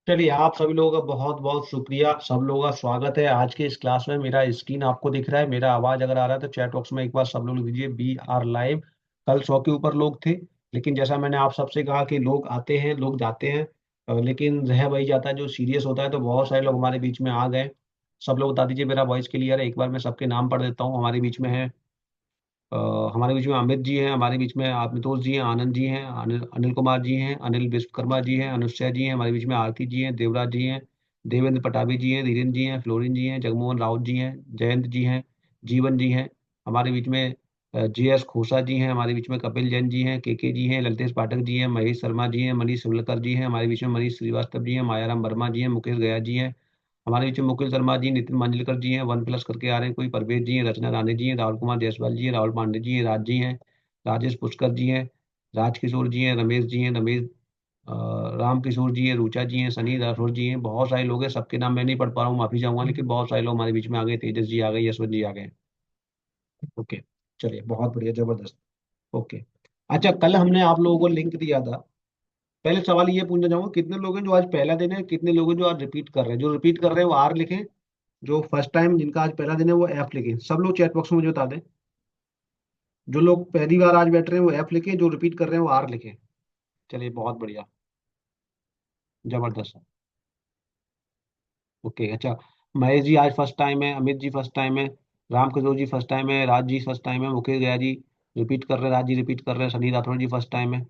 चलिए, आप सभी लोगों का बहुत बहुत शुक्रिया। सब लोगों का स्वागत है आज के इस क्लास में। मेरा स्क्रीन आपको दिख रहा है, मेरा आवाज अगर आ रहा है तो चैट बॉक्स में एक बार सब लोग लिख दीजिए बी आर लाइव। कल 100 के ऊपर लोग थे, लेकिन जैसा मैंने आप सबसे कहा कि लोग आते हैं लोग जाते हैं, लेकिन रह वही जाता है जो सीरियस होता है। तो बहुत सारे लोग हमारे बीच में आ गए। सब लोग बता दीजिए, मेरा वॉइस क्लियर है? एक बार मैं सबके नाम पढ़ देता हूँ। हमारे बीच में है अ, हमारे बीच में अमित जी हैं, हमारे बीच में आत्मतोष जी हैं, आनंद जी हैं, अनिल अनिल कुमार जी हैं, अनिल विश्वकर्मा जी हैं, अनुष्या जी हैं, हमारे बीच में आरती जी हैं, देवराज जी हैं, देवेंद्र पटाभी जी हैं, धीरेन्द्र जी हैं, फ्लोरिन जी हैं, जगमोहन राउत जी हैं, जयंत जी हैं, जीवन जी हैं, हमारे बीच में जे एस खोसा जी हैं, हमारे बीच में कपिल जैन जी हैं, के जी हैं, ललितेश पाठक जी हैं, महेश शर्मा जी हैं, मनीष शिवलकर जी हैं, हमारे बीच में मनीष श्रीवास्तव जी हैं, मायाराम वर्मा जी हैं, मुकेश गया जी हैं, हमारे बीच में मुकुल शर्मा जी, नितिन मंजलकर जी हैं, वन प्लस करके आ रहे हैं कोई, परवेज जी हैं, रचना राणे जी हैं, राहुल कुमार जायसवाल जी हैं, राहुल पांडे जी हैं, राज जी हैं, राजेश पुष्कर जी हैं, राजकिशोर जी हैं, रमेश जी हैं, रमेश अ, राम किशोर जी हैं, रुचा जी हैं, सनी राठौर जी हैं। बहुत सारे लोग हैं, सबके नाम मैं नहीं पढ़ पा रहा हूँ, माफी चाहूंगा, लेकिन बहुत सारे लोग हमारे बीच में आ गए। तेजस जी आ गए, यशवंत जी आ गए। ओके, चलिए, बहुत बढ़िया, जबरदस्त। ओके। अच्छा, कल हमने आप लोगों को लिंक दिया था। पहले सवाल ये पूछना चाहूंगा, कितने लोग हैं जो आज पहला दिन है, कितने लोग हैं जो आज रिपीट कर रहे हैं? जो रिपीट कर रहे हैं वो आर लिखें, जो फर्स्ट टाइम जिनका आज पहला दिन है वो एफ लिखें। सब लोग चैट बॉक्स में मुझे बता दें। जो लोग पहली बार आज बैठ रहे हैं वो एफ लिखें, जो रिपीट कर रहे हैं वो आर लिखें। चलिए, बहुत बढ़िया, जबरदस्त। ओके। अच्छा, महेश जी आज फर्स्ट टाइम है, अमित जी फर्स्ट टाइम है, राम किशोर जी फर्स्ट टाइम है, राज जी फर्स्ट टाइम है, मुकेश गया जी रिपीट कर रहे हैं, राज जी रिपीट कर रहे हैं, सनी राठौर जी फर्स्ट टाइम है,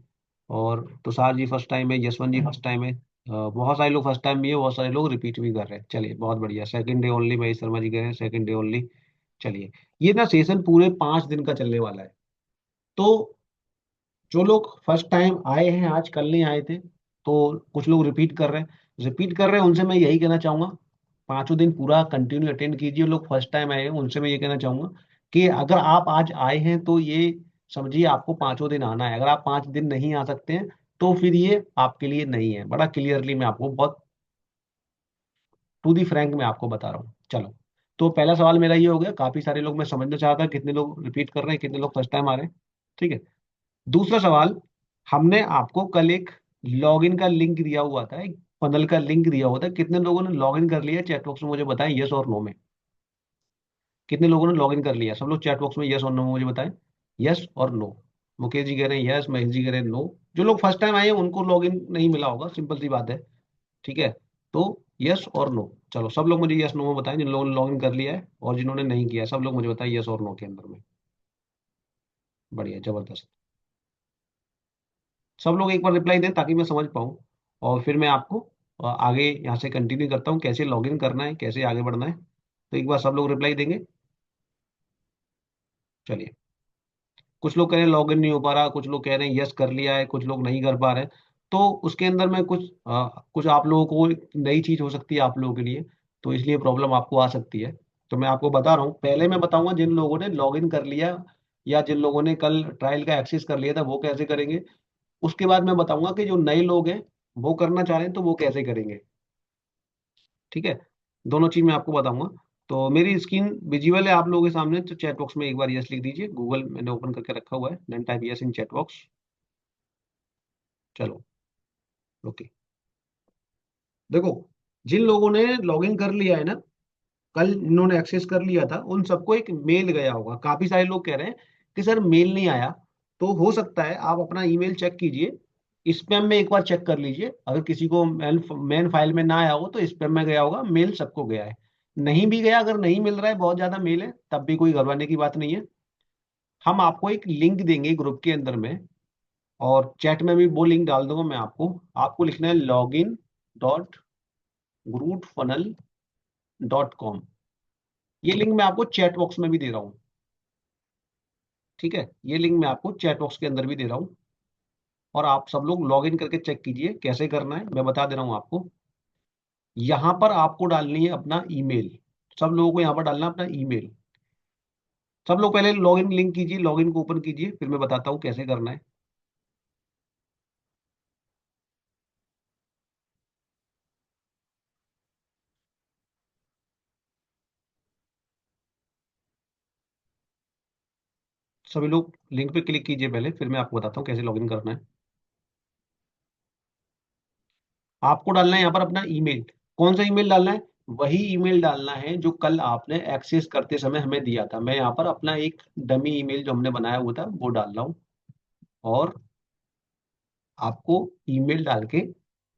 और तुषार जी फर्स्ट टाइम है, यशवंत जी फर्स्ट टाइम है। बहुत सारे लोग फर्स्ट टाइम भी है, बहुत सारे लोग रिपीट भी कर रहे हैं। चलिए, बहुत बढ़िया। Second day only, Mahesh Sharma ji कह रहे हैं सेकंड डे ओनली। चलिए, ये ना सेशन पूरे 5 दिन का चलने वाला है। तो जो लोग फर्स्ट टाइम आए हैं, आज कल नहीं आए थे, तो कुछ लोग रिपीट कर रहे हैं, उनसे मैं यही कहना चाहूंगा, 5 दिन पूरा कंटिन्यू अटेंड कीजिए। लोग फर्स्ट टाइम आए हैं उनसे मैं ये कहना चाहूंगा कि अगर आप आज आए हैं तो ये समझिए आपको 5 दिन आना है। अगर आप 5 दिन नहीं आ सकते हैं तो फिर ये आपके लिए नहीं है। बड़ा क्लियरली मैं आपको, बहुत टू दी फ्रैंक मैं आपको बता रहा हूँ। चलो, तो पहला सवाल मेरा ये हो गया। काफी सारे लोग, मैं समझना चाहता कितने लोग रिपीट कर रहे हैं, कितने लोग फर्स्ट टाइम आ रहे हैं। ठीक है। दूसरा सवाल, हमने आपको कल एक लॉगिन का लिंक दिया हुआ था, एक फनल का लिंक दिया हुआ था। कितने लोगों ने लॉगिन कर लिया? चैट बॉक्स में मुझे बताएं यस और नो में। कितने लोगों ने लॉगिन कर लिया? सब लोग चैट बॉक्स में यस और नो में मुझे बताएं। यस और नो। मुकेश जी कह रहे हैं यस, महेश जी कह रहे हैं नो। जो लोग फर्स्ट टाइम आए हैं उनको लॉगिन नहीं मिला होगा, सिंपल सी बात है। ठीक है। तो यस और नो। चलो, सब लोग मुझे यस नो में बताएं, जिन लोगों ने लॉगिन कर लिया है और जिन्होंने नहीं किया, सब लोग मुझे बताएं यस और नो के अंदर में। बढ़िया, जबरदस्त। सब लोग एक बार रिप्लाई दें ताकि मैं समझ पाऊँ, और फिर मैं आपको आगे यहाँ से कंटिन्यू करता हूँ, कैसे लॉगिन करना है, कैसे आगे बढ़ना है। तो एक बार सब लोग रिप्लाई देंगे। चलिए, कुछ लोग कह रहे हैं लॉगिन नहीं हो पा रहा, कुछ लोग कह रहे हैं यस कर लिया है, कुछ लोग नहीं कर पा रहे हैं। तो उसके अंदर में कुछ आप लोगों को नई चीज हो सकती है आप लोगों के लिए, तो इसलिए प्रॉब्लम आपको आ सकती है। तो मैं आपको बता रहा हूँ, पहले मैं बताऊंगा जिन लोगों ने लॉगिन कर लिया या जिन लोगों ने कल ट्रायल का एक्सेस कर लिया था वो कैसे करेंगे। उसके बाद मैं बताऊंगा कि जो नए लोग हैं वो करना चाह रहे हैं तो वो कैसे करेंगे। ठीक है। दोनों चीज मैं आपको बताऊंगा। तो मेरी स्क्रीन विजिबल है आप लोगों के सामने, तो चैट बॉक्स में एक बार यस लिख दीजिए। गूगल मैंने ओपन करके रखा हुआ है, then type yes in chat box. चलो, ओके। देखो, जिन लोगों ने लॉगिन कर लिया है ना, कल इन्होंने एक्सेस कर लिया था, उन सबको एक मेल गया होगा। काफी सारे लोग कह रहे हैं कि सर मेल नहीं आया। तो हो सकता है आप अपना ईमेल चेक कीजिए, स्पैम में एक बार चेक कर लीजिए। अगर किसी को मेन फाइल में ना आया हो तो स्पैम में गया होगा। मेल सबको गया है। नहीं भी गया, अगर नहीं मिल रहा है, बहुत ज्यादा मेल है, तब भी कोई घबराने की बात नहीं है। हम आपको एक लिंक देंगे ग्रुप के अंदर में, और चैट में भी वो लिंक डाल दूंगा मैं आपको। आपको लिखना है login.grootfunnel.com। ये लिंक मैं आपको चैट बॉक्स में भी दे रहा हूँ। ठीक है, ये लिंक मैं आपको चैट बॉक्स के अंदर भी दे रहा हूँ, और आप सब लोग लॉग इन करके चेक कीजिए कैसे करना है, मैं बता दे रहा हूँ आपको। यहाँ पर आपको डालनी है अपना ईमेल। सब लोगों को यहाँ पर डालना है अपना ईमेल। सब लोग पहले लॉग इन लिंक कीजिए, लॉग इन को ओपन कीजिए, फिर मैं बताता हूँ कैसे करना है। सभी लोग लिंक पे क्लिक कीजिए पहले, फिर मैं आपको बताता हूँ कैसे लॉग इन करना है। आपको डालना है यहाँ पर अपना ईमेल। कौन सा ईमेल डालना है? वही ईमेल डालना है जो कल आपने एक्सेस करते समय हमें दिया था। मैं यहाँ पर अपना एक डमी ईमेल जो हमने बनाया हुआ था वो डाल रहा हूँ। और आपको ईमेल डाल के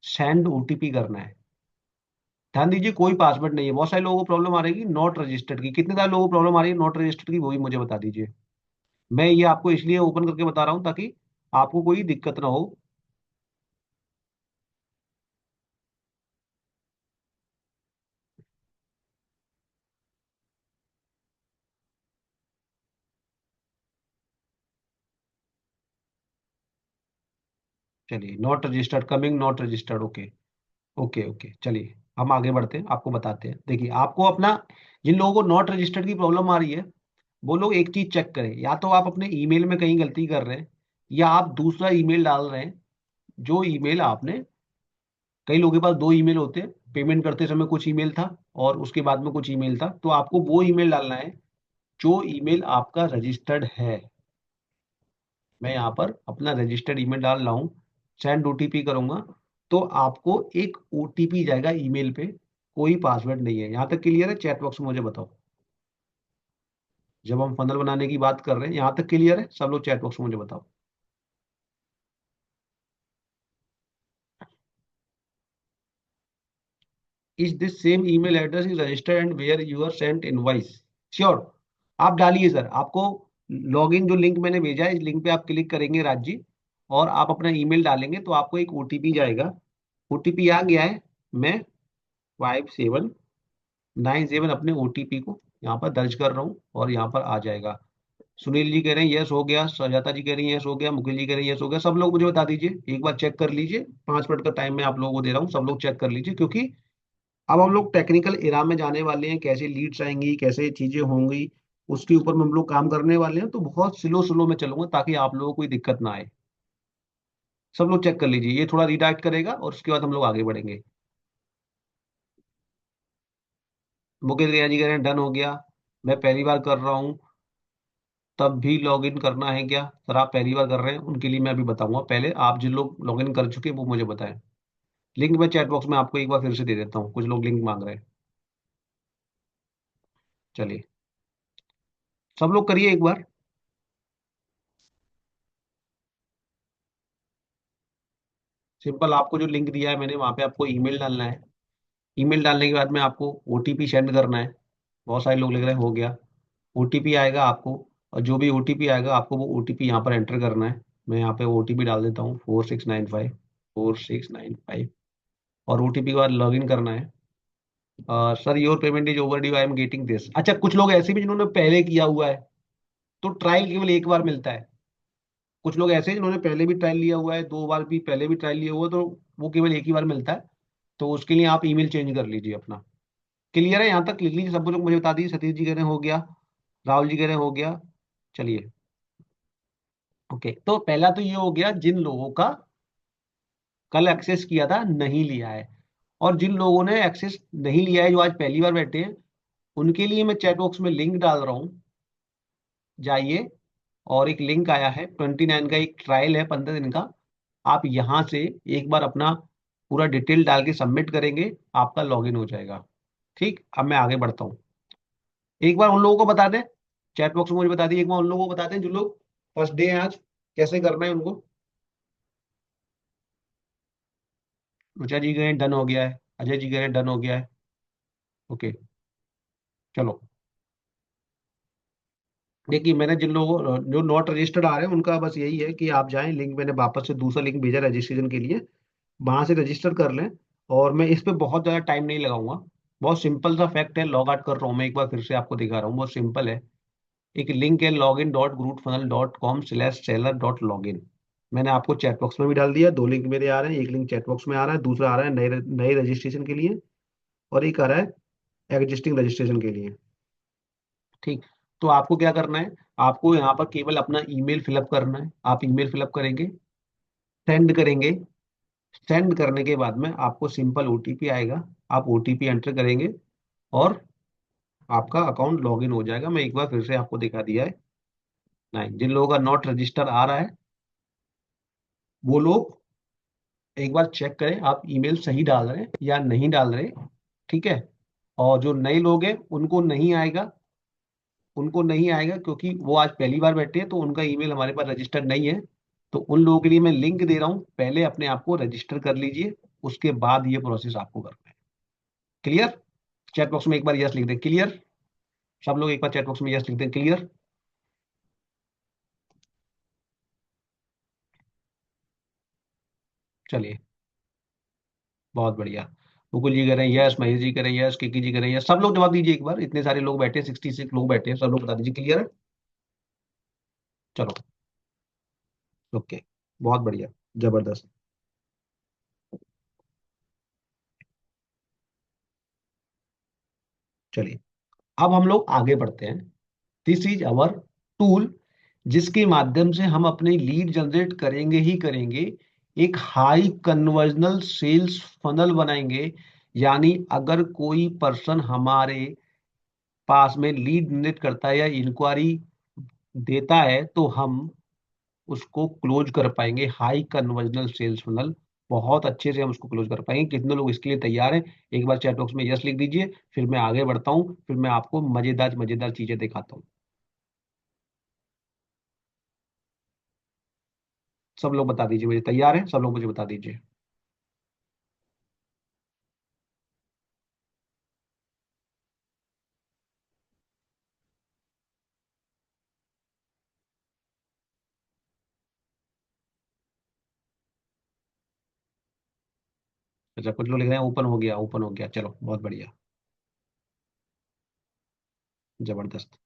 सेंड ओटीपी करना है। ध्यान दीजिए, कोई पासवर्ड नहीं है। बहुत सारे लोगों को प्रॉब्लम आ रही है नॉट रजिस्टर्ड की। कितने सारे लोगों को प्रॉब्लम आ रही है नॉट रजिस्टर्ड की, वो भी मुझे बता दीजिए। मैं ये आपको इसलिए ओपन करके बता रहा हूँ ताकि आपको कोई दिक्कत ना हो। चलिए, not registered coming, not registered, okay. Okay okay, चलिए हम आगे बढ़ते हैं, आपको बताते हैं। देखिए, आपको अपना, जिन लोगों को नॉट रजिस्टर्ड की प्रॉब्लम आ रही है वो लोग एक चीज चेक करें। या तो आप अपने ईमेल में कहीं गलती कर रहे हैं, या आप दूसरा ईमेल डाल रहे हैं। जो ईमेल आपने, कई लोगों के पास दो ईमेल होते हैं। पेमेंट करते समय कुछ ईमेल था और उसके बाद में कुछ ईमेल था, तो आपको वो ईमेल डालना है जो ईमेल आपका रजिस्टर्ड है। मैं यहाँ पर अपना रजिस्टर्ड ईमेल डाल रहा हूँ, सेंड ओटीपी करूंगा, तो आपको एक ओटीपी जाएगा ईमेल पे। कोई पासवर्ड नहीं है। यहाँ तक क्लियर है? चैट बॉक्स में मुझे बताओ। जब हम फनल बनाने की बात कर रहे हैं, यहाँ तक क्लियर है? सब लोग चैट बॉक्स में मुझे बताओ। Is this same email address is registered and where you are sent invoice? Sure. आप डालिए सर। आपको लॉगिन जो लिंक मैंने भेजा है, इस लिंक पे आप क्लिक करेंगे राज जी, और आप अपना ईमेल डालेंगे तो आपको एक ओटीपी जाएगा। ओटीपी आ गया है। मैं 5797 अपने ओटीपी को यहाँ पर दर्ज कर रहा हूँ और यहाँ पर आ जाएगा। सुनील जी कह रहे हैं यस हो गया, सुजाता जी कह रही है यस हो गया, मुकेश जी कह रहे हैं यस हो गया। सब लोग मुझे बता दीजिए, एक बार चेक कर लीजिए। 5 मिनट का टाइम मैं आप लोगों को दे रहा हूँ, सब लोग चेक कर लीजिए, क्योंकि अब हम लोग टेक्निकल एरा में जाने वाले हैं। कैसे लीड्स आएंगी, कैसे चीजें होंगी, उसके ऊपर में हम लोग काम करने वाले हैं। तो बहुत स्लो स्लो में चलूंगा ताकि आप लोगों को कोई दिक्कत ना आए। सब लोग चेक कर लीजिए, ये थोड़ा रिडायरेक्ट करेगा और उसके बाद हम लोग आगे बढ़ेंगे। मुकेश रिया जी कह रहे हैं डन हो गया, मैं पहली बार कर रहा हूँ, तब भी लॉगिन करना है क्या? सर, आप पहली बार कर रहे हैं उनके लिए मैं अभी बताऊंगा। पहले आप जिन लोग लॉगिन कर चुके हैं वो मुझे बताएं। लिंक मैं चैट बॉक्स में आपको एक बार फिर से दे देता हूँ, कुछ लोग लिंक मांग रहे हैं। चलिए, सब लोग करिए एक बार। सिंपल, आपको जो लिंक दिया है मैंने, वहां पे आपको ईमेल डालना है। ईमेल डालने के बाद में आपको ओटीपी सेंड करना है। बहुत सारे लोग लिख रहे हैं हो गया। ओटीपी आएगा आपको, और जो भी ओटीपी आएगा आपको वो ओटीपी यहाँ पर एंटर करना है। मैं यहाँ पे ओटीपी डाल देता हूँ, 4695, 4695। और ओटीपी के बाद लॉग इन करना है। Sir, your payment is over due, I am getting this. अच्छा, कुछ लोग ऐसे भी जिन्होंने पहले किया हुआ है, तो ट्रायल केवल एक बार मिलता है। कुछ लोग ऐसे हैं जिन्होंने पहले भी ट्रायल लिया हुआ है, 2 बार भी पहले भी ट्रायल लिया हुआ है, तो वो केवल एक ही बार मिलता है। तो उसके लिए आप ईमेल चेंज कर लीजिए अपना। क्लियर है? यहाँ तक लिख लीजिए, सब लोग मुझे बता दीजिए। सतीश जी कह रहे हैं हो गया, राहुल जी कह रहे हैं हो गया। चलिए, ओके। तो पहला तो ये हो गया जिन लोगों का कल एक्सेस किया था नहीं लिया है। और जिन लोगों ने एक्सेस नहीं लिया है, जो आज पहली बार बैठे हैं, उनके लिए मैं चैट बॉक्स में लिंक डाल रहा हूँ। जाइए, और एक लिंक आया है 29 का, एक ट्रायल है 15 दिन का। आप यहाँ से एक बार अपना पूरा डिटेल डाल के सबमिट करेंगे, आपका लॉगिन हो जाएगा। ठीक, अब मैं आगे बढ़ता हूँ। एक बार उन लोगों को बता दें, चैट बॉक्स में मुझे बता दिए, एक बार उन लोगों को बता दें जो लोग फर्स्ट डे है आज, कैसे करना है उनको। रुचा जी गए डन हो गया है, अजय जी गए डन हो गया है। ओके, चलो। देखिए, मैंने जिन लोगों जो नॉट रजिस्टर्ड आ रहे हैं उनका बस यही है कि आप जाएं, लिंक मैंने वापस से दूसरा लिंक भेजा रजिस्ट्रेशन के लिए, वहां से रजिस्टर कर लें। और मैं इस पे बहुत ज़्यादा टाइम नहीं लगाऊंगा। बहुत सिंपल सा फैक्ट है, लॉग आउट कर रहा हूँ मैं, एक बार फिर से आपको दिखा रहा हूँ, बहुत सिंपल है। एक लिंक है login.grootfunnel.com/seller.login। मैंने आपको चैट बॉक्स में भी डाल दिया। दो लिंक मेरे आ रहे हैं, एक लिंक चैट बॉक्स में आ रहा है, दूसरा आ रहा है नए नए रजिस्ट्रेशन के लिए, और एक आ रहा है एग्जिस्टिंग रजिस्ट्रेशन के लिए। ठीक। तो आपको क्या करना है? आपको यहाँ पर केवल अपना ईमेल फिलअप करना है। आप ईमेल फिलअप करेंगे, सेंड करेंगे। सेंड करने के बाद में आपको सिंपल ओटीपी आएगा। आप ओटीपी एंटर करेंगे और आपका अकाउंट लॉगिन हो जाएगा। मैं एक बार फिर से आपको दिखा दिया है। नहीं, जिन लोगों का नॉट रजिस्टर आ रहा है वो लोग एक बार चेक करें आप ईमेल सही डाल रहे हैं या नहीं डाल रहे। ठीक है। और जो नए लोग हैं उनको नहीं आएगा क्योंकि वो आज पहली बार बैठे हैं, तो उनका ईमेल हमारे पास रजिस्टर्ड नहीं है। तो उन लोगों के लिए मैं लिंक दे रहा हूँ, पहले अपने आप को रजिस्टर कर लीजिए, उसके बाद ये प्रोसेस आपको करना है। क्लियर? चैट बॉक्स में एक बार यस लिख दें, क्लियर। सब लोग एक बार चैट बॉक्स में यस लिख दें, क्लियर। चलिए, बहुत बढ़िया। मुकुल जी कह रहे हैं यस, महेश जी कह रहे हैं यस, किकी जी कह रहे हैं यस। सब लोग जवाब दीजिए एक बार, इतने सारे लोग बैठे हैं, 66 लोग बैठे हैं, सब लोग बता दीजिए क्लियर है। चलो, ओके, बहुत बढ़िया, जबरदस्त। चलिए, अब हम लोग आगे बढ़ते हैं। दिस इज अवर टूल, जिसके माध्यम से हम अपने लीड जनरेट करेंगे ही करेंगे, एक हाई कन्वर्जनल सेल्स फनल बनाएंगे। यानी अगर कोई पर्सन हमारे पास में लीड जनरेट करता है या इंक्वायरी देता है, तो हम उसको क्लोज कर पाएंगे। हाई कन्वर्जनल सेल्स फनल, बहुत अच्छे से हम उसको क्लोज कर पाएंगे। कितने लोग इसके लिए तैयार हैं? एक बार चैट बॉक्स में यस लिख दीजिए, फिर मैं आगे बढ़ता हूँ, फिर मैं आपको मजेदार मजेदार चीजें दिखाता हूँ। सब लोग बता दीजिए मुझे, तैयार है सब लोग? मुझे बता दीजिए। अच्छा, कुछ लोग लिख रहे हैं ओपन हो गया, ओपन हो गया, चलो बहुत बढ़िया, जबरदस्त।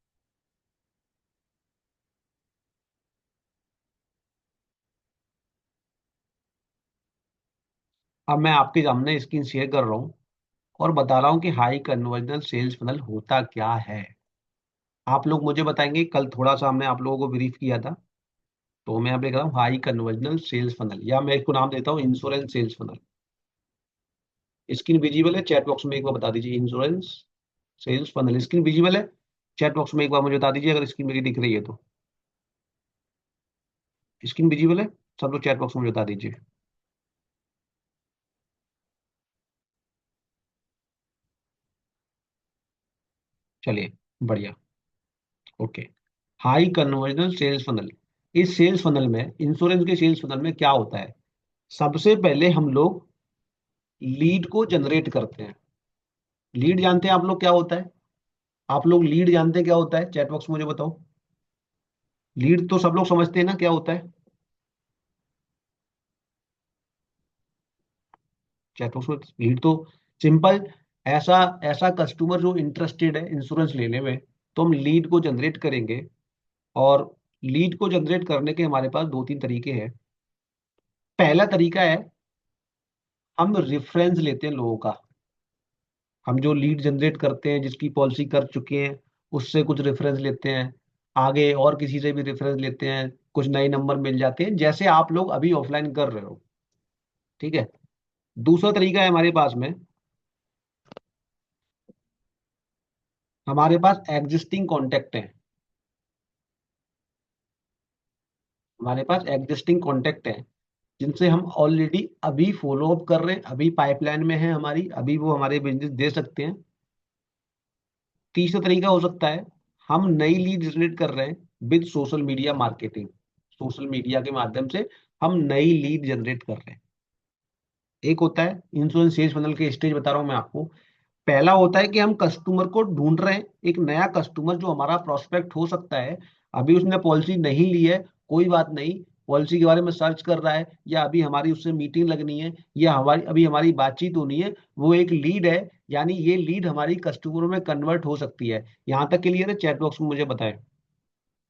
अब मैं आपके सामने स्क्रीन शेयर कर रहा हूँ और बता रहा हूँ कि हाई कन्वर्जनल सेल्स फनल होता क्या है। आप लोग मुझे बताएंगे, कल थोड़ा सा हमने आप लोगों को ब्रीफ किया था, तो मैं यहाँ पे लिख रहा हूँ हाई कन्वर्जनल सेल्स फनल, या मैं इसको नाम देता हूँ insurance sales funnel. Screen visible है? चैट बॉक्स में एक बार बता दीजिए, insurance sales funnel screen visible है? चैट बॉक्स में एक बार मुझे बता दीजिए अगर स्क्रीन मेरी दिख रही है तो। स्क्रीन विजिबल है? सब लोग चैट बॉक्स में मुझे बता दीजिए। चलिए, बढ़िया, ओके। हाई कन्वर्जनल सेल्स फनल, इस सेल्स फनल में, इंश्योरेंस के सेल्स फनल में क्या होता है? सबसे पहले हम लोग लीड को जनरेट करते हैं। लीड जानते हैं आप लोग क्या होता है? आप लोग लीड जानते हैं क्या होता है? चैट बॉक्स में मुझे बताओ। लीड तो सब लोग समझते हैं ना क्या होता है? चैट बॉक्स में लीड तो सिंपल, ऐसा ऐसा कस्टमर जो इंटरेस्टेड है इंश्योरेंस लेने में, तो हम लीड को जनरेट करेंगे। और लीड को जनरेट करने के हमारे पास दो तीन तरीके हैं। पहला तरीका है, हम रेफरेंस लेते हैं लोगों का। हम जो लीड जनरेट करते हैं, जिसकी पॉलिसी कर चुके हैं, उससे कुछ रेफरेंस लेते हैं, आगे और किसी से भी रेफरेंस लेते हैं, कुछ नए नंबर मिल जाते हैं, जैसे आप लोग अभी ऑफलाइन कर रहे हो। ठीक है। दूसरा तरीका है हमारे पास में, हमारे पास एग्जिस्टिंग कॉन्टेक्ट है। हमारे पास एग्जिस्टिंग कॉन्टेक्ट है जिनसे हम ऑलरेडी अभी फॉलो अप कर रहे हैं, अभी पाइपलाइन में है हमारी, अभी वो हमारे बिजनेस दे सकते हैं। तीसरा तरीका हो सकता है, हम नई लीड जनरेट कर रहे हैं with social media marketing. Social media के माध्यम से हम नई लीड जनरेट कर रहे हैं। एक होता है इंश्योरेंस सेल्स फनल के स्टेज बता रहा हूं मैं आपको। पहला होता है कि हम कस्टमर को ढूंढ रहे हैं, एक नया कस्टमर जो हमारा प्रोस्पेक्ट हो सकता है। अभी उसने पॉलिसी नहीं ली है, कोई बात नहीं, पॉलिसी के बारे में सर्च कर रहा है, या अभी हमारी उससे मीटिंग लगनी है, या हमारी अभी हमारी बातचीत होनी है, वो एक लीड है। यानी ये लीड हमारी कस्टमरों में कन्वर्ट हो सकती है। यहां तक क्लियर है? चैट बॉक्स में मुझे बताएं,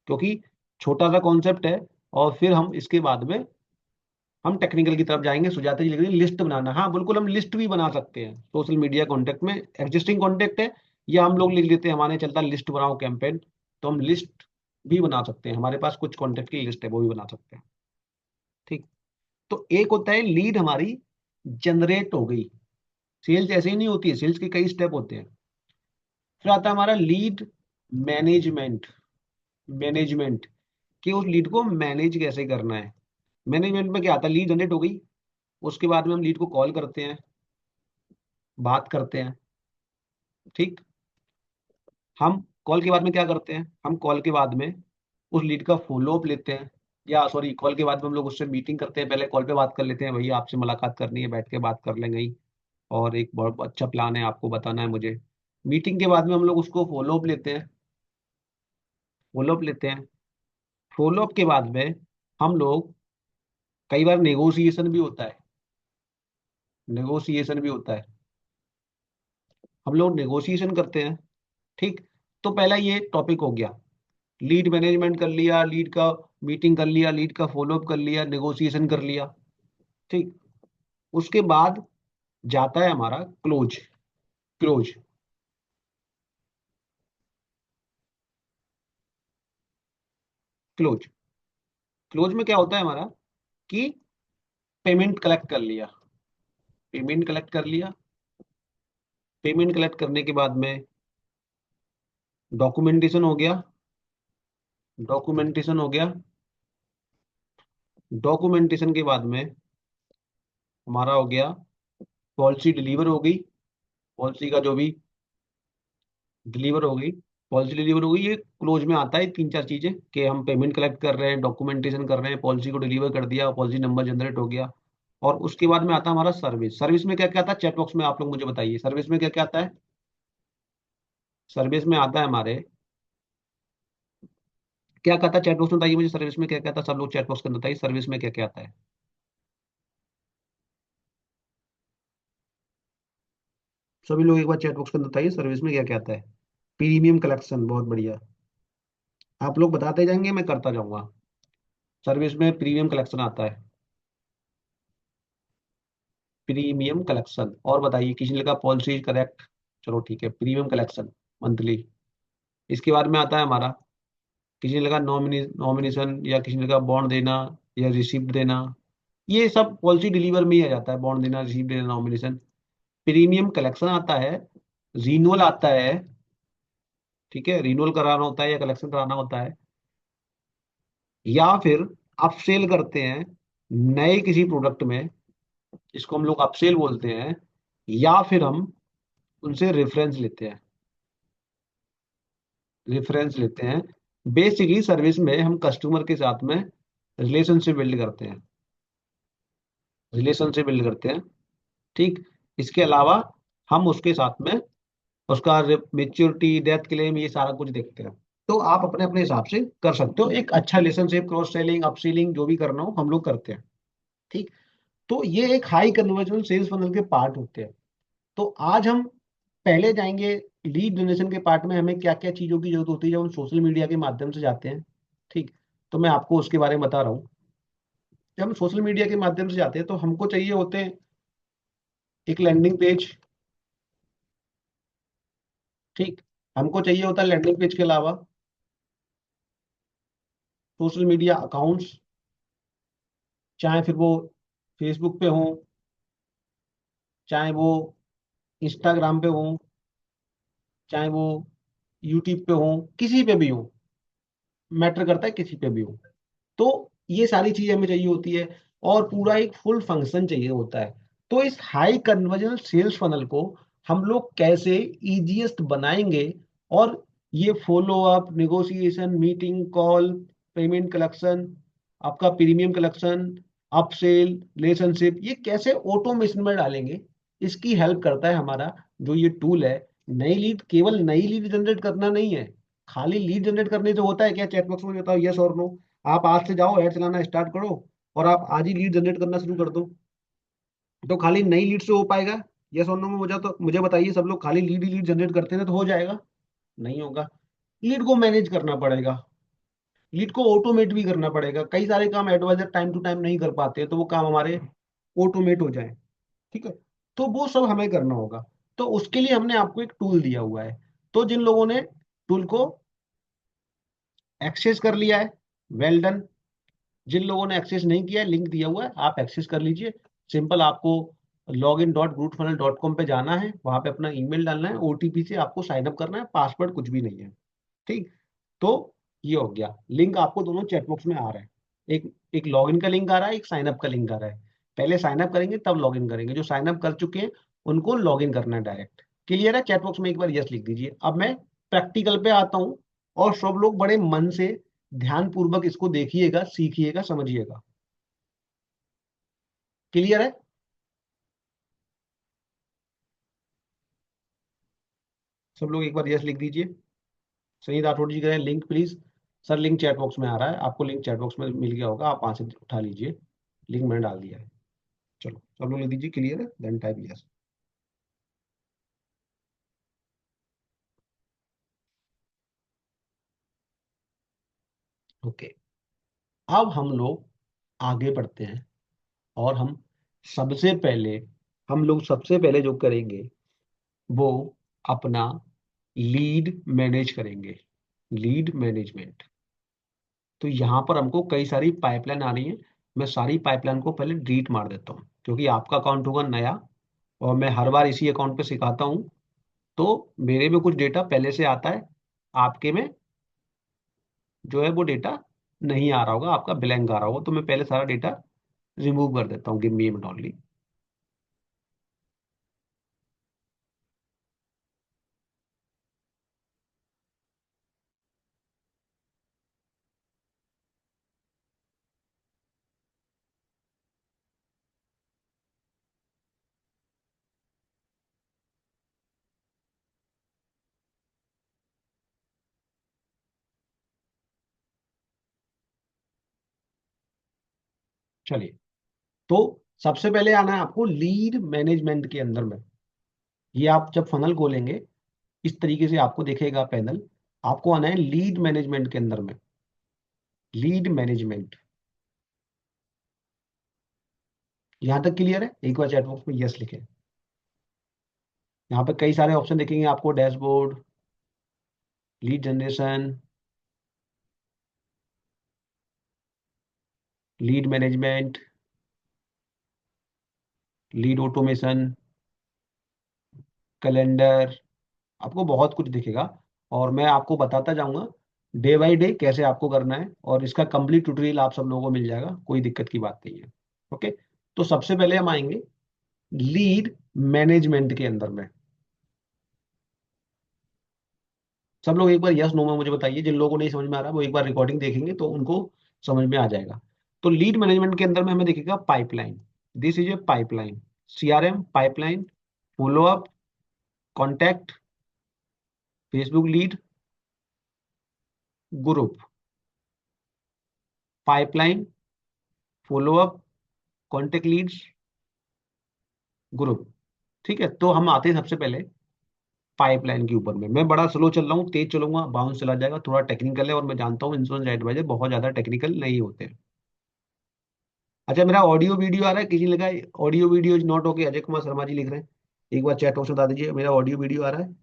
क्योंकि छोटा सा कॉन्सेप्ट है। और फिर हम इसके बाद में हम टेक्निकल की तरफ जाएंगे। सुजाता जी लिख रही है लिस्ट बनाना, हाँ बिल्कुल, हम लिस्ट भी बना सकते हैं सोशल मीडिया कॉन्टेक्ट में। एग्जिस्टिंग कॉन्टेक्ट है, या हम लोग लिख लेते हैं हमारे चलता लिस्ट बनाओ कैंपेन, तो हम लिस्ट भी बना सकते हैं, हमारे पास कुछ कॉन्टेक्ट की लिस्ट है वो भी बना सकते हैं। ठीक। तो एक होता है लीड हमारी जनरेट हो गई। सेल्स ऐसे ही नहीं होती है, सेल्स के कई स्टेप होते हैं। फिर आता है हमारा लीड मैनेजमेंट। कि उस लीड को मैनेज कैसे करना है। मैनेजमेंट में क्या आता है? लीड जनरेट हो गई, उसके बाद में हम लीड को कॉल करते हैं, बात करते हैं। ठीक। हम कॉल के बाद में क्या करते हैं, हम कॉल के बाद में उस लीड का फॉलोअप लेते हैं, या सॉरी, कॉल के बाद में हम लोग उससे मीटिंग करते हैं। पहले कॉल पे बात कर लेते हैं, भैया आपसे मुलाकात करनी है, बैठ के बात कर लेंगे ही, और एक बहुत अच्छा प्लान है, आपको बताना है मुझे। मीटिंग के बाद में हम लोग उसको फॉलोअप लेते हैं, फॉलोअप लेते हैं। फॉलोअप के बाद में हम लोग, कई बार नेगोशिएशन भी होता है, नेगोशिएशन भी होता है, हम लोग नेगोशिएशन करते हैं। ठीक। तो पहला ये टॉपिक हो गया, लीड मैनेजमेंट कर लिया, लीड का मीटिंग कर लिया, लीड का फॉलोअप कर लिया, नेगोशिएशन कर लिया। ठीक। उसके बाद जाता है हमारा क्लोज। Close, close. क्लोज में क्या होता है हमारा, कि पेमेंट कलेक्ट कर लिया, पेमेंट कलेक्ट कर लिया। पेमेंट कलेक्ट करने के बाद में डॉक्यूमेंटेशन हो गया, डॉक्यूमेंटेशन हो गया। डॉक्यूमेंटेशन के बाद में हमारा हो गया, पॉलिसी डिलीवर हो गई, पॉलिसी का जो भी डिलीवर हो गई, पॉलिसी डिलीवर हो गई। ये क्लोज में आता है, तीन चार चीजें, कि हम पेमेंट कलेक्ट कर रहे हैं, डॉक्यूमेंटेशन कर रहे हैं, पॉलिसी को डिलीवर कर दिया, पॉलिसी नंबर जनरेट हो गया। और उसके बाद में आता है हमारा सर्विस। सर्विस में क्या क्या आता है, चैट बॉक्स में आप लोग मुझे बताइए, सर्विस में क्या क्या आता है। सर्विस में आता है हमारे, क्या कहता है चैट बॉक्स में, बताइए मुझे, सर्विस में क्या क्या आता है। सब लोग चैट बॉक्स के अंदर बताइए, सर्विस में क्या क्या आता है। सभी लोग एक बार चैट बॉक्स के अंदर बताइए, सर्विस में क्या क्या आता है। प्रीमियम कलेक्शन, बहुत बढ़िया। आप लोग बताते जाएंगे, मैं करता जाऊंगा। सर्विस में प्रीमियम कलेक्शन आता है, प्रीमियम कलेक्शन। और बताइए, किसी ने लिखा पॉलिसी करेक्ट, चलो ठीक है, प्रीमियम कलेक्शन मंथली। इसके बाद में आता है हमारा, किसी ने लिखा नॉमिनेशन, या किसी ने लिखा बॉन्ड देना या रिसिप्ट देना। ये सब पॉलिसी डिलीवर में ही आ जाता है, बॉन्ड देना, रिसिप्ट देना, नॉमिनेशन। प्रीमियम कलेक्शन आता है, रिन्यूअल आता है। ठीक है, रिन्यूअल कराना होता है या कलेक्शन कराना होता है, या फिर अपसेल करते हैं नए किसी प्रोडक्ट में, इसको हम लोग अपसेल बोलते हैं। या फिर हम उनसे रेफरेंस लेते हैं, रेफरेंस लेते हैं। बेसिकली सर्विस में हम कस्टमर के साथ में रिलेशनशिप बिल्ड करते हैं, रिलेशनशिप बिल्ड करते हैं। ठीक। इसके अलावा हम उसके साथ में उसका मेच्योरिटी, डेथ क्लेम, ये सारा कुछ देखते हैं। तो आप अपने अपने हिसाब से कर सकते हो, एक अच्छा रिलेशनशिप, क्रॉस सेलिंग, अपसीलिंग, जो भी करना हो हम लोग करते हैं। ठीक। तो ये एक हाई कन्वर्जन सेल्स फनल के पार्ट होते हैं। तो आज हम पहले जाएंगे लीड जनरेशन के पार्ट में, हमें क्या क्या चीजों की जरूरत होती है जब हम सोशल मीडिया के माध्यम से जाते हैं। ठीक। तो मैं आपको उसके बारे में बता रहा हूँ। जब हम सोशल मीडिया के माध्यम से जाते हैं तो हमको चाहिए होते हैं एक लैंडिंग पेज। ठीक। हमको चाहिए होता है लैंडिंग पेज के अलावा सोशल मीडिया अकाउंट्स, चाहे फिर वो फेसबुक पे हो, चाहे वो इंस्टाग्राम पे हो, चाहे वो यूट्यूब पे हो, किसी पे भी हो, मैटर करता है किसी पे भी हो। तो ये सारी चीजें हमें चाहिए होती है, और पूरा एक फुल फंक्शन चाहिए होता है। तो इस हाई कन्वर्जन सेल्स फनल को हम लोग कैसे इजीएस्ट बनाएंगे, और ये follow up, negotiation, meeting, call, payment collection, आपका प्रीमियम कलेक्शन, अपसेल, रिलेशनशिप, ये कैसे ऑटोमेशन में डालेंगे, इसकी हेल्प करता है हमारा जो ये टूल है। नई लीड, केवल नई लीड जनरेट करना नहीं है। खाली लीड जनरेट करने से होता है क्या, चैट बॉक्स में बताओ यस और नो। आप आज से जाओ, ऐड चलाना स्टार्ट करो, और आप आज ही लीड जनरेट करना शुरू कर दो, तो खाली नई लीड से हो पाएगा? यस और नो में मुझे तो मुझे बताइए, सब लोग खाली लीड ही लीड जनरेट करते हैं तो हो जाएगा? नहीं होगा। लीड को मैनेज करना पड़ेगा, लीड को ऑटोमेट भी करना पड़ेगा। कई सारे काम एडवाइजर टाइम टू टाइम नहीं कर पाते, तो वो काम हमारे ऑटोमेट हो जाए। ठीक है। तो वो सब हमें करना होगा। तो उसके लिए हमने आपको एक टूल दिया हुआ है। तो जिन लोगों ने टूल को एक्सेस कर लिया है, वेल डन। जिन लोगों ने एक्सेस नहीं किया है, लिंक दिया हुआ है, आप एक्सेस कर लीजिए। सिंपल, आपको login.grootfunnel.com पे जाना है, वहां पे अपना ईमेल डालना है, ओटीपी से आपको साइन अप करना है, पासवर्ड कुछ भी नहीं है। ठीक। तो ये हो गया, लिंक आपको दोनों चैट बॉक्स में आ रहा है। एक एक लॉगिन का लिंक आ रहा है, एक साइन अप का लिंक आ रहा है। पहले साइन अप करेंगे तब लॉग इन करेंगे। जो साइन अप कर चुके हैं उनको लॉग इन करना है डायरेक्ट। क्लियर है? चैट बॉक्स में एक बार यस लिख दीजिए। अब मैं प्रैक्टिकल पे आता हूँ, और सब लोग बड़े मन से ध्यान पूर्वक इसको देखिएगा, सीखिएगा, समझिएगा। क्लियर है? सब लोग एक बार यस लिख दीजिए। सही राठौड़ जी करें link please. Sir link chat box में आ रहा है, आपको लिंक चैट बॉक्स में मिल गया होगा, आप वहां से उठा लीजिए। लिंक मैंने डाल दिया है। चलो सब लोग लिख दीजिए क्लियर है, देन टाइप यस। ओके। अब हम लोग आगे बढ़ते हैं, और सबसे पहले हम लोग सबसे पहले जो करेंगे वो अपना लीड मैनेज करेंगे। Lead management. तो यहाँ पर हमको कई सारी पाइपलाइन आ रही है। मैं सारी पाइपलाइन को पहले डिलीट मार देता हूँ, क्योंकि आपका अकाउंट होगा नया, और मैं हर बार इसी अकाउंट पे सिखाता हूँ। तो मेरे में कुछ डेटा पहले से आता है, आपके में जो है वो डेटा नहीं आ रहा होगा, आपका ब्लैंक आ रहा होगा। तो मैं पहले सारा डेटा रिमूव कर देता हूँ, give me a minute only. चलिए, तो सबसे पहले आना है आपको लीड मैनेजमेंट के अंदर में। ये आप जब फनल खोलेंगे इस तरीके से आपको दिखेगा पैनल। आपको आना है लीड मैनेजमेंट के अंदर में। Lead management. यहां तक क्लियर है? एक बार चैट बॉक्स में यस लिखें। यहाँ पे कई सारे ऑप्शन दिखेंगे आपको, dashboard, lead generation, lead management, lead automation, calendar. आपको बहुत कुछ दिखेगा, और मैं आपको बताता जाऊंगा डे बाय डे कैसे आपको करना है, और इसका कंप्लीट ट्यूटोरियल आप सब लोगों को मिल जाएगा, कोई दिक्कत की बात नहीं है। ओके। तो सबसे पहले हम आएंगे लीड मैनेजमेंट के अंदर में। सब लोग एक बार यस नो में मुझे बताइए, जिन लोगों को नहीं समझ में आ रहा वो एक बार रिकॉर्डिंग देखेंगे तो उनको समझ में आ जाएगा। तो लीड मैनेजमेंट के अंदर में हमें दिखेगा pipeline. This is a pipeline. CRM pipeline, follow up, contact, Facebook lead, group, pipeline, follow up, contact leads, group. ठीक है, तो हम आते हैं सबसे पहले पाइपलाइन के ऊपर में। मैं बड़ा स्लो चल रहा हूँ, तेज चलूंगा बाउंस चला जाएगा, थोड़ा टेक्निकल है, और मैं जानता हूँ इंश्योरेंस एडवाइजर बहुत ज्यादा टेक्निकल नहीं होते हैं। अच्छा, मेरा ऑडियो वीडियो आ रहा है? किसी ने लिखा है audio video is not okay, Ajay Kumar Sharma ji लिख रहे हैं। एक बार चैट बॉक्स में बता दीजिए मेरा ऑडियो वीडियो आ रहा है?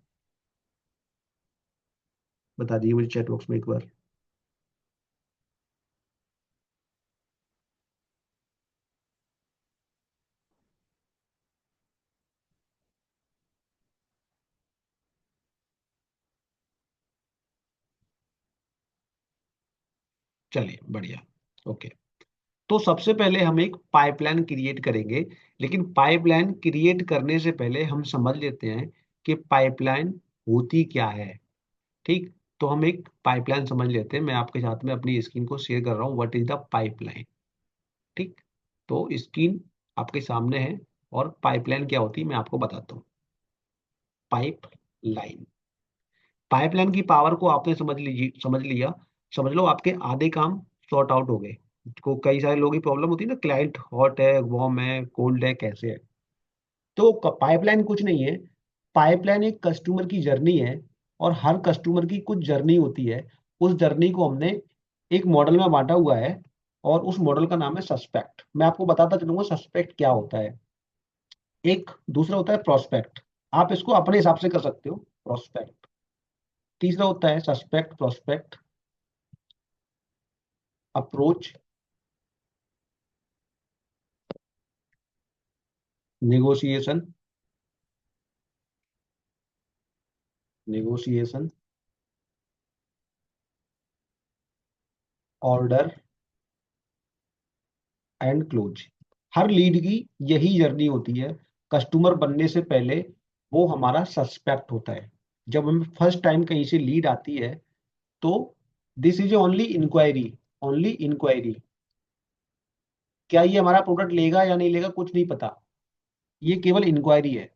बता दीजिए मुझे चैट बॉक्स में एक बार। चलिए बढ़िया। ओके। तो सबसे पहले हम एक पाइपलाइन क्रिएट करेंगे, लेकिन पाइपलाइन क्रिएट करने से पहले हम समझ लेते हैं कि पाइपलाइन होती क्या है। ठीक। तो हम एक पाइपलाइन समझ लेते हैं। मैं आपके साथ में अपनी स्क्रीन को शेयर कर रहा हूँ, व्हाट इज द पाइपलाइन। ठीक। तो स्क्रीन आपके सामने है, और पाइपलाइन क्या होती है मैं आपको बताता हूँ। पाइपलाइन। पाइपलाइन की पावर को आपने समझ लीजिए, समझ लिया, समझ लो आपके आधे काम सॉर्ट आउट हो गए। को कई सारे लोगों की प्रॉब्लम होती है ना, क्लाइंट हॉट है, वार्म है, कोल्ड है, कैसे है। तो पाइपलाइन कुछ नहीं है। पाइपलाइन एक कस्टमर की जर्नी है, और हर कस्टमर की कुछ जर्नी होती है। उस जर्नी को हमने एक मॉडल में बांटा हुआ है, और उस मॉडल का नाम है सस्पेक्ट। मैं आपको बताता चलूंगा सस्पेक्ट क्या होता है। एक दूसरा होता है प्रोस्पेक्ट। आप इसको अपने हिसाब से कर सकते हो, प्रोस्पेक्ट। तीसरा होता है suspect prospect approach, negotiation, negotiation, order, and close. Her lead की यही जर्नी होती है। कस्टमर बनने से पहले वो हमारा सस्पेक्ट होता है। जब हमें फर्स्ट टाइम कहीं से लीड आती है तो this is only inquiry, only inquiry. क्या ये हमारा प्रोडक्ट लेगा या नहीं लेगा कुछ नहीं पता, ये केवल इंक्वायरी है।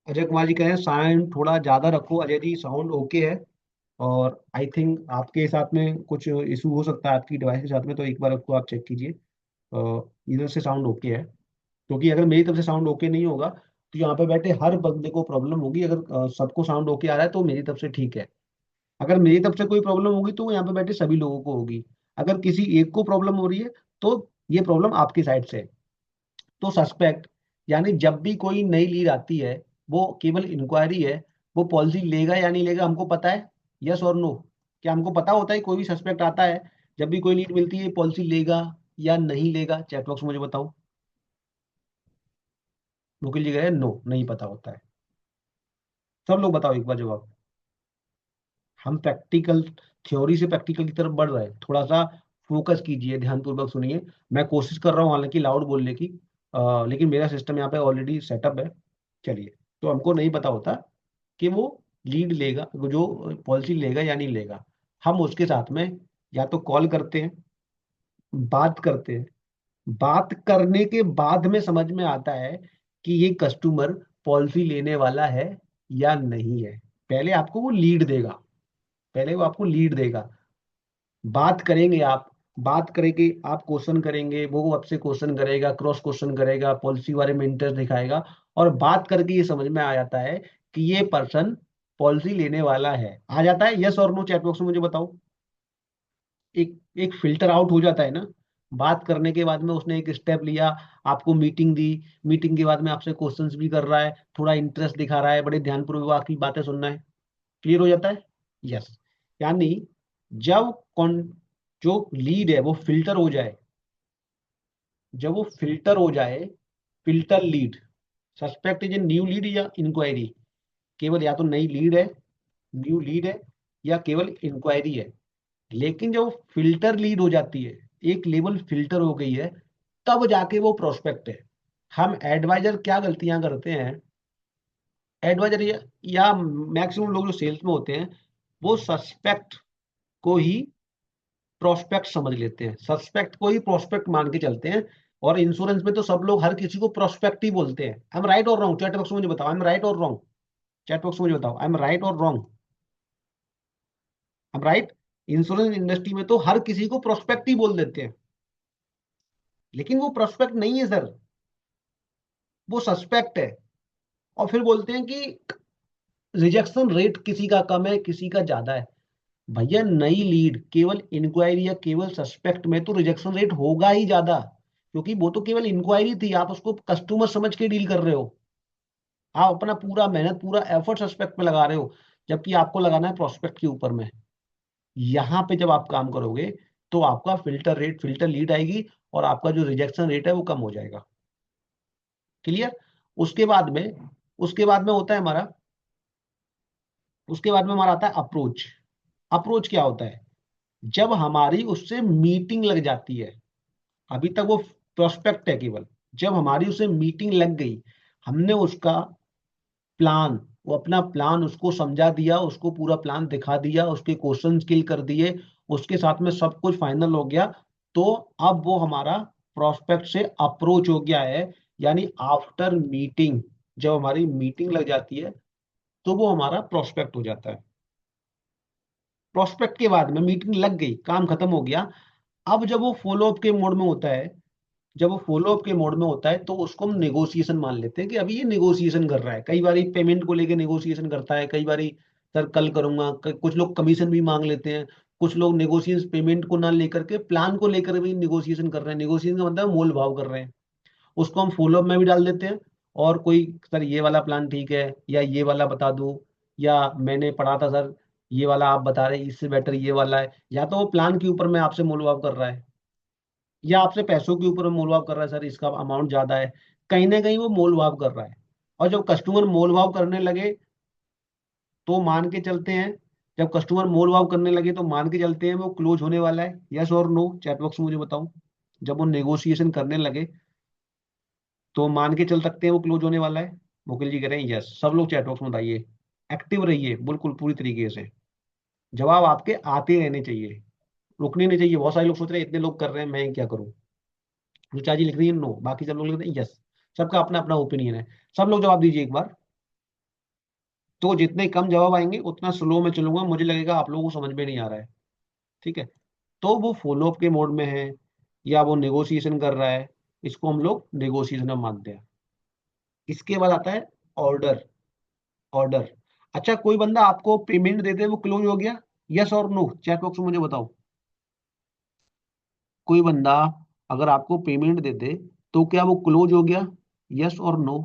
अजय कुमार जी कह रहे हैं साउंड थोड़ा ज्यादा रखो। अजय जी साउंड ओके है, और आई थिंक आपके साथ में कुछ इशू हो सकता है आपकी डिवाइस के साथ में, तो एक बार आपको आप चेक कीजिए। इधर से साउंड ओके है, क्योंकि अगर मेरी तरफ से साउंड ओके नहीं होगा तो यहाँ पे बैठे हर बंदे को प्रॉब्लम होगी। अगर सबको साउंड ओके आ रहा है तो मेरी तरफ से ठीक है। अगर मेरी तरफ से कोई प्रॉब्लम होगी तो वो यहाँ पे बैठे सभी लोगों को होगी। अगर किसी एक को प्रॉब्लम हो रही है तो ये प्रॉब्लम आपकी साइड से है। तो सस्पेक्ट यानी जब भी कोई नई लीड आती है वो केवल इंक्वायरी है। वो पॉलिसी लेगा या नहीं लेगा हमको पता है, यस और नो? क्या हमको पता होता है कोई भी सस्पेक्ट आता है जब भी कोई लीड मिलती है पॉलिसी लेगा या नहीं लेगा? चैट बॉक्स में मुझे बताओ। मुकिल जी कह रहे हैं नो, नहीं पता होता है। सब लोग बताओ एक बार जवाब। हम प्रैक्टिकल, थ्योरी से प्रैक्टिकल की तरफ बढ़ रहे हैं। थोड़ा सा फोकस कीजिए, ध्यानपूर्वक सुनिए। मैं कोशिश कर रहा हूँ हालांकि लाउड बोलने की, लेकिन मेरा सिस्टम यहाँ पे ऑलरेडी सेटअप है। चलिए, तो हमको नहीं पता होता कि वो लीड लेगा, जो पॉलिसी लेगा या नहीं लेगा। हम उसके साथ में या तो कॉल करते हैं, बात करते हैं। बात करने के बाद में समझ में आता है कि ये कस्टमर पॉलिसी लेने वाला है या नहीं है। पहले आपको वो लीड देगा, पहले वो आपको लीड देगा। बात करेंगे आप, बात करेंगे आप, क्वेश्चन करेंगे, वो आपसे क्वेश्चन करेगा, क्रॉस क्वेश्चन करेगा, पॉलिसी बारे में इंटरेस्ट दिखाएगा, और बात करके ये समझ में आ जाता है कि ये पर्सन पॉलिसी लेने वाला है। आ जाता है यस और नो? चैट बॉक्स में मुझे बताओ। एक एक फिल्टर आउट हो जाता है ना। बात करने के बाद में उसने एक स्टेप लिया, आपको मीटिंग दी, मीटिंग के बाद में आपसे क्वेश्चंस भी कर रहा है, थोड़ा इंटरेस्ट दिखा रहा है, बड़े ध्यानपूर्वक आपकी बातें सुनना है। क्लियर हो जाता है? यस। यानी जब कौन, जो लीड है वो फिल्टर हो जाए, जब वो फिल्टर हो जाए, filter lead, suspect is a new lead या इंक्वायरी? केवल या तो नई लीड है, न्यू लीड है, या केवल इंक्वायरी है। लेकिन जब फिल्टर लीड हो जाती है, एक लेवल फिल्टर हो गई है, तब जाके वो प्रोस्पेक्ट है। हम एडवाइजर क्या गलतियां करते हैं, एडवाइजर या मैक्सिमम लोग जो सेल्स में होते हैं वो सस्पेक्ट को ही प्रोस्पेक्ट समझ लेते हैं, सस्पेक्ट को ही प्रोस्पेक्ट मान के चलते हैं। और इंश्योरेंस में तो सब लोग हर किसी को प्रोस्पेक्ट ही बोलते हैं। आई एम राइट और रॉन्ग? चैट बॉक्स में मुझे बताओ, आई एम राइट और रॉन्ग? चैट बॉक्स में मुझे बताओ, आई एम राइट और wrong? I am right. Insurance industry में तो हर किसी को प्रोस्पेक्ट ही बोल देते हैं, लेकिन वो प्रोस्पेक्ट नहीं है सर, वो सस्पेक्ट है। और फिर बोलते हैं कि रिजेक्शन रेट किसी का कम है किसी का ज्यादा है। भैया नई लीड केवल इंक्वायरी या केवल सस्पेक्ट में तो रिजेक्शन रेट होगा ही ज्यादा, क्योंकि वो तो केवल इंक्वायरी थी, आप उसको कस्टमर समझ के डील कर रहे हो। आप अपना पूरा मेहनत, पूरा एफर्ट सस्पेक्ट में लगा रहे हो, जबकि आपको लगाना है प्रोस्पेक्ट के ऊपर में। यहाँ पे जब आप काम करोगे तो आपका फिल्टर रेट, फिल्टर लीड आएगी, और आपका जो रिजेक्शन रेट है वो कम हो जाएगा। क्लियर? उसके बाद में, उसके बाद में होता है हमारा, उसके बाद में हमारा आता है अप्रोच। अप्रोच क्या होता है? जब हमारी उससे मीटिंग लग जाती है, अभी तक वो प्रोस्पेक्ट है केवल। जब हमारी उससे मीटिंग लग गई, हमने उसका प्लान, वो अपना प्लान उसको समझा दिया, उसको पूरा प्लान दिखा दिया, उसके क्वेश्चन किल कर दिए, उसके साथ में सब कुछ फाइनल हो गया, तो अब वो हमारा प्रोस्पेक्ट से अप्रोच हो गया है। यानी आफ्टर मीटिंग, जब हमारी मीटिंग लग जाती है तो वो हमारा प्रोस्पेक्ट हो जाता है। प्रोस्पेक्ट के बाद में मीटिंग लग गई, काम खत्म हो गया। अब जब वो फॉलोअप के मोड में होता है, जब वो फॉलोअप के मोड में होता है तो उसको हम नेगोशिएशन मान लेते हैं कि अभी ये नेगोशिएशन कर रहा है। कई बार पेमेंट को लेके नेगोशिएशन करता है, कई बार सर कल करूंगा, कुछ लोग कमीशन भी मांग लेते हैं, कुछ लोग नेगोशिएशन पेमेंट को ना लेकर के प्लान को लेकर भी नेगोशिएशन कर रहे हैं। नेगोशिएशन का मतलब मोल भाव कर रहे हैं, उसको हम फॉलोअप में भी डाल देते हैं। और कोई सर ये वाला प्लान ठीक है या ये वाला बता दूं, या मैंने पढ़ा था सर ये वाला आप बता रहे हैं, इससे बेटर ये वाला है। या तो वो प्लान के ऊपर में आपसे मोल भाव कर रहा है, या आपसे पैसों के ऊपर मोल भाव कर रहा है, सर इसका अमाउंट ज्यादा है। कहीं ना कहीं वो मोल भाव कर रहा है। और जब कस्टमर मोल भाव करने लगे तो मान के चलते हैं, जब कस्टमर मोल भाव करने लगे तो मान के चलते हैं वो क्लोज होने वाला है, यस और नो? चैट बॉक्स में मुझे बताओ। जब वो नेगोशिएशन करने लगे तो मान के चल सकते हैं वो क्लोज होने वाला है? मुकुल जी कह रहे हैं यस। सब लोग चैट बॉक्स में बताइए, एक्टिव रहिए बिल्कुल पूरी तरीके से। जवाब आपके आते रहने चाहिए, रुकने नहीं चाहिए। बहुत सारे लोग सोच रहे हैं इतने लोग कर रहे हैं मैं क्या करूं। रुचा जी लिख रही है नो, बाकी सब लोग लिख रहे हैं यस। सबका अपना अपना ओपिनियन है। सब लोग जवाब दीजिए एक बार। तो जितने कम जवाब आएंगे उतना स्लो में चलूंगा, मुझे लगेगा आप लोगों को समझ में नहीं आ रहा है। ठीक है। तो वो फॉलो अप के मोड में है या वो नेगोशिएशन कर रहा है, इसको हम लोग नेगोशिएशन में मानते हैं। इसके बाद आता है ऑर्डर। ऑर्डर। अच्छा, कोई बंदा आपको पेमेंट देते वो क्लोज हो गया, यस और नो? चैट बॉक्स में मुझे बताओ। कोई बंदा अगर आपको पेमेंट देते तो क्या वो क्लोज हो गया, यस और नो?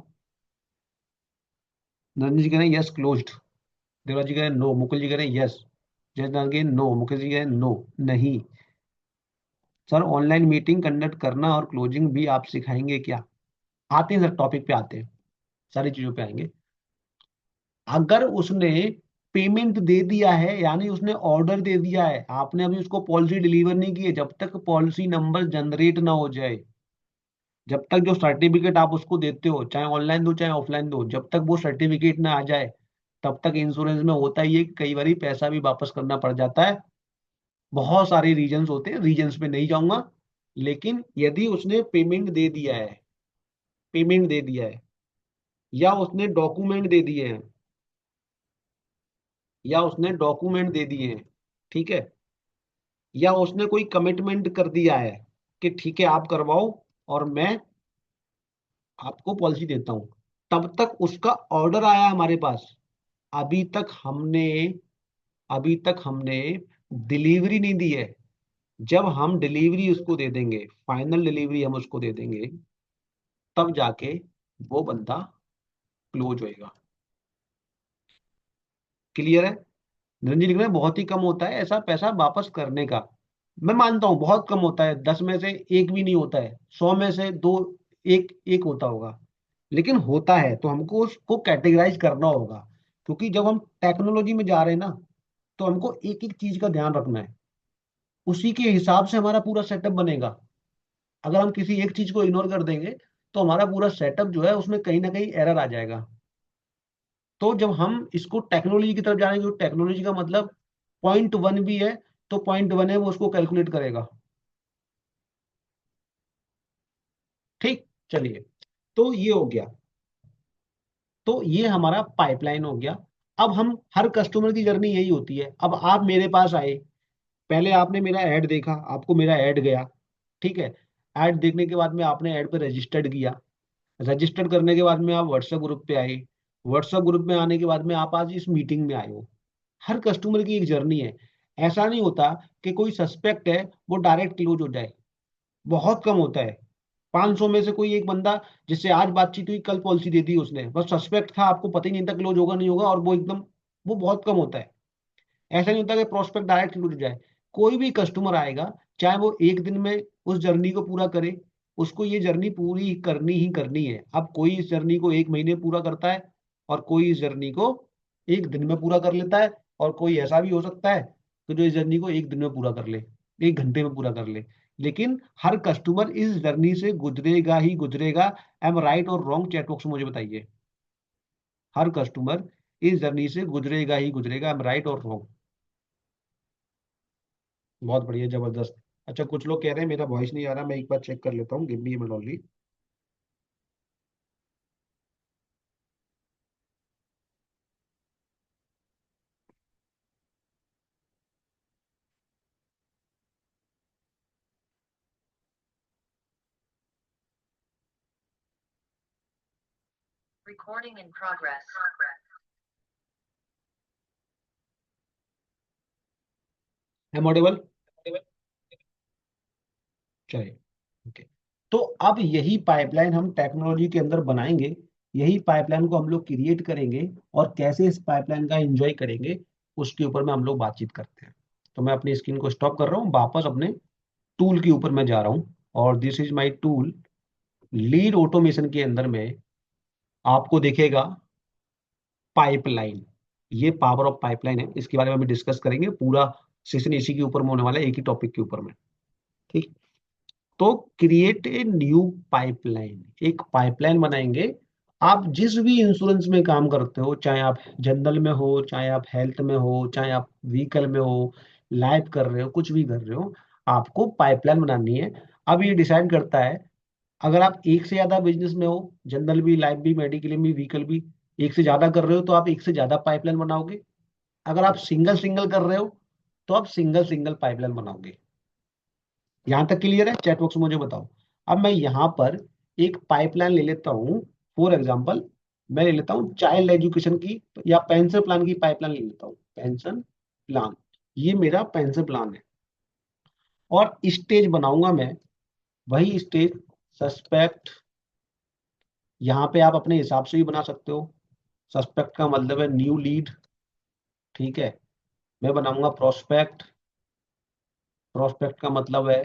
नरेंद्र जी कह रहे हैं यस क्लोज्ड। देवराज जी कह रहे हैं नो। मुकुल जी कह रहे हैं यस। जयनाथ जी नो। मुकेश जी कह रहे हैं नो। नहीं सर, ऑनलाइन मीटिंग कंडक्ट करना और क्लोजिंग भी आप सिखाएंगे क्या? आते हैं सर, टॉपिक पे आते हैं, सारी चीजों पे आएंगे। अगर उसने पेमेंट दे दिया है यानी उसने ऑर्डर दे दिया है, आपने अभी उसको पॉलिसी डिलीवर नहीं की है, जब तक पॉलिसी नंबर जनरेट ना हो जाए, जब तक जो सर्टिफिकेट आप उसको देते हो, चाहे ऑनलाइन दो चाहे ऑफलाइन दो, जब तक वो सर्टिफिकेट ना आ जाए तब तक इंश्योरेंस में होता ही है कि कई बार पैसा भी वापस करना पड़ जाता है। बहुत सारे रीजंस होते हैं, रीजंस पे नहीं जाऊंगा। लेकिन यदि उसने पेमेंट दे दिया है, पेमेंट दे दिया है, या उसने डॉक्यूमेंट दे दिए हैं, या उसने डॉक्यूमेंट दे दिए हैं, ठीक है, या उसने कोई कमिटमेंट कर दिया है कि ठीक है आप करवाओ और मैं आपको पॉलिसी देता हूं, तब तक उसका ऑर्डर आया हमारे पास। अभी तक हमने अभी तक हमने डिलीवरी नहीं दी है। जब हम डिलीवरी उसको दे देंगे, फाइनल डिलीवरी हम उसको दे देंगे, तब जाके वो बंदा क्लोज होएगा। क्लियर है? निरंजन लिख रहे हैं बहुत ही कम होता है ऐसा पैसा वापस करने का। मैं मानता हूं बहुत कम होता है, 10 में से एक भी नहीं होता है, 100 में से दो, एक एक होता होगा। लेकिन होता है तो हमको उसको कैटेगराइज करना होगा, क्योंकि जब हम टेक्नोलॉजी में जा रहे हैं ना, तो हमको एक एक चीज का ध्यान रखना है, उसी के हिसाब से हमारा पूरा सेटअप बनेगा। अगर हम किसी एक चीज को इग्नोर कर देंगे तो हमारा पूरा सेटअप जो है उसमें कहीं ना कहीं एरर आ जाएगा। तो जब हम इसको टेक्नोलॉजी की तरफ जाएंगे, टेक्नोलॉजी का मतलब पॉइंट वन भी है तो पॉइंट वन है वो उसको कैलकुलेट करेगा। ठीक, चलिए। तो ये हो गया, तो ये हमारा पाइपलाइन हो गया। अब हम हर कस्टमर की जर्नी यही होती है। अब आप मेरे पास आए, पहले आपने मेरा ऐड देखा, आपको मेरा ऐड गया, ठीक है। ऐड देखने के बाद में आपने ऐड पे रजिस्टर्ड किया, रजिस्टर्ड करने के बाद में आप व्हाट्सएप ग्रुप पे आए, व्हाट्सएप ग्रुप में आने के बाद में आप आज इस मीटिंग में आए हो। हर कस्टमर की एक जर्नी है। ऐसा नहीं होता कि कोई सस्पेक्ट है वो डायरेक्ट क्लोज हो जाए, बहुत कम होता है। 500 में से कोई एक बंदा जिससे आज बातचीत हुई, कल पॉलिसी दे दी उसने, बस सस्पेक्ट था, आपको पता ही नहीं था क्लोज होगा नहीं होगा, और वो एकदम, वो बहुत कम होता है। ऐसा नहीं होता कि प्रोस्पेक्ट डायरेक्ट क्लोज हो जाए। कोई भी कस्टमर आएगा, चाहे वो एक दिन में उस जर्नी को पूरा करे, उसको ये जर्नी पूरी करनी ही करनी है। अब कोई इस जर्नी को एक महीने पूरा करता है, और कोई इस जर्नी को एक दिन में पूरा कर लेता है, और कोई ऐसा भी हो सकता है कि जो इस जर्नी को एक दिन में पूरा कर ले, एक घंटे में पूरा कर ले। लेकिन हर कस्टमर इस जर्नी से गुजरेगा ही गुजरेगा। एम राइट और रॉन्ग? चैट बॉक्स में मुझे बताइए। हर कस्टमर इस जर्नी से गुजरेगा ही गुजरेगा। एम राइट और रॉन्ग? बहुत बढ़िया, जबरदस्त। अच्छा, कुछ लोग कह रहे हैं मेरा वॉइस नहीं आ रहा, मैं एक बार चेक कर लेता हूँ, give me a minute only. Recording in progress. Am audible? चलिए, ओके। तो अब यही पाइपलाइन हम टेक्नोलॉजी के अंदर बनाएंगे, यही पाइपलाइन को हम लोग क्रिएट करेंगे, और कैसे इस पाइपलाइन का एंजॉय करेंगे उसके ऊपर में हम लोग बातचीत करते हैं। तो मैं अपनी स्क्रीन को स्टॉप कर रहा हूँ, वापस अपने टूल के ऊपर मैं जा रहा हूँ, और this is my tool. Lead automation के अंदर में आपको दिखेगा पाइपलाइन। ये पावर ऑफ पाइपलाइन है, इसके बारे में अभी डिस्कस करेंगे। पूरा सेशन इसी के ऊपर में होने वाला है, एक ही टॉपिक के ऊपर में। ठीक। तो क्रिएट ए न्यू पाइपलाइन, एक पाइपलाइन बनाएंगे। आप जिस भी इंश्योरेंस में काम करते हो, चाहे आप जनरल में हो, चाहे आप हेल्थ में हो, चाहे आप व्हीकल में हो, लाइफ कर रहे हो, कुछ भी कर रहे हो, आपको पाइपलाइन बनानी है। अब ये डिसाइड करता है, अगर आप एक से ज्यादा बिजनेस में हो, जनरल भी, लाइफ भी, मेडिकल भी, व्हीकल भी, एक से ज्यादा कर रहे हो, तो आप एक से ज्यादा पाइपलाइन बनाओगे। अगर आप सिंगल सिंगल कर रहे हो, तो आप सिंगल सिंगल पाइपलाइन बनाओगे। यहां तक क्लियर है? चैट बॉक्स में मुझे बताओ। अब मैं यहां पर एक पाइपलाइन ले लेता हूं। फॉर एग्जांपल, मैं ले लेता हूं चाइल्ड एजुकेशन की या पेंशन प्लान की पाइपलाइन ले लेता हूं। पेंशन प्लान, ये मेरा पेंशन प्लान है। और स्टेज बनाऊंगा मैं, वही स्टेज सस्पेक्ट। यहाँ पे आप अपने हिसाब से भी बना सकते हो। सस्पेक्ट का मतलब है न्यू लीड। ठीक है। मैं बनाऊंगा प्रोस्पेक्ट। प्रोस्पेक्ट का मतलब है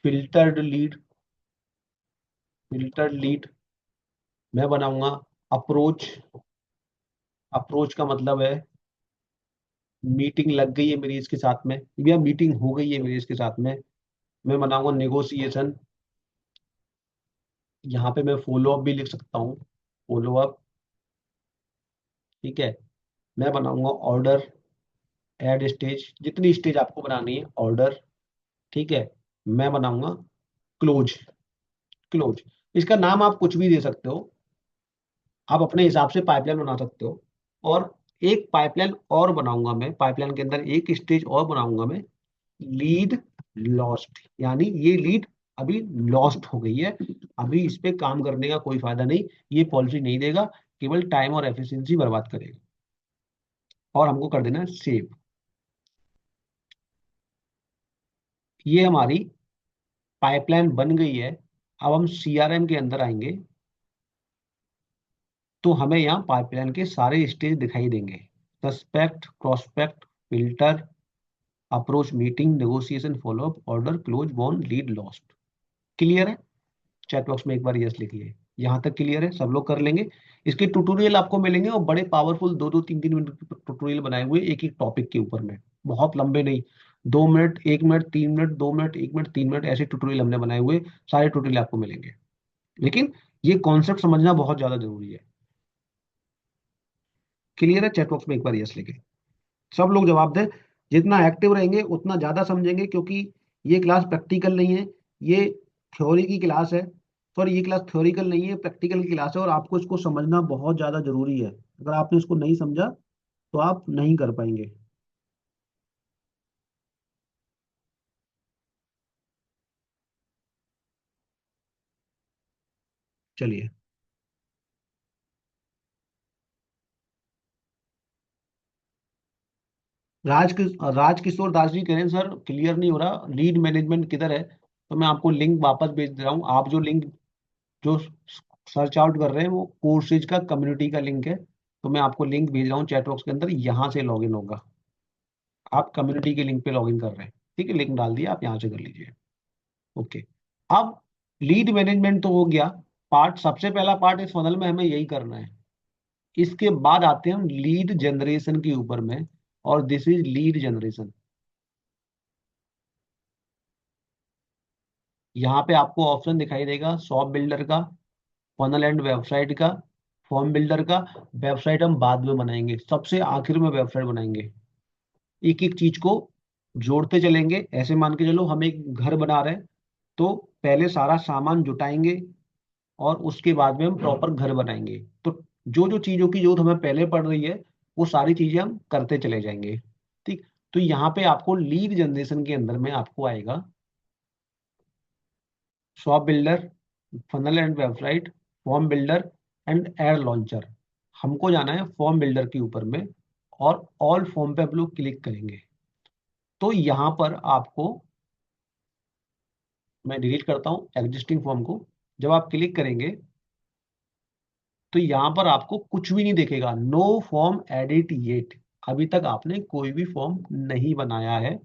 फिल्टर्ड लीड। Filtered lead. मैं बनाऊंगा अप्रोच। अप्रोच का मतलब है मीटिंग लग गई है मेरी इसके साथ में, या मीटिंग हो गई है मेरी इसके साथ में। मैं बनाऊंगा नेगोशिएशन। यहाँ पे मैं फॉलो अप भी लिख सकता हूँ। Follow up. ठीक है। मैं बनाऊंगा ऑर्डर। एड स्टेज, जितनी स्टेज आपको बनानी है ऑर्डर। ठीक है। मैं बनाऊंगा क्लोज। क्लोज, इसका नाम आप कुछ भी दे सकते हो। आप अपने हिसाब से पाइपलाइन बना सकते हो। और एक पाइपलाइन और बनाऊंगा मैं, पाइपलाइन के अंदर एक स्टेज और बनाऊंगा मैं, लीड लॉस्ट। यानी ये लीड अभी लॉस्ट हो गई है, अभी इस पे काम करने का कोई फायदा नहीं, ये पॉलिसी नहीं देगा, केवल टाइम और एफिशिएंसी बर्बाद करेगा। और हमको कर देना है सेव। ये हमारी पाइपलाइन बन गई है। अब हम सीआरएम के अंदर आएंगे, तो हमें यहाँ पाइपलाइन के सारे स्टेज दिखाई देंगे। Suspect, prospect, filter, approach, meeting, negotiation, follow up, order, close, bond, lead, lost. Clear है? चैट बॉक्स में एक बार यस लिखिए। यहाँ तक क्लियर है? सब लोग कर लेंगे। इसके ट्यूटोरियल आपको मिलेंगे, और बड़े पावरफुल 2-2 3-3 मिनट के ट्यूटोरियल बनाए हुए एक एक टॉपिक के ऊपर में। बहुत लंबे नहीं, 2 minute, 1 minute, 3 minute, 2 minute, 1 minute, 3 minute, ऐसे ट्यूटोरियल हमने बनाए हुए। सारे ट्यूटोरियल आपको मिलेंगे। लेकिन ये कॉन्सेप्ट समझना बहुत ज्यादा जरूरी है। क्लियर है? चैट बॉक्स में एक बार यस लिखे। सब लोग जवाब दें। जितना एक्टिव रहेंगे उतना ज्यादा समझेंगे, क्योंकि ये क्लास प्रैक्टिकल नहीं है, ये थ्योरी की क्लास है। सॉरी, ये क्लास थ्योरिकल नहीं है, प्रैक्टिकल की क्लास है, और आपको इसको समझना बहुत ज्यादा जरूरी है। अगर आपने इसको नहीं समझा तो आप नहीं कर पाएंगे। चलिए। राजकिशोर दास जी कह रहे हैं सर क्लियर नहीं हो रहा, लीड मैनेजमेंट किधर है? तो मैं आपको लिंक वापस भेज दे रहा हूँ। आप जो लिंक, जो सर्च आउट कर रहे हैं, वो कोर्सेज का कम्युनिटी का लिंक है। तो मैं आपको लिंक भेज रहा हूँ चैट बॉक्स के अंदर, यहाँ से लॉगिन होगा। आप कम्युनिटी के लिंक पे लॉगिन कर रहे हैं, ठीक है? लिंक डाल दिया, आप यहाँ से कर लीजिए। ओके। अब लीड मैनेजमेंट तो हो गया पार्ट, सबसे पहला पार्ट इस फनल में हमें यही करना है। इसके बाद आते हैं हम लीड जनरेशन के ऊपर में, और दिस इज लीड जनरेशन। यहाँ पे आपको ऑप्शन दिखाई देगा शॉप बिल्डर का, फनल एंड वेबसाइट का, फॉर्म बिल्डर का। वेबसाइट हम बाद में बनाएंगे, सबसे आखिर में वेबसाइट बनाएंगे। एक एक चीज को जोड़ते चलेंगे। ऐसे मान के चलो हम एक घर बना रहे हैं, तो पहले सारा सामान जुटाएंगे, और उसके बाद में हम प्रॉपर घर बनाएंगे। तो जो जो चीजों की जरूरत हमें पहले पड़ रही है, वो सारी चीजें हम करते चले जाएंगे। ठीक। तो यहाँ पे आपको लीड जनरेशन के अंदर में आपको आएगा shop builder, funnel and website, form builder and ad launcher. हमको जाना है फॉर्म बिल्डर के ऊपर में, और ऑल फॉर्म पे आप लोग क्लिक करेंगे। तो यहाँ पर आपको, मैं डिलीट करता हूँ एग्जिस्टिंग फॉर्म को। जब आप क्लिक करेंगे, तो यहां पर आपको कुछ भी नहीं दिखेगा, नो फॉर्म एडिट येट। अभी तक आपने कोई भी फॉर्म नहीं बनाया है।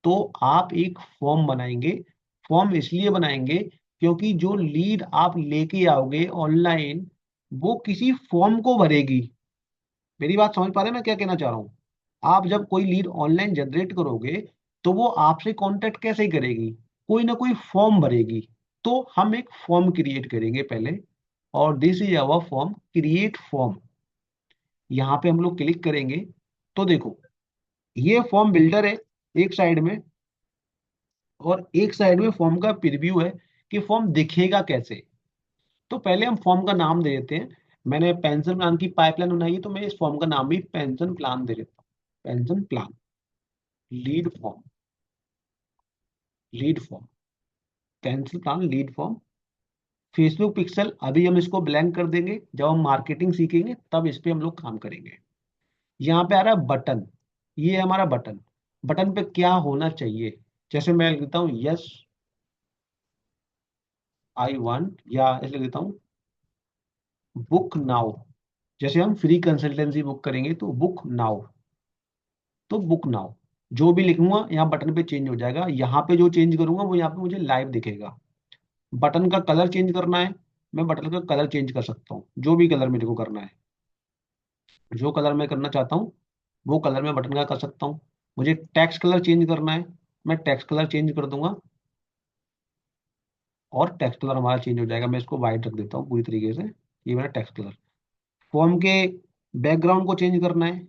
तो आप एक फॉर्म बनाएंगे। फॉर्म इसलिए बनाएंगे क्योंकि जो लीड आप लेके आओगे ऑनलाइन, वो किसी फॉर्म को भरेगी। मेरी बात समझ पा रहे हैं मैं क्या कहना चाह रहा हूँ? आप जब कोई लीड ऑनलाइन जनरेट करोगे तो वो आपसे कांटेक्ट कैसे करेगी? कोई ना कोई फॉर्म भरेगी। तो हम एक फॉर्म क्रिएट करेंगे पहले, और this is our form, create form. यहाँ पे हम लोग क्लिक करेंगे तो देखो, ये फॉर्म बिल्डर है एक साइड में, और एक साइड में फॉर्म का प्रीव्यू है कि फॉर्म दिखेगा कैसे। तो पहले हम फॉर्म का नाम दे देते हैं। मैंने पेंशन प्लान की पाइपलाइन बनाई है, तो मैं इस फॉर्म का नाम भी पेंशन प्लान दे देता हूँ। Pension plan, lead form, lead form, pension plan lead form. Facebook pixel अभी हम इसको ब्लैंक कर देंगे, जब हम मार्केटिंग सीखेंगे तब इस पे हम लोग काम करेंगे। यहाँ पे आ रहा है बटन, ये है हमारा बटन। बटन पे क्या होना चाहिए? जैसे मैं लिखता हूँ यस आई वांट, या ऐसे लिख देता हूँ बुक नाउ। जैसे हम फ्री कंसल्टेंसी बुक करेंगे तो बुक नाउ, तो बुक नाउ। जो भी लिखूंगा यहाँ बटन पे चेंज हो जाएगा। यहाँ पे जो चेंज करूंगा वो यहाँ पे मुझे लाइव दिखेगा। बटन का कलर चेंज करना है, मैं बटन का कलर चेंज कर सकता हूँ, जो भी कलर मेरे को करना है। जो कलर मैं करना चाहता हूँ वो कलर मैं बटन का कर सकता हूँ। मुझे टेक्स्ट कलर चेंज करना है, मैं टेक्स्ट कलर चेंज कर दूंगा, और टेक्स्ट कलर हमारा चेंज हो जाएगा। मैं इसको व्हाइट रख देता हूँ पूरी तरीके से, ये मेरा टेक्स्ट कलर। फॉर्म के बैकग्राउंड को चेंज करना है,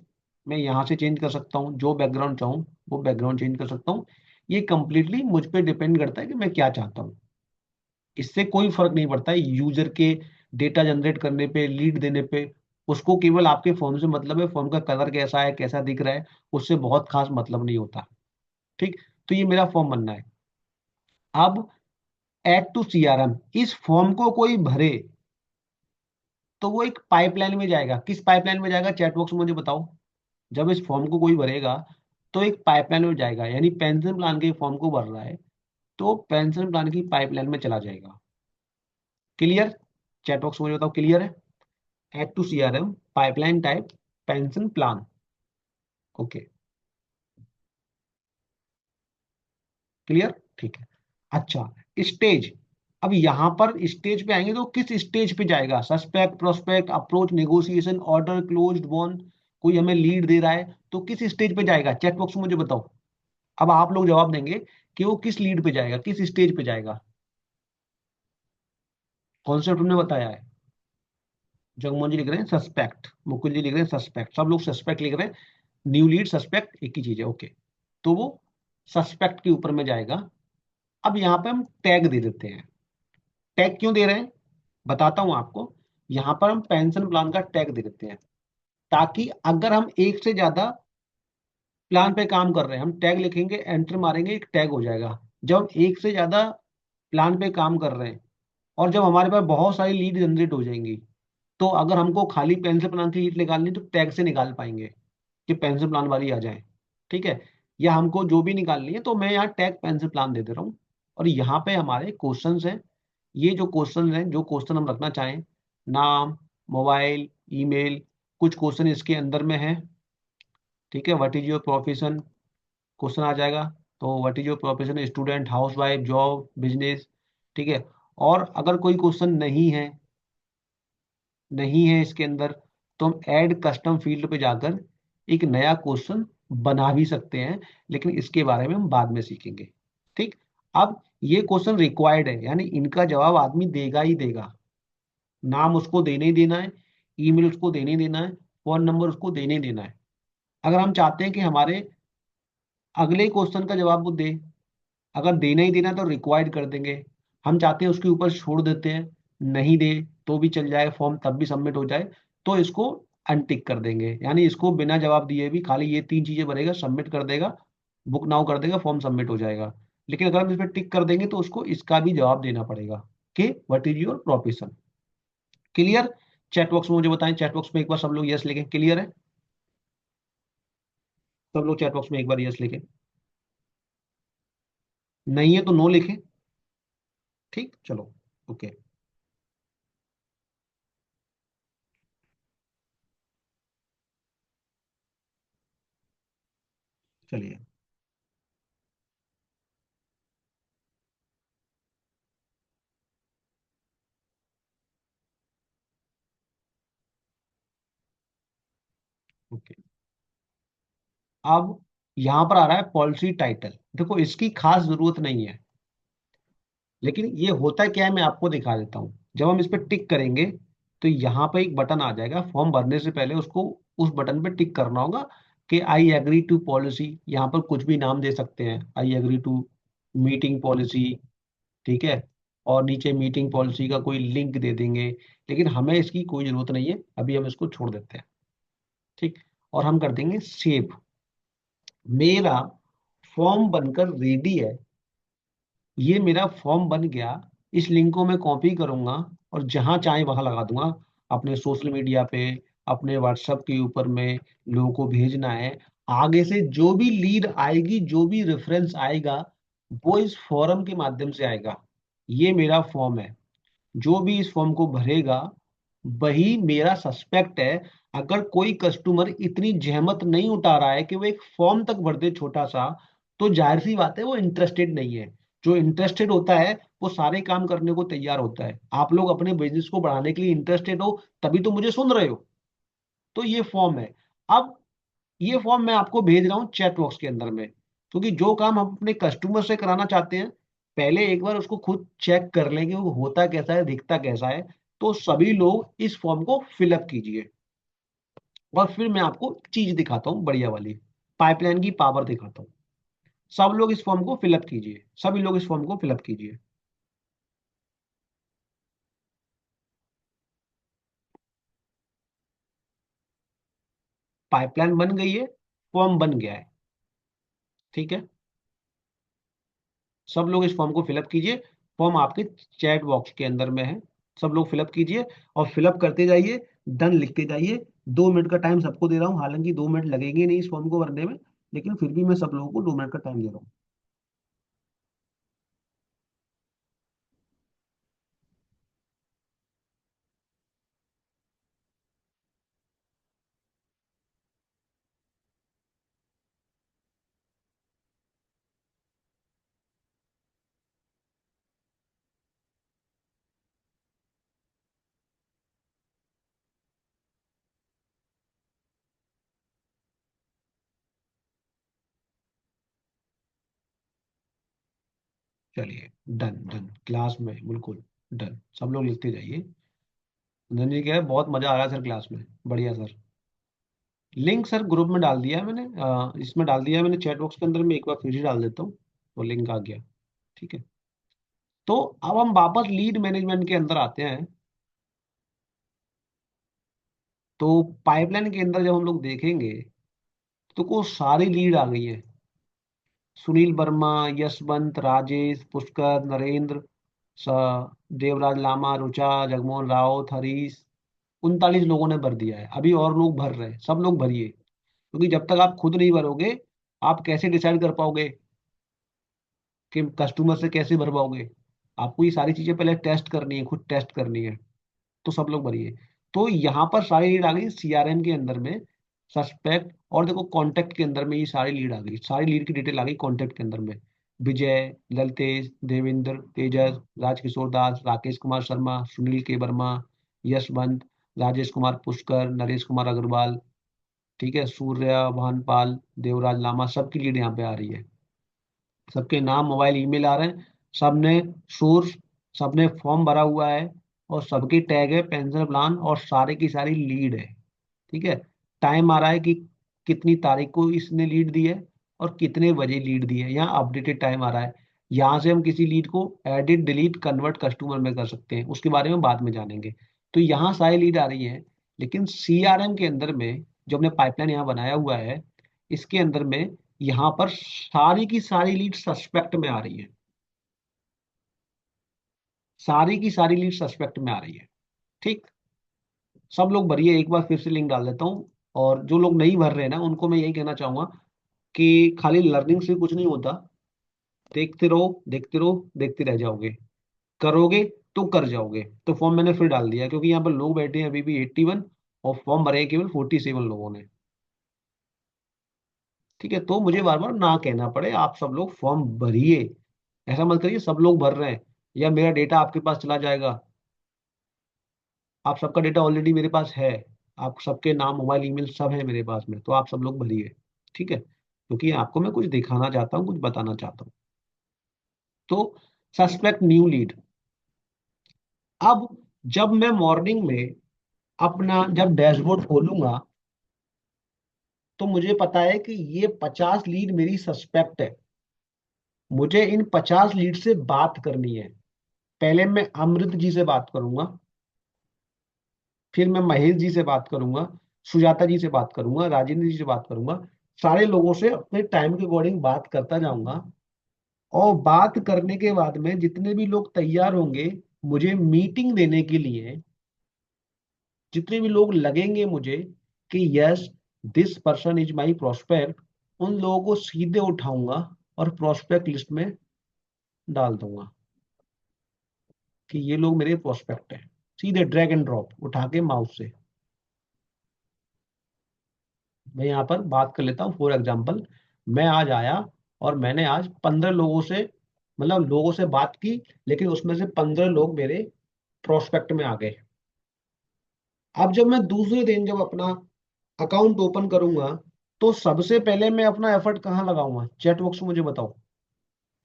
मैं यहाँ से चेंज कर सकता हूँ, जो बैकग्राउंड चाहूँ वो बैकग्राउंड चेंज कर सकता हूँ। ये कंप्लीटली मुझ पे डिपेंड करता है कि मैं क्या चाहता हूँ। इससे कोई फर्क नहीं पड़ता है यूजर के डेटा जनरेट करने पे, लीड देने पे। उसको केवल आपके फॉर्म से मतलब है, फॉर्म का कलर कैसा है, कैसा दिख रहा है, उससे बहुत खास मतलब नहीं होता। ठीक, तो ये मेरा फॉर्म बनना है। अब ऐड टू सीआरएम, इस फॉर्म को कोई भरे तो वो एक पाइपलाइन में जाएगा। किस पाइपलाइन में जाएगा? चैट बॉक्स में मुझे बताओ। जब इस फॉर्म को कोई भरेगा तो एक पाइपलाइन में जाएगा, यानी पेंशन प्लान के फॉर्म को भर रहा है तो पेंशन प्लान की पाइपलाइन में चला जाएगा। क्लियर? चैट बॉक्स में मुझे बताओ क्लियर है? Add to CRM, pipeline type, pension plan. Okay, clear? ठीक है। अच्छा, स्टेज। अब यहां पर स्टेज पे आएंगे तो किस स्टेज पे जाएगा? Suspect, prospect, approach, negotiation, order, closed, won. कोई हमें लीड दे रहा है तो किस स्टेज पे जाएगा? चैट बॉक्स में मुझे बताओ। अब आप लोग जवाब देंगे कि वो किस लीड पे जाएगा, किस स्टेज पे जाएगा। कॉन्सेप्ट हमने बताया है। जगमोहन जी लिख रहे हैं सस्पेक्ट, मुकुल जी लिख रहे हैं सस्पेक्ट, सब लोग सस्पेक्ट लिख रहे हैं। न्यू लीड सस्पेक्ट एक ही चीज है। ओके, तो वो सस्पेक्ट के ऊपर में जाएगा। अब यहाँ पे हम टैग दे देते हैं। टैग क्यों दे रहे हैं बताता हूं आपको। यहाँ पर हम पेंशन प्लान का टैग दे देते हैं, ताकि अगर हम एक से ज्यादा प्लान पे काम कर रहे हैं, हम टैग लिखेंगे, एंटर मारेंगे, एक टैग हो जाएगा। जब हम एक से ज्यादा प्लान पे काम कर रहे हैं और जब हमारे पास बहुत सारी लीड जनरेट हो जाएंगी, तो अगर हमको खाली पेंशन प्लान की लीड निकालनी तो टैग से निकाल पाएंगे कि पेंशन प्लान वाली आ जाए। ठीक है, या हमको जो भी निकालनी है तो मैं यहाँ टैग पेंशन प्लान दे दे रहा हूँ। और यहाँ पे हमारे क्वेश्चंस हैं। ये जो क्वेश्चन हैं, जो क्वेश्चन हम रखना चाहें, नाम, मोबाइल, ईमेल, कुछ क्वेश्चन इसके अंदर में है। ठीक है, what is your profession question आ जाएगा। तो what is your profession, student, housewife, job, business. ठीक है, और अगर कोई क्वेश्चन नहीं है इसके अंदर, तो हम ऐड कस्टम फील्ड पे जाकर एक नया क्वेश्चन बना भी सकते हैं, लेकिन इसके बारे में हम बाद में सीखेंगे। ठीक, अब ये क्वेश्चन रिक्वायर्ड है, यानी इनका जवाब आदमी देगा ही देगा। नाम उसको देने ही देना है, ईमेल उसको देने ही देना है, फोन नंबर उसको देने ही देना है। अगर हम चाहते हैं कि हमारे अगले क्वेश्चन का जवाब वो दे, अगर देना ही देना तो रिक्वायर्ड कर देंगे। हम चाहते हैं उसके ऊपर छोड़ देते हैं, नहीं दे तो भी चल जाए, फॉर्म तब भी सबमिट हो जाए, तो इसको अनटिक कर देंगे। यानी इसको बिना जवाब दिए भी खाली ये तीन चीजें भरेगा, सबमिट कर देगा, बुक नाउ कर देगा, फॉर्म सबमिट हो जाएगा। लेकिन अगर हम इस पर टिक कर देंगे तो उसको इसका भी जवाब देना पड़ेगा कि what is your profession. Clear? Chat box में मुझे बताएं, चैट बॉक्स में एक बार सब लोग यस लिखें। क्लियर है? सब लोग चैट बॉक्स में एक बार यस लिखें। नहीं है तो नो लिखें। ठीक, चलो। ओके, चलिए। ओके। अब यहां पर आ रहा है पॉलिसी टाइटल। देखो इसकी खास जरूरत नहीं है, लेकिन ये होता क्या है मैं आपको दिखा देता हूँ। जब हम इस पर टिक करेंगे तो यहाँ पे एक बटन आ जाएगा, फॉर्म भरने से पहले उसको उस बटन पे टिक करना होगा कि आई एग्री टू पॉलिसी। यहाँ पर कुछ भी नाम दे सकते हैं, I agree to meeting policy, ठीक है। और नीचे मीटिंग पॉलिसी का कोई लिंक दे देंगे, लेकिन हमें इसकी कोई जरूरत नहीं है, अभी हम इसको छोड़ देते हैं, ठीक। और हम कर देंगे सेव। मेरा फॉर्म बनकर रेडी है, ये मेरा फॉर्म बन गया। इस लिंक को मैं कॉपी करूंगा और जहां चाहे वहां लगा दूंगा, अपने सोशल मीडिया पे, अपने व्हाट्सएप के ऊपर में लोगों को भेजना है। आगे से जो भी लीड आएगी, जो भी रेफरेंस आएगा, वो इस फॉर्म के माध्यम से आएगा। ये मेरा फॉर्म है, जो भी इस फॉर्म को भरेगा वही मेरा सस्पेक्ट है। अगर कोई कस्टमर इतनी जहमत नहीं उठा रहा है कि वो एक फॉर्म तक भर दे छोटा सा, तो जाहिर सी बात है वो इंटरेस्टेड नहीं है। जो इंटरेस्टेड होता है वो सारे काम करने को तैयार होता है। आप लोग अपने बिजनेस को बढ़ाने के लिए इंटरेस्टेड हो, तभी तो मुझे सुन रहे हो। तो ये फॉर्म है। अब ये फॉर्म मैं आपको भेज रहा हूँ चैट बॉक्स के अंदर में, क्योंकि जो काम हम अपने कस्टमर से कराना चाहते हैं, पहले एक बार उसको खुद चेक कर लें कि वो होता कैसा है, दिखता कैसा है। तो सभी लोग इस फॉर्म को फिलअप कीजिए, और फिर मैं आपको चीज दिखाता हूँ बढ़िया वाली, पाइपलाइन की पावर दिखाता हूँ। सब लोग इस फॉर्म को फिलअप कीजिए, सभी लोग इस फॉर्म को फिलअप कीजिए। पाइपलाइन बन गई है, फॉर्म बन गया है, ठीक है। सब लोग इस फॉर्म को फिलअप कीजिए। फॉर्म आपके चैट बॉक्स के अंदर में है, सब लोग फिलअप कीजिए और फिलअप करते जाइए, डन लिखते जाइए। 2 मिनट का टाइम सबको दे रहा हूँ, हालांकि 2 मिनट लगेंगे नहीं इस फॉर्म को भरने में, लेकिन फिर भी मैं सब लोगों को 2 मिनट का टाइम दे रहा हूँ। चलिए, डन डन, क्लास में बिल्कुल डन, सब लोग लिखते जाइए। धनजी कह रहे हैं, बहुत मजा आ रहा है सर क्लास में, बढ़िया सर। लिंक सर ग्रुप में डाल दिया है मैंने, इसमें डाल दिया है मैंने चैट बॉक्स के अंदर में, एक बार फिर से डाल देता हूँ तो लिंक आ गया, ठीक है। तो अब हम वापस लीड मैनेजमेंट के अंदर आते हैं। तो पाइपलाइन के अंदर जब हम लोग देखेंगे तो को सारी लीड आ गई है। सुनील वर्मा, यशवंत, राजेश, पुष्कर, नरेंद्र, देवराज लामा, रुचा, जगमोहन राउत, हरीश, 39 लोगों ने भर दिया है। अभी और लोग भर रहे हैं, सब लोग भरिए, क्योंकि जब तक आप खुद नहीं भरोगे, आप कैसे डिसाइड कर पाओगे कि कस्टमर से कैसे भरवाओगे। आपको ये सारी चीजें पहले टेस्ट करनी है, खुद टेस्ट करनी है। तो सब लोग भरिए। तो यहाँ पर सारी लीड आ गई सीआरएम के अंदर में, सस्पेक्ट। और देखो कॉन्टेक्ट के अंदर में ये सारी लीड आ गई, सारी लीड की डिटेल आ गई कॉन्टेक्ट के अंदर में। विजय, ललतेज, देवेंद्र, तेजस, राजकिशोर दास, राकेश कुमार शर्मा, सुनील के वर्मा, यशवंत, राजेश कुमार पुष्कर, नरेश कुमार अग्रवाल, ठीक है, सूर्या भानपाल, देवराज लामा, सबकी लीड यहाँ पे आ रही है। सबके नाम, मोबाइल, ईमेल आ रहे हैं। सबने सोर्स, सबने फॉर्म भरा हुआ है, और सबकी टैग है पेंशन प्लान, और सारे की सारी लीड है, ठीक है। टाइम आ रहा है कि कितनी तारीख को इसने लीड दी है और कितने बजे लीड दी है, यहाँ अपडेटेड टाइम आ रहा है। यहाँ से हम किसी लीड को एडिट, डिलीट, कन्वर्ट कस्टमर में कर सकते हैं, उसके बारे में बाद में जानेंगे। तो यहाँ सारी लीड आ रही है। लेकिन सीआरएम के अंदर में जो हमने पाइपलाइन यहाँ बनाया हुआ है, इसके अंदर में यहाँ पर सारी की सारी लीड सस्पेक्ट में आ रही है, सारी की सारी लीड सस्पेक्ट में आ रही है, ठीक। सब लोग भरिए, एक बार फिर से लिंक डाल देता हूँ। और जो लोग नहीं भर रहे हैं ना, उनको मैं यही कहना चाहूंगा कि खाली लर्निंग से कुछ नहीं होता। देखते रहो, देखते रहो, देखते रह जाओगे, करोगे तो कर जाओगे। तो फॉर्म मैंने फिर डाल दिया, क्योंकि यहाँ पर लोग बैठे हैं अभी भी 81, और फॉर्म भरे हैं केवल 47 लोगों ने, ठीक है। तो मुझे बार बार ना कहना पड़े, आप सब लोग फॉर्म भरिए। ऐसा मत करिए सब लोग भर रहे हैं या मेरा डेटा आपके पास चला जाएगा। आप सबका डेटा ऑलरेडी मेरे पास है, आप सबके नाम, मोबाइल, ईमेल सब है मेरे पास में, तो आप सब लोग भरिए। ठीक है, क्योंकि आपको मैं कुछ दिखाना चाहता हूँ, कुछ बताना चाहता हूँ। तो सस्पेक्ट न्यू लीड। अब जब मैं मॉर्निंग में अपना जब डैशबोर्ड खोलूंगा, तो मुझे पता है कि ये 50 लीड मेरी सस्पेक्ट है। मुझे इन 50 लीड से बात करनी है। पहले मैं अमृत जी से बात करूंगा, फिर मैं महेश जी से बात करूंगा, सुजाता जी से बात करूंगा, राजेंद्र जी से बात करूंगा। सारे लोगों से अपने टाइम के अकॉर्डिंग बात करता जाऊंगा। और बात करने के बाद में जितने भी लोग तैयार होंगे मुझे मीटिंग देने के लिए, जितने भी लोग लगेंगे मुझे कि yes this person is my prospect, उन लोगों को सीधे उठाऊंगा और प्रोस्पेक्ट लिस्ट में डाल दूंगा कि ये लोग मेरे प्रोस्पेक्ट हैं। सीधे ड्रैग एंड ड्रॉप उठा के माउस से। मैं यहाँ पर बात कर लेता हूँ फॉर एग्जाम्पल। मैं आज आया और मैंने आज 15 लोगों से, मतलब लोगों से बात की, लेकिन उसमें से 15 लोग मेरे प्रोस्पेक्ट में आ गए। अब जब मैं दूसरे दिन जब अपना अकाउंट ओपन करूंगा, तो सबसे पहले मैं अपना एफर्ट कहाँ लगाऊंगा? चैट बॉक्स में मुझे बताओ।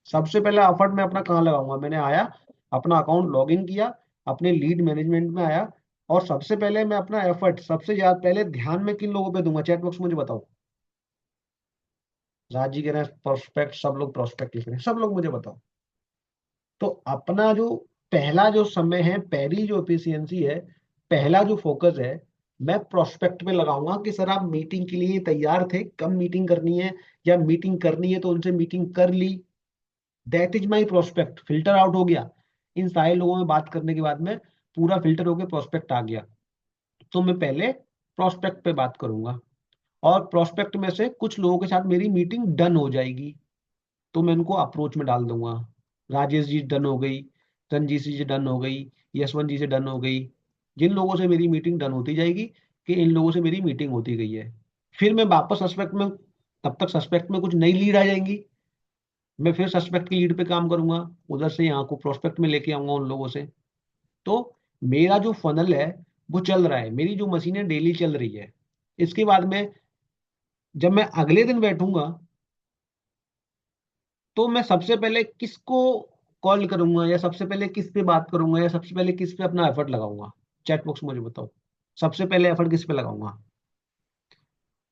सबसे पहला एफर्ट मैं अपना कहाँ लगाऊंगा? मैंने आया, अपना अकाउंट लॉग इन किया, अपने लीड मैनेजमेंट में आया, और सबसे पहले मैं अपना एफर्ट सबसे ज्यादा पहले ध्यान में किन लोगों पे दूंगा? चैट बॉक्स में मुझे बताओ। राज जी कह रहे हैं प्रोस्पेक्ट, सब लोग प्रोस्पेक्ट लिख रहे हैं, सब लोग मुझे बताओ। तो अपना जो पहला जो समय है, पहली जो एफिशिएंसी है, पहला जो फोकस है, मैं प्रोस्पेक्ट पे लगाऊंगा कि सर आप मीटिंग के लिए तैयार थे, कब मीटिंग करनी है, या मीटिंग करनी है तो उनसे मीटिंग कर ली। That is my prospect. Filter out हो गया। इन सारे लोगों में बात करने के बाद में पूरा फिल्टर होकर प्रोस्पेक्ट आ गया। तो मैं पहले प्रोस्पेक्ट पे बात करूंगा, और प्रोस्पेक्ट में से कुछ लोगों के साथ मेरी मीटिंग डन हो जाएगी, तो मैं उनको अप्रोच में डाल दूंगा। राजेश जी डन हो गई, रंजीत जी से डन हो गई, यशवंत जी से डन हो गई। जिन लोगों से मेरी मीटिंग डन होती जाएगी कि इन लोगों से मेरी मीटिंग होती गई है, फिर मैं वापस सस्पेक्ट में, तब तक सस्पेक्ट में कुछ नई लीड आ जाएंगी, मैं फिर सस्पेक्ट की लीड पे काम करूंगा, उधर से यहाँ को प्रोस्पेक्ट में लेके आऊंगा उन लोगों से। तो मेरा जो फनल है वो चल रहा है, मेरी जो मशीन है डेली चल रही है। इसके बाद में जब मैं अगले दिन बैठूंगा, तो मैं सबसे पहले किसको कॉल करूंगा, या सबसे पहले किस पे बात करूंगा, या सबसे पहले किस पे अपना एफर्ट लगाऊंगा? चैट बॉक्स में मुझे बताओ। सबसे पहले एफर्ट किस पे लगाऊंगा?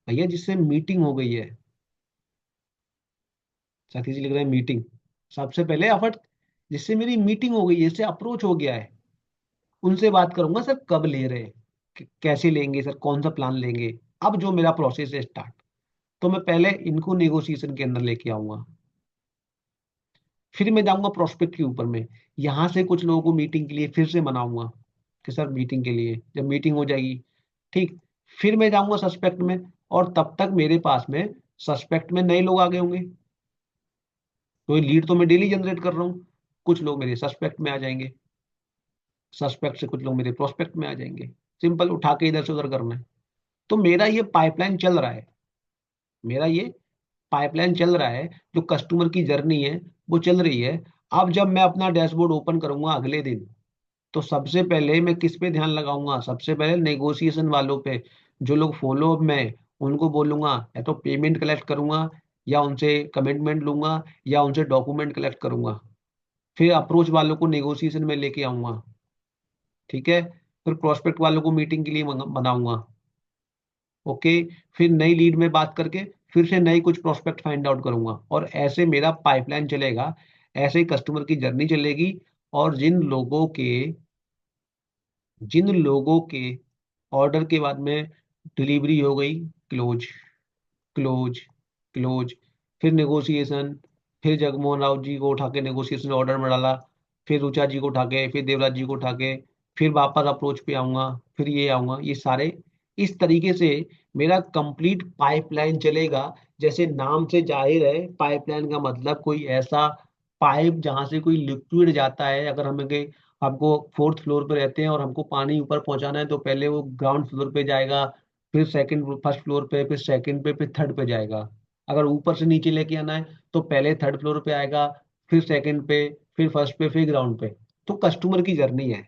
भैया जिससे मीटिंग हो गई है। साथी जी लिख रहे हैं मीटिंग। सबसे पहले एफर्ट जिससे मेरी मीटिंग हो गई है, जिससे अप्रोच हो गया है, उनसे बात करूंगा सर कब ले रहे हैं, कैसे लेंगे सर, कौन सा प्लान लेंगे। अब जो मेरा प्रोसेस है स्टार्ट, तो मैं पहले इनको नेगोशिएशन के अंदर लेके आऊंगा। फिर मैं जाऊंगा प्रोस्पेक्ट के ऊपर में, यहाँ से कुछ लोगों को मीटिंग के लिए फिर से मनाऊंगा कि सर मीटिंग के लिए, जब मीटिंग हो जाएगी, ठीक, फिर मैं जाऊंगा सस्पेक्ट में, और तब तक मेरे पास में सस्पेक्ट में नए लोग आ गए होंगे। तो ये लीड तो मैं डेली जनरेट कर रहा हूँ। कुछ लोग मेरे सस्पेक्ट में आ जाएंगे, सस्पेक्ट से कुछ लोग मेरे प्रोस्पेक्ट में आ जाएंगे। सिंपल, उठा के इधर से उधर करना है। तो मेरा ये पाइपलाइन चल रहा है, मेरा ये पाइपलाइन चल रहा है, जो कस्टमर की जर्नी है वो चल रही है। अब जब मैं अपना डैशबोर्ड ओपन करूंगा अगले दिन, तो सबसे पहले मैं किस पे ध्यान लगाऊंगा? सबसे पहले नेगोशिएशन वालों पे। जो लोग फॉलो अप में, उनको बोलूंगा या तो पेमेंट कलेक्ट करूंगा, या उनसे कमिटमेंट लूंगा, या उनसे डॉक्यूमेंट कलेक्ट करूंगा। फिर अप्रोच वालों को नेगोशिएशन में लेके आऊंगा। ठीक है, फिर प्रोस्पेक्ट वालों को मीटिंग के लिए बनाऊंगा। ओके, फिर नई लीड में बात करके फिर से नई कुछ प्रोस्पेक्ट फाइंड आउट करूंगा, और ऐसे मेरा पाइपलाइन चलेगा। ऐसे ही कस्टमर की जर्नी चलेगी। और जिन लोगों के ऑर्डर के बाद में डिलीवरी हो गई, क्लोज, क्लोज, क्लोज, फिर नेगोशिएशन, फिर जगमोहन राव जी को उठा के नेगोशिएशन ऑर्डर में डाला, फिर रुचा जी को उठा के, फिर देवराज जी को उठा के, फिर वापस अप्रोच पे आऊंगा, फिर ये आऊंगा, ये सारे इस तरीके से मेरा कंप्लीट पाइपलाइन चलेगा। जैसे नाम से जाहिर है, पाइपलाइन का मतलब कोई ऐसा पाइप जहां से कोई लिक्विड जाता है। अगर हमें हमको फोर्थ फ्लोर पे रहते हैं और हमको पानी ऊपर पहुंचाना है, तो पहले वो ग्राउंड फ्लोर पे जाएगा, फिर सेकंड फर्स्ट फ्लोर पे, फिर सेकंड पे, फिर थर्ड पे जाएगा। अगर ऊपर से नीचे लेके आना है, तो पहले थर्ड फ्लोर पे आएगा, फिर सेकंड पे, फिर फर्स्ट पे, फिर ग्राउंड पे। तो कस्टमर की जर्नी है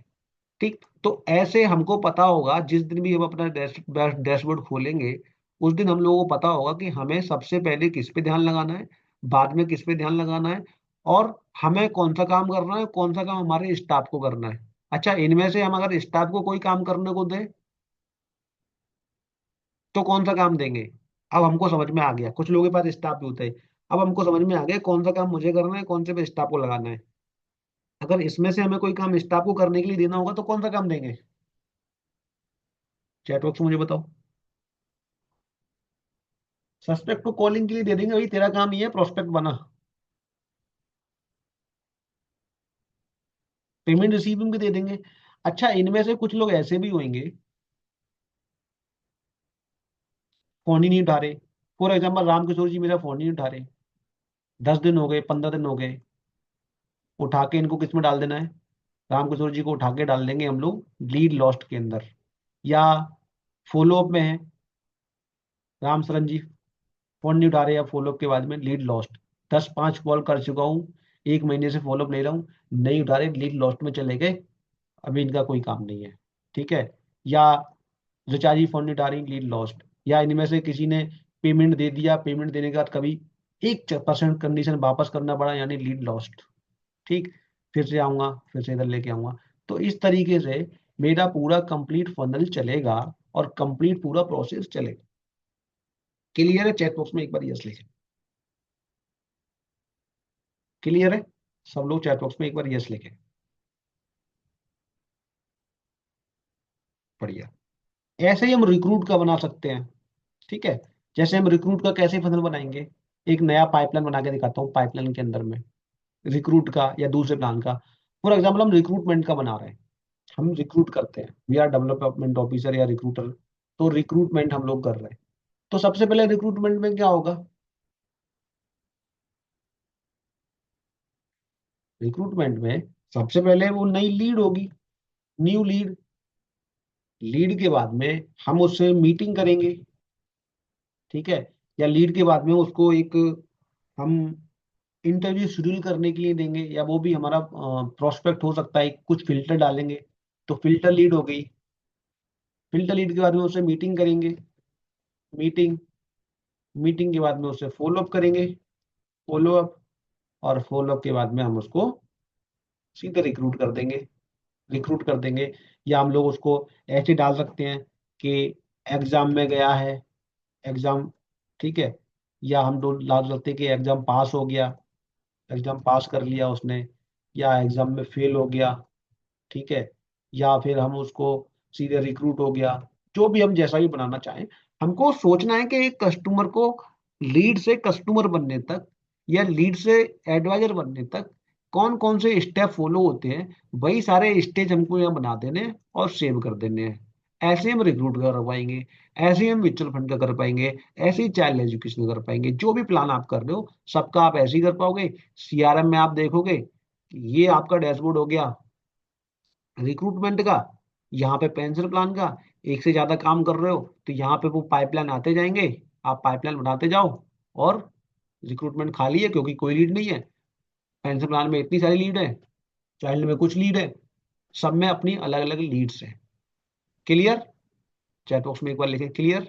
ठीक, तो ऐसे हमको पता होगा जिस दिन भी हम अपना डैशबोर्ड खोलेंगे, उस दिन हम लोगों को पता होगा कि हमें सबसे पहले किस पे ध्यान लगाना है, बाद में किस पे ध्यान लगाना है, और हमें कौन सा काम करना है, कौन सा काम हमारे स्टाफ को करना है। अच्छा, इनमें से हम अगर स्टाफ को कोई काम करने को दें तो कौन सा काम देंगे? अब हमको समझ में आ गया, कुछ लोगों के पास स्टाफ भी होते हैं। अब हमको समझ में आ गया कौन सा काम मुझे करना है, कौन से पे स्टाफ को लगाना है। अगर इसमें से हमें कोई काम स्टाफ को करने के लिए देना होगा तो कौन सा काम देंगे? चैट बॉक्स में मुझे बताओ। सस्पेक्ट को कॉलिंग के लिए दे देंगे, भाई तेरा काम ये है, प्रोस्पेक्ट बना। पेमेंट रिसीविंग भी दे देंगे। अच्छा, इनमें से कुछ लोग ऐसे भी होंगे फोन ही नहीं उठा रहे। फॉर एग्जाम्पल रामकिशोर जी मेरा फोन ही नहीं उठा रहे, 10 दिन हो गए, 15 दिन हो गए। उठा के इनको किस में डाल देना है? रामकिशोर जी को उठा के डाल देंगे हम लोग लीड लॉस्ट के अंदर, या फॉलो अप में है, राम सरन जी फोन नहीं उठा रहे, या फॉलो अप के बाद में लीड लॉस्ट, 10 5 कॉल कर चुका हूँ, 1 महीने से फॉलो अप ले रहा हूँ, नहीं उठा रहे, लीड लॉस्ट में चले गए, अभी इनका कोई काम नहीं है। ठीक है। या ऋचा जी फोन नहीं उठा रही, लीड लॉस्ट। या इनमें से किसी ने पेमेंट दे दिया, पेमेंट देने के बाद कभी 1% कंडीशन वापस करना पड़ा, यानी लीड लॉस्ट। ठीक, फिर से आऊंगा, फिर से इधर लेके आऊंगा। तो इस तरीके से मेरा पूरा कंप्लीट फनल चलेगा और कंप्लीट पूरा प्रोसेस चलेगा। क्लियर है? चैट बॉक्स में एक बार यस लिखें। क्लियर है? सब लोग चैट बॉक्स में एक बार यस लिखें। बढ़िया। ऐसे ही हम रिक्रूट का बना सकते हैं। ठीक है। जैसे हम रिक्रूट का कैसे फनल बनाएंगे, एक नया पाइपलाइन बना के दिखाता हूँ पाइपलाइन के अंदर में, रिक्रूट का या दूसरे प्लान का। फॉर एग्जाम्पल हम रिक्रूटमेंट का बना रहे हैं, हम रिक्रूट करते हैं, वी आर डेवलपमेंट ऑफिसर या रिक्रूटर, तो रिक्रूटमेंट हम लोग कर रहे हैं। तो सबसे पहले रिक्रूटमेंट में क्या होगा? रिक्रूटमेंट में सबसे पहले वो नई लीड होगी, न्यू लीड। लीड के बाद में हम उससे मीटिंग करेंगे। ठीक है। या लीड के बाद में उसको एक हम इंटरव्यू शेड्यूल करने के लिए देंगे, या वो भी हमारा प्रोस्पेक्ट हो सकता है, कुछ फिल्टर डालेंगे, तो फिल्टर लीड हो गई। फिल्टर लीड के बाद में उससे मीटिंग करेंगे, मीटिंग, मीटिंग के बाद में उससे फॉलो अप करेंगे, फॉलो अप, और फॉलो अप के बाद में हम उसको सीधे रिक्रूट कर देंगे, रिक्रूट कर देंगे। या हम लोग उसको ऐसे डाल सकते हैं कि एग्जाम में गया है, एग्जाम, ठीक है, या हम लोग डाल सकते हैं कि एग्जाम पास हो गया, एग्जाम पास कर लिया उसने, या एग्जाम में फेल हो गया। ठीक है। या फिर हम उसको सीधे रिक्रूट हो गया, जो भी हम जैसा भी बनाना चाहें। हमको सोचना है कि एक कस्टमर को लीड से कस्टमर बनने तक, या लीड से एडवाइजर बनने तक कौन कौन से स्टेप फॉलो होते हैं, वही सारे स्टेज हमको यहाँ बना देने हैं और सेव कर देने हैं। ऐसे हम रिक्रूट कर पाएंगे, ऐसे ही हम म्यूचुअल फंड का कर पाएंगे, ऐसे ही चाइल्ड एजुकेशन कर पाएंगे। जो भी प्लान आप कर रहे हो सबका आप ऐसे ही कर पाओगे। सीआरएम में आप देखोगे कि ये आपका डैशबोर्ड हो गया रिक्रूटमेंट का, यहाँ पे पेंशन प्लान का। एक से ज्यादा काम कर रहे हो तो यहाँ पे वो पाइपलाइन आते जाएंगे, आप पाइपलाइन बनाते जाओ। और रिक्रूटमेंट खाली है क्योंकि कोई लीड नहीं है, पेंशन प्लान में इतनी सारी लीड है, चाइल्ड में कुछ लीड है, सब में अपनी अलग अलग लीड्स है। क्लियर? चैट बॉक्स में एक बार लिखें क्लियर।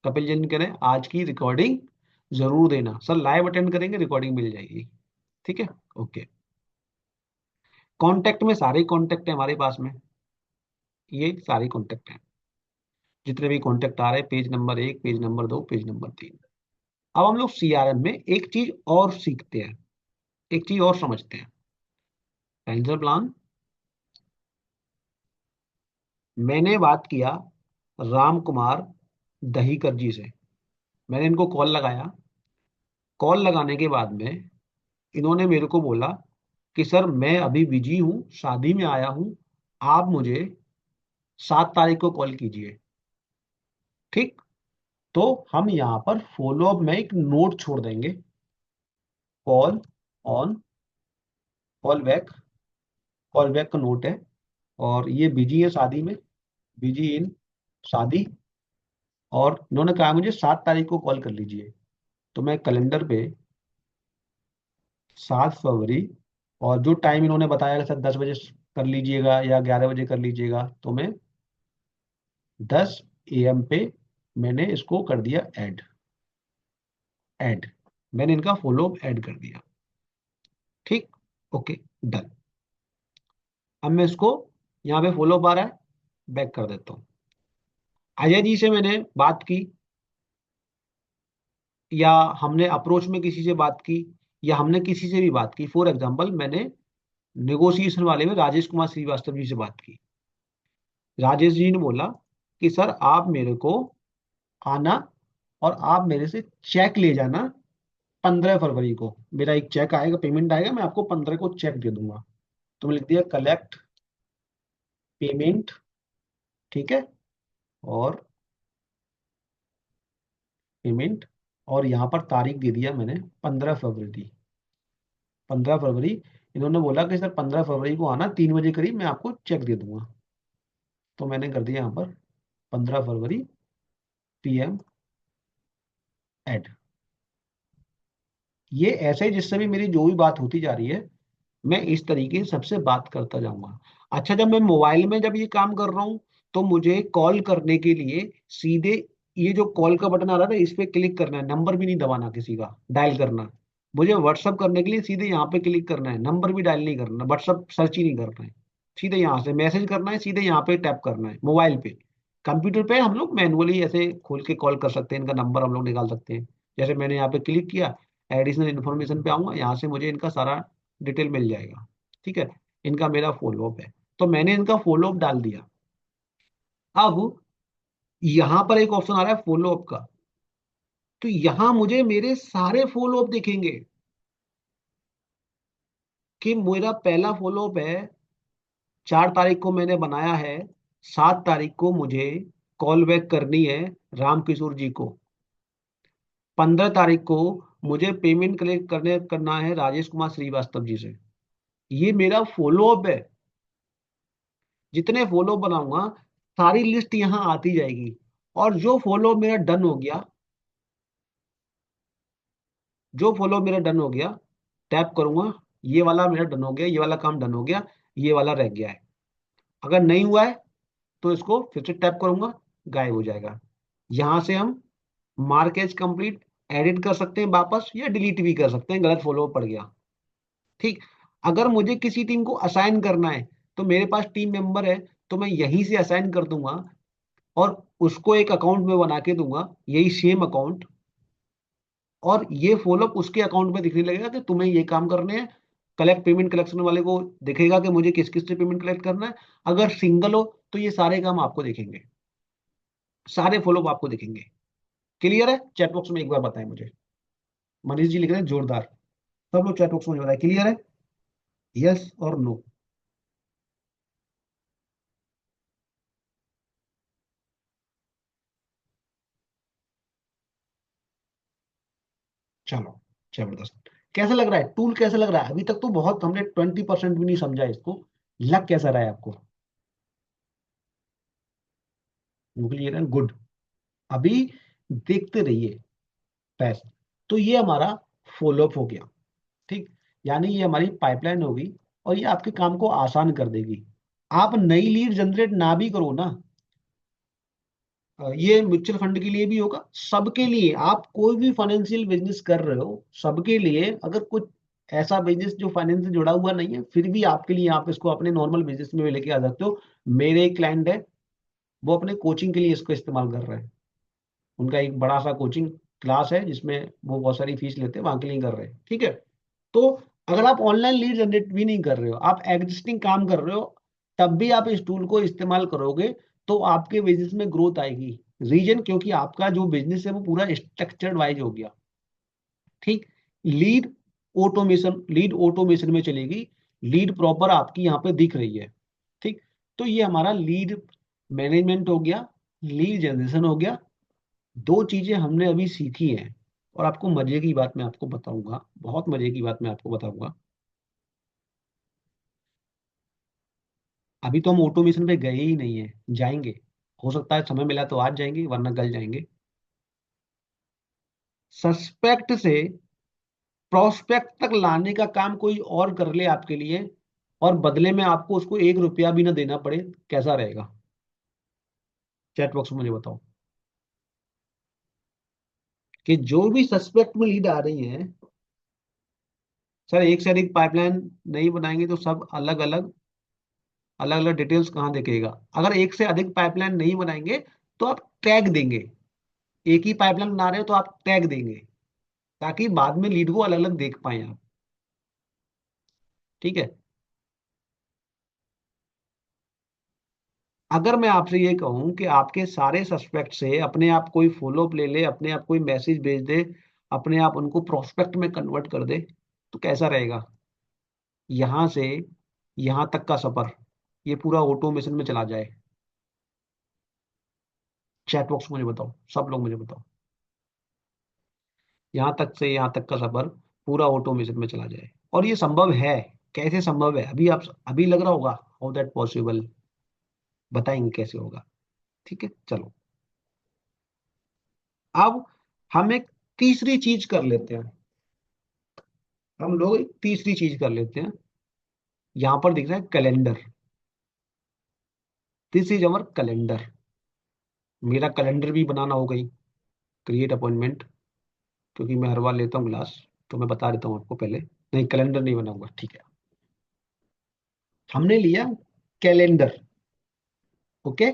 कपिल जैन कह रहे हैं आज की रिकॉर्डिंग जरूर देना सर, लाइव अटेंड करेंगे, रिकॉर्डिंग मिल जाएगी। ठीक है। ओके। कॉन्टेक्ट में सारे कॉन्टेक्ट है हमारे पास में, ये सारे कॉन्टेक्ट हैं, जितने भी कॉन्टेक्ट आ रहे हैं, page number 1, page number 2, page number 3। अब हम लोग सीआरएम में एक चीज और सीखते हैं, एक चीज और समझते हैं। पेंशन प्लान, मैंने बात किया राम कुमार दहीकर जी से, मैंने इनको कॉल लगाया। कॉल लगाने के बाद में इन्होंने मेरे को बोला कि सर मैं अभी बिजी हूँ, शादी में आया हूँ, आप मुझे 7 तारीख को कॉल कीजिए। ठीक, तो हम यहाँ पर फॉलो अप में एक नोट छोड़ देंगे, call on, call back, call back का नोट है। और ये बिजी है शादी में, बिजी इन शादी, और इन्होंने कहा मुझे 7 तारीख को कॉल कर लीजिए। तो मैं कैलेंडर पे 7 फरवरी और जो टाइम इन्होंने बताया कि सर 10 बजे कर लीजिएगा या 11 बजे कर लीजिएगा, तो मैं 10 AM पे मैंने इसको कर दिया ऐड। ऐड मैंने इनका फॉलो अप ऐड कर दिया। ठीक, ओके, डन। अब मैं इसको, यहाँ पे फॉलो अप आ रहा है, बैक कर देता हूँ। अजय जी से मैंने बात की, या हमने अप्रोच में किसी से बात की, या हमने किसी से भी बात की, फॉर एग्जाम्पल मैंने नेगोशिएशन वाले में राजेश कुमार श्रीवास्तव जी से बात की। राजेश जी ने बोला कि सर आप मेरे को आना और आप मेरे से चेक ले जाना 15 फरवरी को। मेरा एक चेक आएगा, पेमेंट आएगा, मैं आपको 15 को चेक दे दूंगा। तो मैं लिख दिया कलेक्ट पेमेंट। ठीक है, और पेमेंट, और यहाँ पर तारीख दे दिया मैंने 15 फरवरी। 15 फरवरी। इन्होंने बोला कि सर 15 फरवरी को आना 3 बजे करीब, मैं आपको चेक दे दूंगा। तो मैंने कर दिया यहाँ पर 15 फरवरी PM एड। ये ऐसे जिससे भी मेरी जो भी बात होती जा रही है, मैं इस तरीके से सबसे बात करता जाऊंगा। अच्छा, जब मैं मोबाइल में जब ये काम कर रहा हूँ, तो मुझे कॉल करने के लिए सीधे ये जो कॉल का बटन आ रहा था, इस पे क्लिक करना है, नंबर भी नहीं दबाना किसी का, डायल करना। मुझे व्हाट्सअप करने के लिए सीधे यहाँ पे क्लिक करना है, नंबर भी डायल नहीं करना, व्हाट्सअप सर्च ही नहीं करना है। सीधे यहाँ से मैसेज करना है, सीधे यहाँ पे टैप करना है मोबाइल पे। कंप्यूटर पे हम लोग मैनुअली ऐसे खोल के कॉल कर सकते हैं, इनका नंबर हम लोग निकाल सकते हैं। जैसे मैंने यहाँ पे क्लिक किया, एडिशनल इन्फॉर्मेशन पे आऊंगा, यहाँ से मुझे इनका सारा डिटेल मिल जाएगा। ठीक है, इनका मेरा फॉलोअप है, तो मैंने इनका फॉलोअप डाल दिया। अब यहाँ पर एक ऑप्शन आ रहा है फॉलोअप का, तो यहाँ मुझे मेरे सारे फॉलोअप दिखेंगे कि मेरा पहला फॉलोअप है, 4 तारीख को मैंने बनाया है, 7 तारीख को मुझे कॉल बैक करनी है रामकिशोर जी को, 15 तारीख को मुझे पेमेंट कलेक्ट करना है राजेश कुमार श्रीवास्तव जी से। ये मेरा फॉलोअप है। जितने फॉलो बनाऊंगा, सारी लिस्ट यहाँ आती जाएगी। और जो फॉलो मेरा डन हो गया, जो फॉलो मेरा डन हो गया, टैप करूंगा, ये वाला मेरा डन हो गया, ये वाला काम डन हो गया, ये वाला रह गया है। अगर नहीं हुआ है तो इसको फिर से टैप करूंगा, गायब हो जाएगा। यहां से हम मार्क एज कंप्लीट एडिट कर सकते हैं वापस, या डिलीट भी कर सकते हैं, गलत फॉलो पड़ गया। ठीक, अगर मुझे किसी टीम को असाइन करना है, तो मेरे पास टीम मेंबर है, तो मैं यहीं से असाइन कर दूंगा, और उसको एक अकाउंट में बना के दूंगा, यही सेम अकाउंट। और ये फॉलोअप उसके अकाउंट में दिखने लगेगा कि तुम्हें ये काम करने हैं। कलेक्ट पेमेंट कलेक्शन वाले को दिखेगा कि मुझे किस किस से पेमेंट कलेक्ट करना है। अगर सिंगल हो तो ये सारे काम आपको दिखेंगे, सारे फॉलोअप आपको दिखेंगे। क्लियर है? चैट बॉक्स में एक बार बताएं मुझे। मनीष जी लिख रहे हैं जोरदार। सब लोग चैट बॉक्स में बताएं क्लियर है, यस और नो। चलो, जबरदस्त। कैसा लग रहा है टूल, कैसा लग रहा है? अभी तक तो बहुत, हमने 20% भी नहीं समझा इसको। लग कैसा रहा है आपको? क्लियर है, गुड। अभी देखते रहिए पैस। तो ये हमारा फॉलोअप हो गया। ठीक, यानी ये हमारी पाइपलाइन होगी, और ये आपके काम को आसान कर देगी। आप नई लीड जनरेट ना भी करो ना, ये म्यूचुअल फंड के लिए भी होगा, सबके लिए। आप कोई भी फाइनेंशियल बिजनेस कर रहे हो, सबके लिए, अगर कुछ ऐसा बिजनेस जो फाइनेंस से जुड़ा हुआ नहीं है, फिर भी आपके लिए, आप इसको अपने नॉर्मल बिजनेस में लेके आ सकते हो। मेरे एक क्लाइंट है, वो अपने कोचिंग के लिए इसको इस्तेमाल कर रहे हैं। उनका एक बड़ा सा कोचिंग क्लास है, जिसमें वो बहुत सारी फीस लेते हैं, वहां के लिए कर रहे हैं। ठीक है, तो अगर आप ऑनलाइन लीड जनरेट भी नहीं कर रहे हो, आप एग्जिस्टिंग काम कर रहे हो, तब भी आप इस टूल को इस्तेमाल करोगे, तो आपके बिजनेस में ग्रोथ आएगी। रीजन, क्योंकि आपका जो बिजनेस है वो पूरा स्ट्रक्चर्ड वाइज हो गया। ठीक, लीड लीड ऑटोमेशन में चलेगी। लीड प्रॉपर आपकी यहाँ पे दिख रही है। ठीक, तो ये हमारा लीड मैनेजमेंट हो गया, लीड जनरेशन हो गया। दो चीजें हमने अभी सीखी हैं। और आपको मजे की बात मैं आपको बताऊंगा, बहुत मजे की बात मैं आपको बताऊंगा। अभी तो हम ऑटोमेशन पे गए ही नहीं है, जाएंगे। हो सकता है समय मिला तो आज जाएंगे, वरना कल जाएंगे। सस्पेक्ट से प्रोस्पेक्ट तक लाने का काम कोई और कर ले आपके लिए, और बदले में आपको उसको 1 रुपया भी ना देना पड़े, कैसा रहेगा? चैट बॉक्स में मुझे बताओ कि जो भी सस्पेक्ट में लीड आ रही है, सर एक से अधिक पाइपलाइन नहीं बनाएंगे तो सब अलग अलग, अलग अलग डिटेल्स कहाँ दिखेगा? अगर एक से अधिक पाइपलाइन नहीं बनाएंगे तो आप टैग देंगे। एक ही पाइपलाइन बना रहे हो तो आप टैग देंगे, ताकि बाद में लीड को अलग अलग देख पाए आप। ठीक है। अगर मैं आपसे ये कहूं कि आपके सारे सस्पेक्ट से अपने आप कोई फॉलो अप ले ले, अपने आप कोई मैसेज भेज दे, अपने आप उनको प्रोस्पेक्ट में कन्वर्ट कर दे, तो कैसा रहेगा? यहां से यहां तक का सफर ये पूरा ऑटोमेशन में चला जाए। चैट बॉक्स मुझे बताओ, सब लोग मुझे बताओ, यहां तक से यहां तक का सफर पूरा ऑटोमेशन में चला जाए। और ये संभव है। कैसे संभव है? अभी आप, अभी लग रहा होगा हाउ दैट पॉसिबल, बताएंगे कैसे होगा। ठीक है, चलो। अब हम एक तीसरी चीज कर लेते हैं, हम लोग एक तीसरी चीज कर लेते हैं। यहां पर दिख रहा है calendar. This is our calendar. मेरा कैलेंडर भी बनाना हो गई, क्रिएट अपॉइंटमेंट, क्योंकि मैं हर बार लेता हूँ क्लास, तो मैं बता देता हूँ आपको पहले। नहीं, कैलेंडर नहीं बनाऊंगा, ठीक है। हमने लिया कैलेंडर। ओके।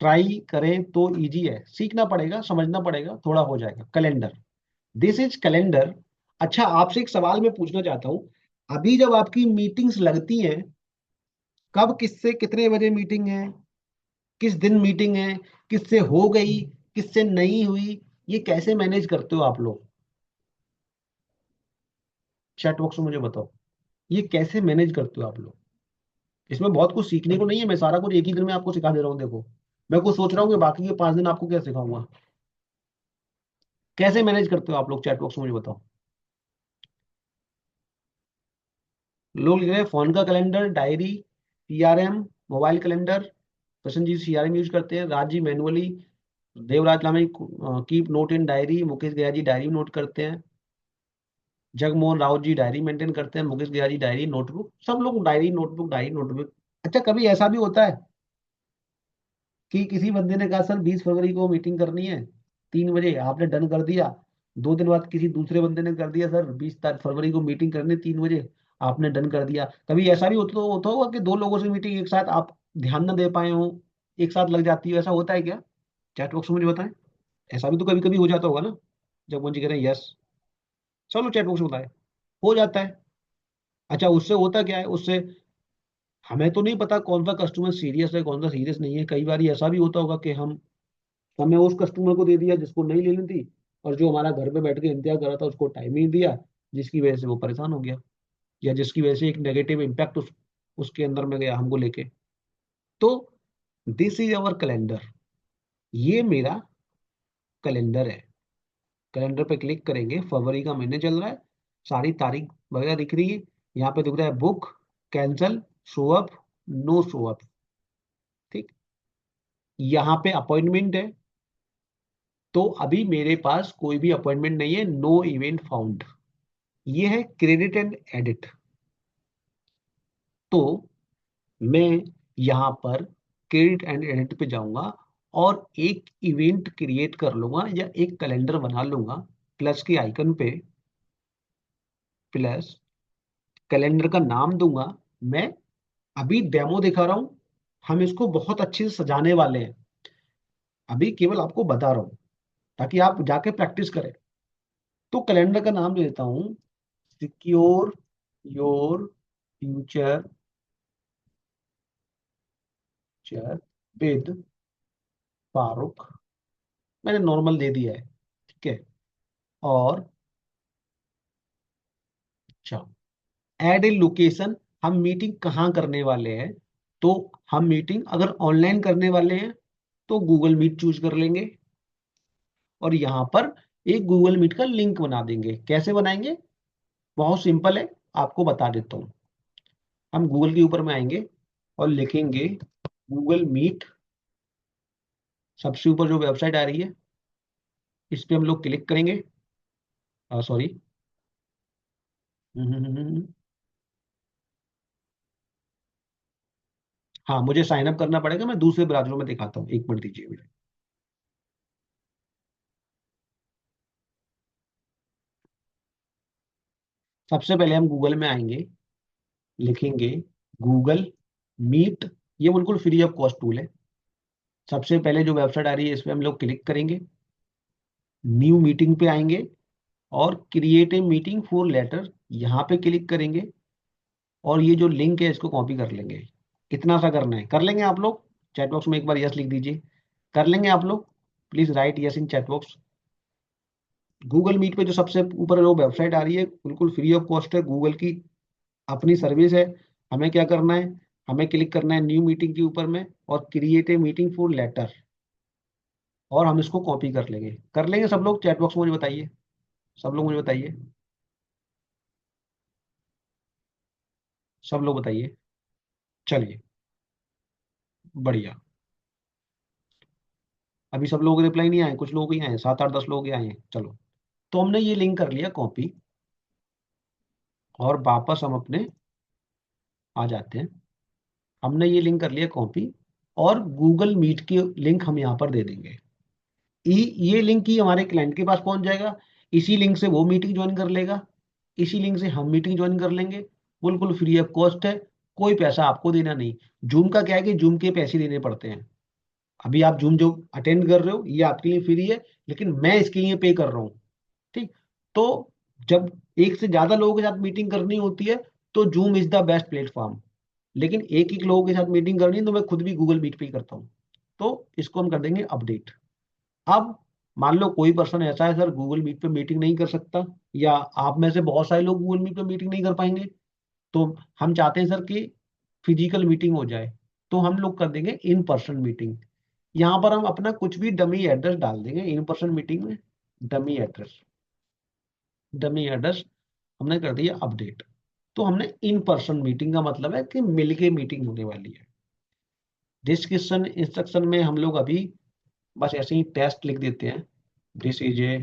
ट्राई करें तो इजी है, सीखना पड़ेगा, समझना पड़ेगा, थोड़ा हो जाएगा। Calendar, this is calendar. अच्छा, आपसे एक सवाल मैं पूछना चाहता हूं। अभी जब आपकी मीटिंग्स लगती हैं, कब, किससे, कितने बजे मीटिंग है, किस दिन मीटिंग है, किससे हो गई, किससे नहीं हुई, ये कैसे मैनेज करते हो आप लोग? चैट बॉक्स में मुझे बताओ, ये कैसे मैनेज करते हो आप लोग? इसमें बहुत कुछ सीखने को नहीं है, मैं सारा कुछ एक ही दिन में आपको सिखा दे रहा हूँ। देखो, मैं कुछ सोच रहा हूँ कि बाकी के 5 दिन आपको क्या सिखाऊंगा। कैसे मैनेज करते हो आप लोग? चैट बॉक्स में मुझे बताओ। लोग लिख रहे हैं फोन का calendar, diary, CRM, mobile calendar. प्रसन्न जी सीआरएम यूज करते हैं, राज जी मैनुअली, देवराज लामी कीप नोट इन डायरी, मुकेश गया जी डायरी नोट करते हैं, जगमोहन राव जी डायरी मेंटेन करते हैं, मुकेश गया जी डायरी नोटबुक, सब लोग डायरी नोटबुक, डायरी नोटबुक। अच्छा, कभी ऐसा भी होता है कि किसी बंदे ने कहा सर 20 फरवरी को मीटिंग करनी है 3 बजे, आपने डन कर दिया। 2 दिन बाद किसी दूसरे बंदे ने कर दिया सर 20 फरवरी को मीटिंग करनी है 3 बजे, आपने डन कर दिया। कभी ऐसा भी होता होगा कि दो लोगों से मीटिंग एक साथ आप ध्यान न दे पाए हो, एक साथ लग जाती है, ऐसा होता है क्या? चैट बॉक्स में मुझे बताएं। ऐसा भी तो कभी कभी हो जाता होगा ना? जब मुझे कह रहे हैं यस, चलो चैट बॉक्स में बताए, हो जाता है। अच्छा, उससे होता क्या है? उससे हमें तो नहीं पता कौन सा कस्टमर सीरियस है, कौन सा सीरियस नहीं है। कई बार ऐसा भी होता होगा कि हमने उस कस्टमर को दे दिया जिसको नहीं लेनी थी, और जो हमारा घर पे बैठ के इंतजार कर रहा था उसको टाइम ही नहीं दिया, जिसकी वजह से वो परेशान हो गया, या जिसकी वजह से एक नेगेटिव इम्पैक्ट उसके अंदर में गया हमको लेके। तो दिस इज अवर कैलेंडर। ये मेरा कैलेंडर है। कैलेंडर पे क्लिक करेंगे, फरवरी का महीने चल रहा है, सारी तारीख वगैरह दिख रही है। यहाँ पे दिख रहा है book, cancel, show up, no show up. ठीक। यहाँ पे अपॉइंटमेंट है, तो अभी मेरे पास कोई भी अपॉइंटमेंट नहीं है, नो इवेंट फाउंड। ये है क्रेडिट एंड एडिट। तो मैं यहाँ पर क्रेडिट एंड एडिट पे जाऊंगा और एक इवेंट क्रिएट कर लूंगा, या एक कैलेंडर बना लूंगा, प्लस के आइकन पे, प्लस, कैलेंडर का नाम दूंगा मैं, अभी डेमो दिखा रहा हूं, हम इसको बहुत अच्छे से सजाने वाले हैं। अभी केवल आपको बता रहा हूं ताकि आप जाके प्रैक्टिस करें। तो कैलेंडर का नाम देता हूं secure your future with Farooq. मैंने नॉर्मल दे दिया है, ठीक है। और अच्छा, एड ए लोकेशन, हम मीटिंग कहाँ करने वाले हैं? तो हम मीटिंग अगर ऑनलाइन करने वाले हैं तो गूगल मीट चूज कर लेंगे, और यहाँ पर एक गूगल मीट का लिंक बना देंगे। कैसे बनाएंगे? बहुत सिंपल है, आपको बता देता हूँ। हम गूगल के ऊपर में आएंगे और लिखेंगे गूगल मीट, सबसे ऊपर जो वेबसाइट आ रही है, इस पे हम लोग क्लिक करेंगे। सॉरी। हाँ, मुझे साइन अप करना पड़ेगा, मैं दूसरे ब्राउज़र में दिखाता हूँ, 1 मिनट दीजिए मुझे। सबसे पहले हम गूगल में आएंगे, लिखेंगे गूगल मीट। ये बिल्कुल फ्री ऑफ कॉस्ट टूल है। सबसे पहले जो वेबसाइट आ रही है इस पे हम लोग क्लिक करेंगे, न्यू मीटिंग पे आएंगे और create a meeting for later यहाँ पे क्लिक करेंगे और ये जो लिंक है इसको कॉपी कर लेंगे। इतना सा करना है, कर लेंगे आप लोग? चैट बॉक्स में एक बार यस लिख दीजिए। कर लेंगे आप लोग? Please write yes in chat box. Google Meet पे जो सबसे ऊपर जो वेबसाइट आ रही है बिल्कुल फ्री ऑफ कॉस्ट है, गूगल की अपनी सर्विस है। हमें क्या करना है, हमें क्लिक करना है न्यू मीटिंग के ऊपर में और create a meeting for later, और हम इसको कॉपी कर लेंगे। कर लेंगे सब लोग? चैट बॉक्स में मुझे बताइए, सब लोग मुझे बताइए, सब लोग बताइए। चलिए, बढ़िया। अभी सब लोग रिप्लाई नहीं आए, कुछ लोग ही आए हैं, 7 8 10 लोग ही आए हैं। चलो, तो हमने ये लिंक कर लिया कॉपी, और वापस हम अपने आ जाते हैं। हमने ये लिंक कर लिया कॉपी, और गूगल मीट की लिंक हम यहाँ पर दे देंगे। ये लिंक ही हमारे क्लाइंट के पास पहुंच जाएगा। इसी लिंक से वो मीटिंग ज्वाइन कर लेगा, इसी लिंक से हम मीटिंग ज्वाइन कर लेंगे। बिल्कुल फ्री ऑफ कॉस्ट है, कोई पैसा आपको देना नहीं। जूम का क्या है कि जूम के पैसे देने पड़ते हैं। अभी आप जूम जो अटेंड कर रहे हो ये आपके लिए फ्री है, लेकिन मैं इसके लिए पे कर रहा हूँ। ठीक। तो जब एक से ज्यादा लोगों के साथ मीटिंग करनी होती है तो zoom is the best platform. लेकिन एक ही लोगों के साथ मीटिंग करनी है तो मैं खुद भी गूगल मीट पे ही करता हूँ। तो इसको हम कर देंगे अपडेट। अब मान लो कोई पर्सन ऐसा है सर गूगल मीट पे मीटिंग नहीं कर सकता, या आप में से बहुत सारे लोग गूगल मीट पे मीटिंग नहीं कर पाएंगे, तो हम चाहते हैं सर कि फिजिकल मीटिंग हो जाए, तो हम लोग कर देंगे इन पर्सन मीटिंग। यहाँ पर हम अपना कुछ भी डमी एड्रेस डाल देंगे इन पर्सन मीटिंग में। डमी एड्रेस, डमी एड्रेस हमने कर दिया अपडेट। तो हमने इन पर्सन मीटिंग का मतलब है कि मिलके मीटिंग होने वाली है। डिस्क्रिप्शन इंस्ट्रक्शन में हम लोग अभी बस ऐसे ही टेस्ट लिख देते हैं। This is A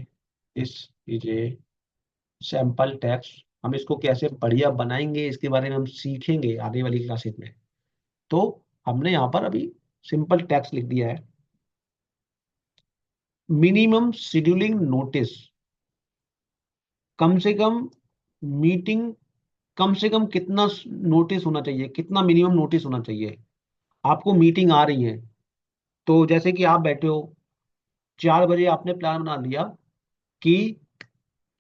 this is a sample text. हम इसको कैसे बढ़िया बनाएंगे इसके बारे में हम सीखेंगे आने वाली क्लासेस में। तो हमने यहाँ पर अभी सिंपल टेक्स्ट लिख दिया है। मिनिमम शेड्यूलिंग नोटिस, कम से कम मीटिंग, कम से कम कितना नोटिस होना चाहिए, कितना मिनिमम नोटिस होना चाहिए। आपको मीटिंग आ रही है, तो जैसे कि आप बैठे हो, 4 बजे आपने प्लान बना लिया कि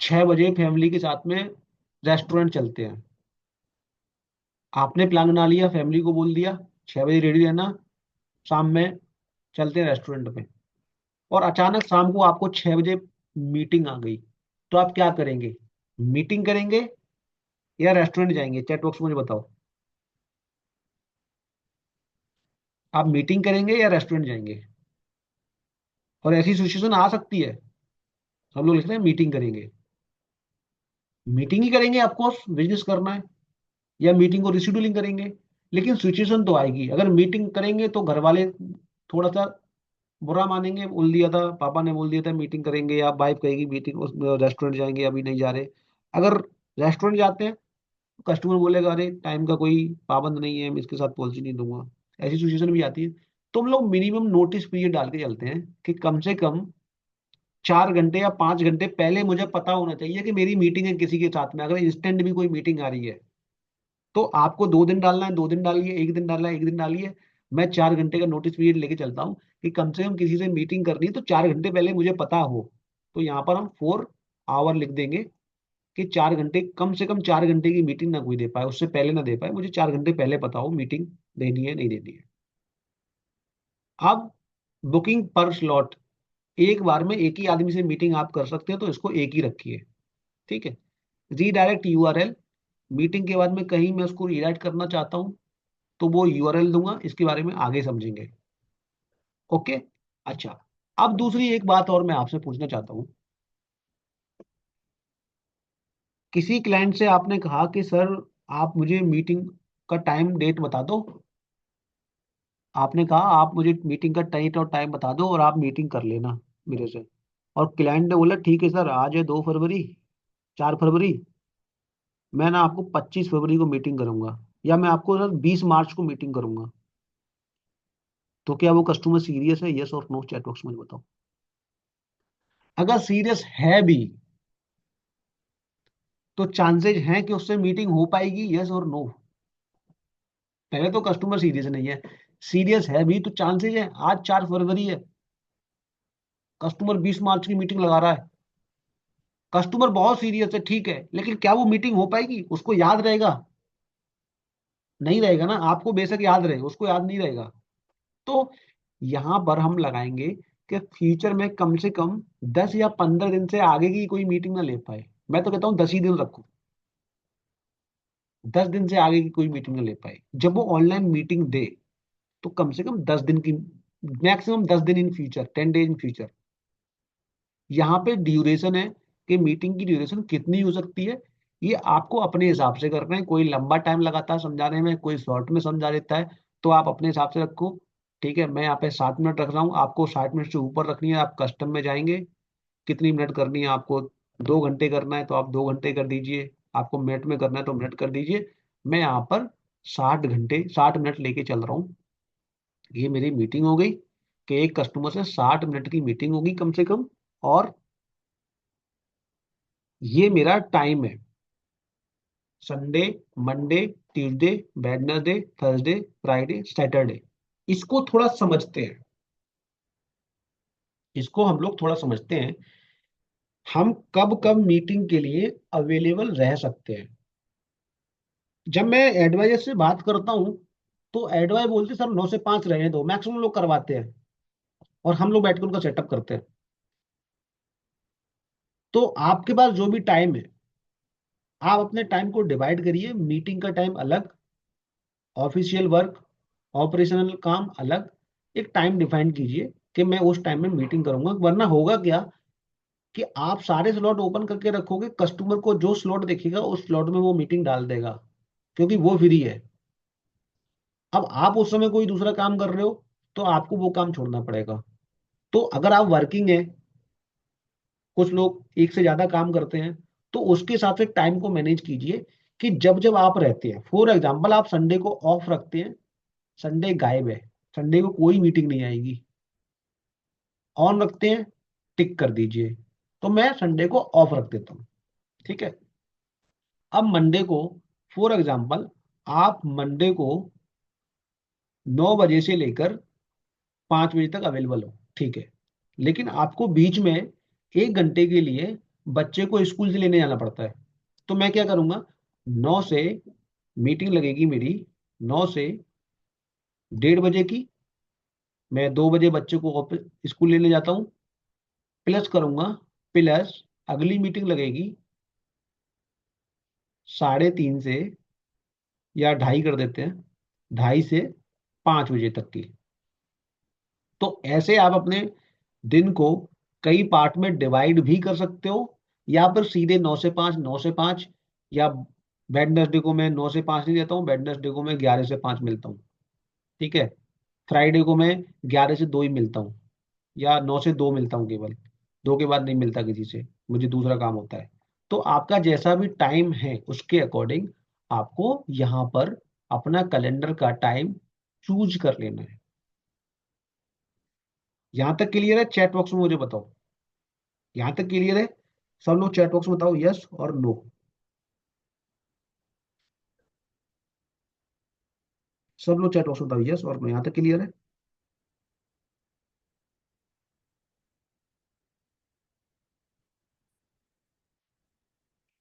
6 बजे फैमिली के साथ में रेस्टोरेंट चलते हैं। आपने प्लान बना लिया, फैमिली को बोल दिया 6 बजे रेडी रहना, शाम में चलते हैं रेस्टोरेंट पे। और अचानक शाम को आपको 6 बजे मीटिंग आ गई, तो आप क्या करेंगे? मीटिंग करेंगे या रेस्टोरेंट जाएंगे? चैट बॉक्स में मुझे बताओ, आप मीटिंग करेंगे या रेस्टोरेंट जाएंगे? और ऐसी सिचुएशन आ सकती है, सब लोग लिख रहे हैं मीटिंग करेंगे। मीटिंग ही करेंगे, ऑफकोर्स बिजनेस करना है, या मीटिंग को रिशेड्यूलिंग करेंगे। लेकिन सिचुएशन तो आएगी, अगर मीटिंग करेंगे तो घर वाले थोड़ा सा बुरा मानेंगे, बोल दिया था पापा ने, बोल दिया था मीटिंग करेंगे, या वाइफ कहेगी मीटिंग उस रेस्टोरेंट जाएंगे अभी नहीं जा रहे। अगर रेस्टोरेंट जाते हैं तो कस्टमर बोलेगा अरे टाइम का कोई पाबंद नहीं है, मैं इसके साथ पॉलिसी नहीं दूंगा। ऐसी सिचुएशन भी आती है। तो हम लोग मिनिमम नोटिस पीरियड डाल के चलते हैं कि कम से कम 4 घंटे या 5 घंटे पहले मुझे पता होना चाहिए कि मेरी मीटिंग है किसी के साथ में। अगर इंस्टेंट भी कोई मीटिंग आ रही है तो आपको 2 दिन डालना है, 2 दिन डालिए, 1 दिन डालना है, 1 दिन डालिए। मैं 4 घंटे का नोटिस पीरियड लेके चलता हूँ कि कम से कम किसी से मीटिंग करनी है तो 4 घंटे पहले मुझे पता हो। तो यहाँ पर हम 4 आवर लिख देंगे कि 4 घंटे, कम से कम 4 घंटे की मीटिंग ना कोई दे पाए, उससे पहले ना दे पाए, मुझे 4 घंटे पहले पता हो मीटिंग देनी है नहीं देनी है। अब बुकिंग पर स्लॉट, एक बार में एक ही आदमी से मीटिंग आप कर सकते हो तो इसको एक ही रखिए। ठीक है। रीडायरेक्ट यूआरएल, मीटिंग के बाद में कहीं मैं उसको रीडायरेक्ट करना चाहता हूँ तो वो यूआरएल दूंगा, इसके बारे में आगे समझेंगे। ओके। अच्छा, अब दूसरी एक बात और मैं आपसे पूछना चाहता हूँ। किसी क्लाइंट से आपने कहा कि सर आप मुझे मीटिंग का टाइम डेट बता दो, आपने कहा आप मुझे मीटिंग का डेट और टाइम बता दो और आप मीटिंग कर लेना मेरे से। और क्लाइंट ने बोला ठीक है सर, आज है 2 फरवरी, 4 फरवरी, मैं ना आपको 25 फरवरी को मीटिंग करूंगा, या मैं आपको सर 20 मार्च को मीटिंग करूंगा, तो क्या वो कस्टमर सीरियस है? यस और नो चैट बॉक्स में बताओ। अगर सीरियस है भी तो चांसेस हैं कि उससे मीटिंग हो पाएगी, यस और नो? पहले तो कस्टमर सीरियस नहीं है, सीरियस है भी तो चांसेस है। आज 4 फरवरी है, कस्टमर 20 मार्च की मीटिंग लगा रहा है, कस्टमर बहुत सीरियस है, ठीक है, लेकिन क्या वो मीटिंग हो पाएगी? उसको याद रहेगा? नहीं रहेगा ना। आपको बेशक याद रहे, उसको याद नहीं रहेगा। तो यहां पर हम लगाएंगे कि फ्यूचर में कम से कम 10 या 15 दिन से आगे की कोई मीटिंग ना ले पाए। मैं तो कहता हूँ 10 ही दिन रखो, 10 दिन से आगे की कोई मीटिंग ना ले पाए। जब वो ऑनलाइन मीटिंग दे तो कम से कम 10 दिन की, मैक्सिमम 10 दिन in future, 10 days in future. यहाँ पे ड्यूरेशन है कि मीटिंग की ड्यूरेशन कितनी हो सकती है, ये आपको अपने हिसाब से करना है। कोई लंबा टाइम लगाता है समझाने में, कोई शॉर्ट में समझा देता है, तो आप अपने हिसाब से रखो। ठीक है, मैं यहाँ पे 7 मिनट रख रहा हूँ, आपको 60 मिनट से ऊपर रखनी है, आप कस्टम में जाएंगे। कितनी मिनट करनी है आपको? 2 घंटे करना है तो आप 2 घंटे कर दीजिए, आपको मिनट में करना है तो मिनट कर दीजिए। मैं यहाँ पर 60 घंटे 60 मिनट लेके चल रहा हूँ। ये मेरी मीटिंग हो गई कि एक कस्टमर से 60 मिनट की मीटिंग होगी कम से कम। और ये मेरा टाइम है, Sunday, Monday, Tuesday, Wednesday, Thursday, Friday, Saturday. इसको थोड़ा समझते हैं, इसको हम लोग थोड़ा समझते हैं। हम कब कब मीटिंग के लिए अवेलेबल रह सकते हैं? जब मैं एडवाइजर से बात करता हूँ तो एडवाइस बोलते सर 9 से 5 रहने दो, मैक्सिमम लोग करवाते हैं, और हम लोग बैठ के उनका सेटअप करते हैं। तो आपके पास जो भी टाइम है, आप अपने टाइम को डिवाइड करिए। मीटिंग का टाइम अलग, ऑफिशियल वर्क, ऑपरेशनल काम अलग। एक टाइम डिफाइन कीजिए कि मैं उस टाइम में मीटिंग करूंगा। वरना होगा क्या कि आप सारे स्लॉट ओपन करके रखोगे, कस्टमर को जो स्लॉट दिखेगा उस स्लॉट में वो मीटिंग डाल देगा, क्योंकि वो फ्री है। अब आप उस समय कोई दूसरा काम कर रहे हो तो आपको वो काम छोड़ना पड़ेगा। तो अगर आप वर्किंग है, कुछ लोग एक से ज्यादा काम करते हैं, तो उसके हिसाब से टाइम को मैनेज कीजिए कि जब जब आप रहते हैं। फॉर एग्जाम्पल, आप संडे को ऑफ रखते हैं, संडे गायब है, संडे को कोई मीटिंग नहीं आएगी, ऑन रखते हैं, टिक कर दीजिए। तो मैं संडे को ऑफ रख देता हूँ, ठीक है। अब मंडे को, फॉर एग्जाम्पल, आप मंडे को 9 बजे से लेकर 5 बजे तक अवेलेबल हो, ठीक है, लेकिन आपको बीच में 1 घंटे के लिए बच्चे को स्कूल से लेने जाना पड़ता है। तो मैं क्या करूंगा, 9 से मीटिंग लगेगी मेरी, 9 से 1:30 बजे की। मैं 2 बजे बच्चे को ऑफिस स्कूल लेने जाता हूँ, प्लस करूंगा, प्लस अगली मीटिंग लगेगी 3:30 से, या 2:30 कर देते हैं, 2:30 से 5 बजे तक की। तो ऐसे आप अपने दिन को कई पार्ट में डिवाइड भी कर सकते हो, या फिर सीधे 9 से 5, 9 से 5, या वेडनेसडे को मैं 9 से 5 नहीं देता हूँ, वेडनेसडे को मैं 11 से 5 मिलता हूँ, ठीक है। फ्राइडे को मैं 11 से 2 ही मिलता हूँ, या 9 से 2 मिलता हूँ केवल, 2 के बाद नहीं मिलता किसी से, मुझे दूसरा काम होता है। तो आपका जैसा भी टाइम है उसके अकॉर्डिंग आपको यहाँ पर अपना कैलेंडर का टाइम चूज कर लेना है। यहां तक क्लियर है? चैट बॉक्स में मुझे बताओ, यहां तक क्लियर है? सब लोग चैट बॉक्स में बताओ यस और नो। सब लोग चैट बॉक्स में बताओ यस और नो, यहां तक क्लियर है?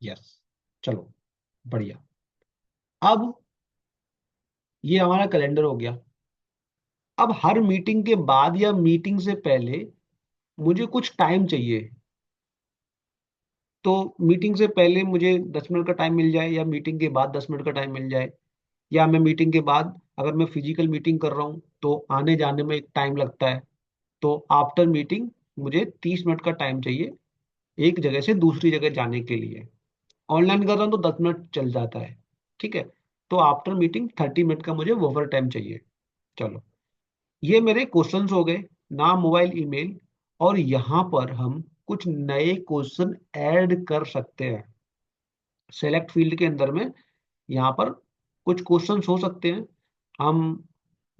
यस, चलो, बढ़िया। अब ये हमारा कैलेंडर हो गया। अब हर मीटिंग के बाद या मीटिंग से पहले मुझे कुछ टाइम चाहिए। तो मीटिंग से पहले मुझे 10 मिनट का टाइम मिल जाए, या मीटिंग के बाद 10 मिनट का टाइम मिल जाए, या मैं मीटिंग के बाद, अगर मैं फिजिकल मीटिंग कर रहा हूँ तो आने जाने में एक टाइम लगता है, तो आफ्टर मीटिंग मुझे 30 मिनट का टाइम चाहिए एक जगह से दूसरी जगह जाने के लिए। ऑनलाइन कर रहा हूँ तो 10 मिनट चल जाता है, ठीक है। तो आफ्टर मीटिंग 30 मिनट का मुझे ओवर टाइम चाहिए। चलो, ये मेरे क्वेश्चंस हो गए, नाम, मोबाइल, ईमेल। और यहाँ पर हम कुछ नए क्वेश्चन ऐड कर सकते हैं। सेलेक्ट फील्ड के अंदर में यहाँ पर कुछ क्वेश्चन हो सकते हैं। हम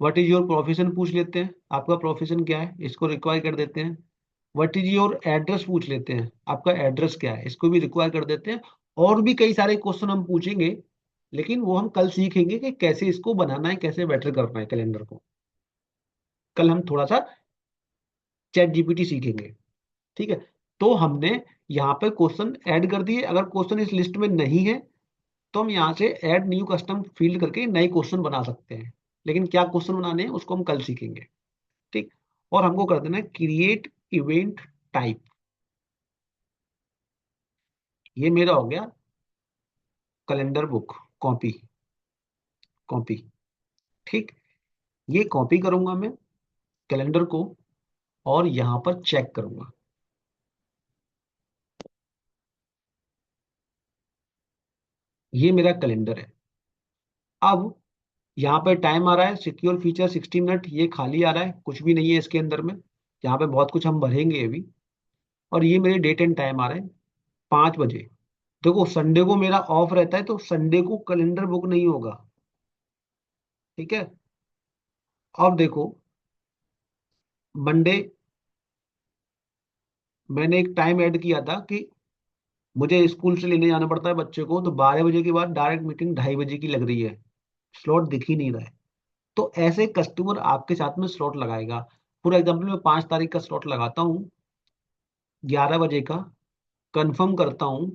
व्हाट इज योर प्रोफेशन पूछ लेते हैं, आपका प्रोफेशन क्या है, इसको रिक्वायर कर देते हैं। व्हाट इज योर एड्रेस पूछ लेते हैं, आपका एड्रेस क्या है, इसको भी रिक्वायर कर देते हैं। और भी कई सारे क्वेश्चन हम पूछेंगे, लेकिन वो हम कल सीखेंगे कि कैसे इसको बनाना है, कैसे बेटर करना है कैलेंडर को। कल हम थोड़ा सा चैट जीपीटी सीखेंगे। ठीक है। तो हमने यहाँ पे क्वेश्चन ऐड कर दिए। अगर क्वेश्चन इस लिस्ट में नहीं है तो हम यहाँ से ऐड न्यू कस्टम फील्ड करके नए क्वेश्चन बना सकते हैं। लेकिन क्या क्वेश्चन बनाने हैं उसको हम कल सीखेंगे। ठीक। और हमको कर देना है क्रिएट इवेंट टाइप। ये मेरा हो गया कैलेंडर बुक कॉपी। कॉपी। ठीक। ये कॉपी करूंगा मैं कैलेंडर को, और यहां पर चेक करूंगा। ये मेरा कैलेंडर है। अब यहाँ पे टाइम आ रहा है सिक्योर फीचर 60 मिनट, ये खाली आ रहा है, कुछ भी नहीं है इसके अंदर में। यहाँ पे बहुत कुछ हम भरेंगे अभी। और ये मेरे डेट एंड टाइम आ रहे हैं 5 बजे। देखो संडे को मेरा ऑफ रहता है तो संडे को कैलेंडर बुक नहीं होगा। ठीक है। अब देखो मंडे मैंने एक टाइम ऐड किया था कि मुझे स्कूल से लेने जाना पड़ता है बच्चे को, तो 12 बजे के बाद डायरेक्ट मीटिंग 2:30 बजे की लग रही है। स्लॉट दिख ही नहीं रहा है। तो ऐसे कस्टमर आपके साथ में स्लॉट लगाएगा। फॉर एग्जाम्पल मैं 5 तारीख का स्लॉट लगाता हूँ 11 बजे का, कंफर्म करता हूँ,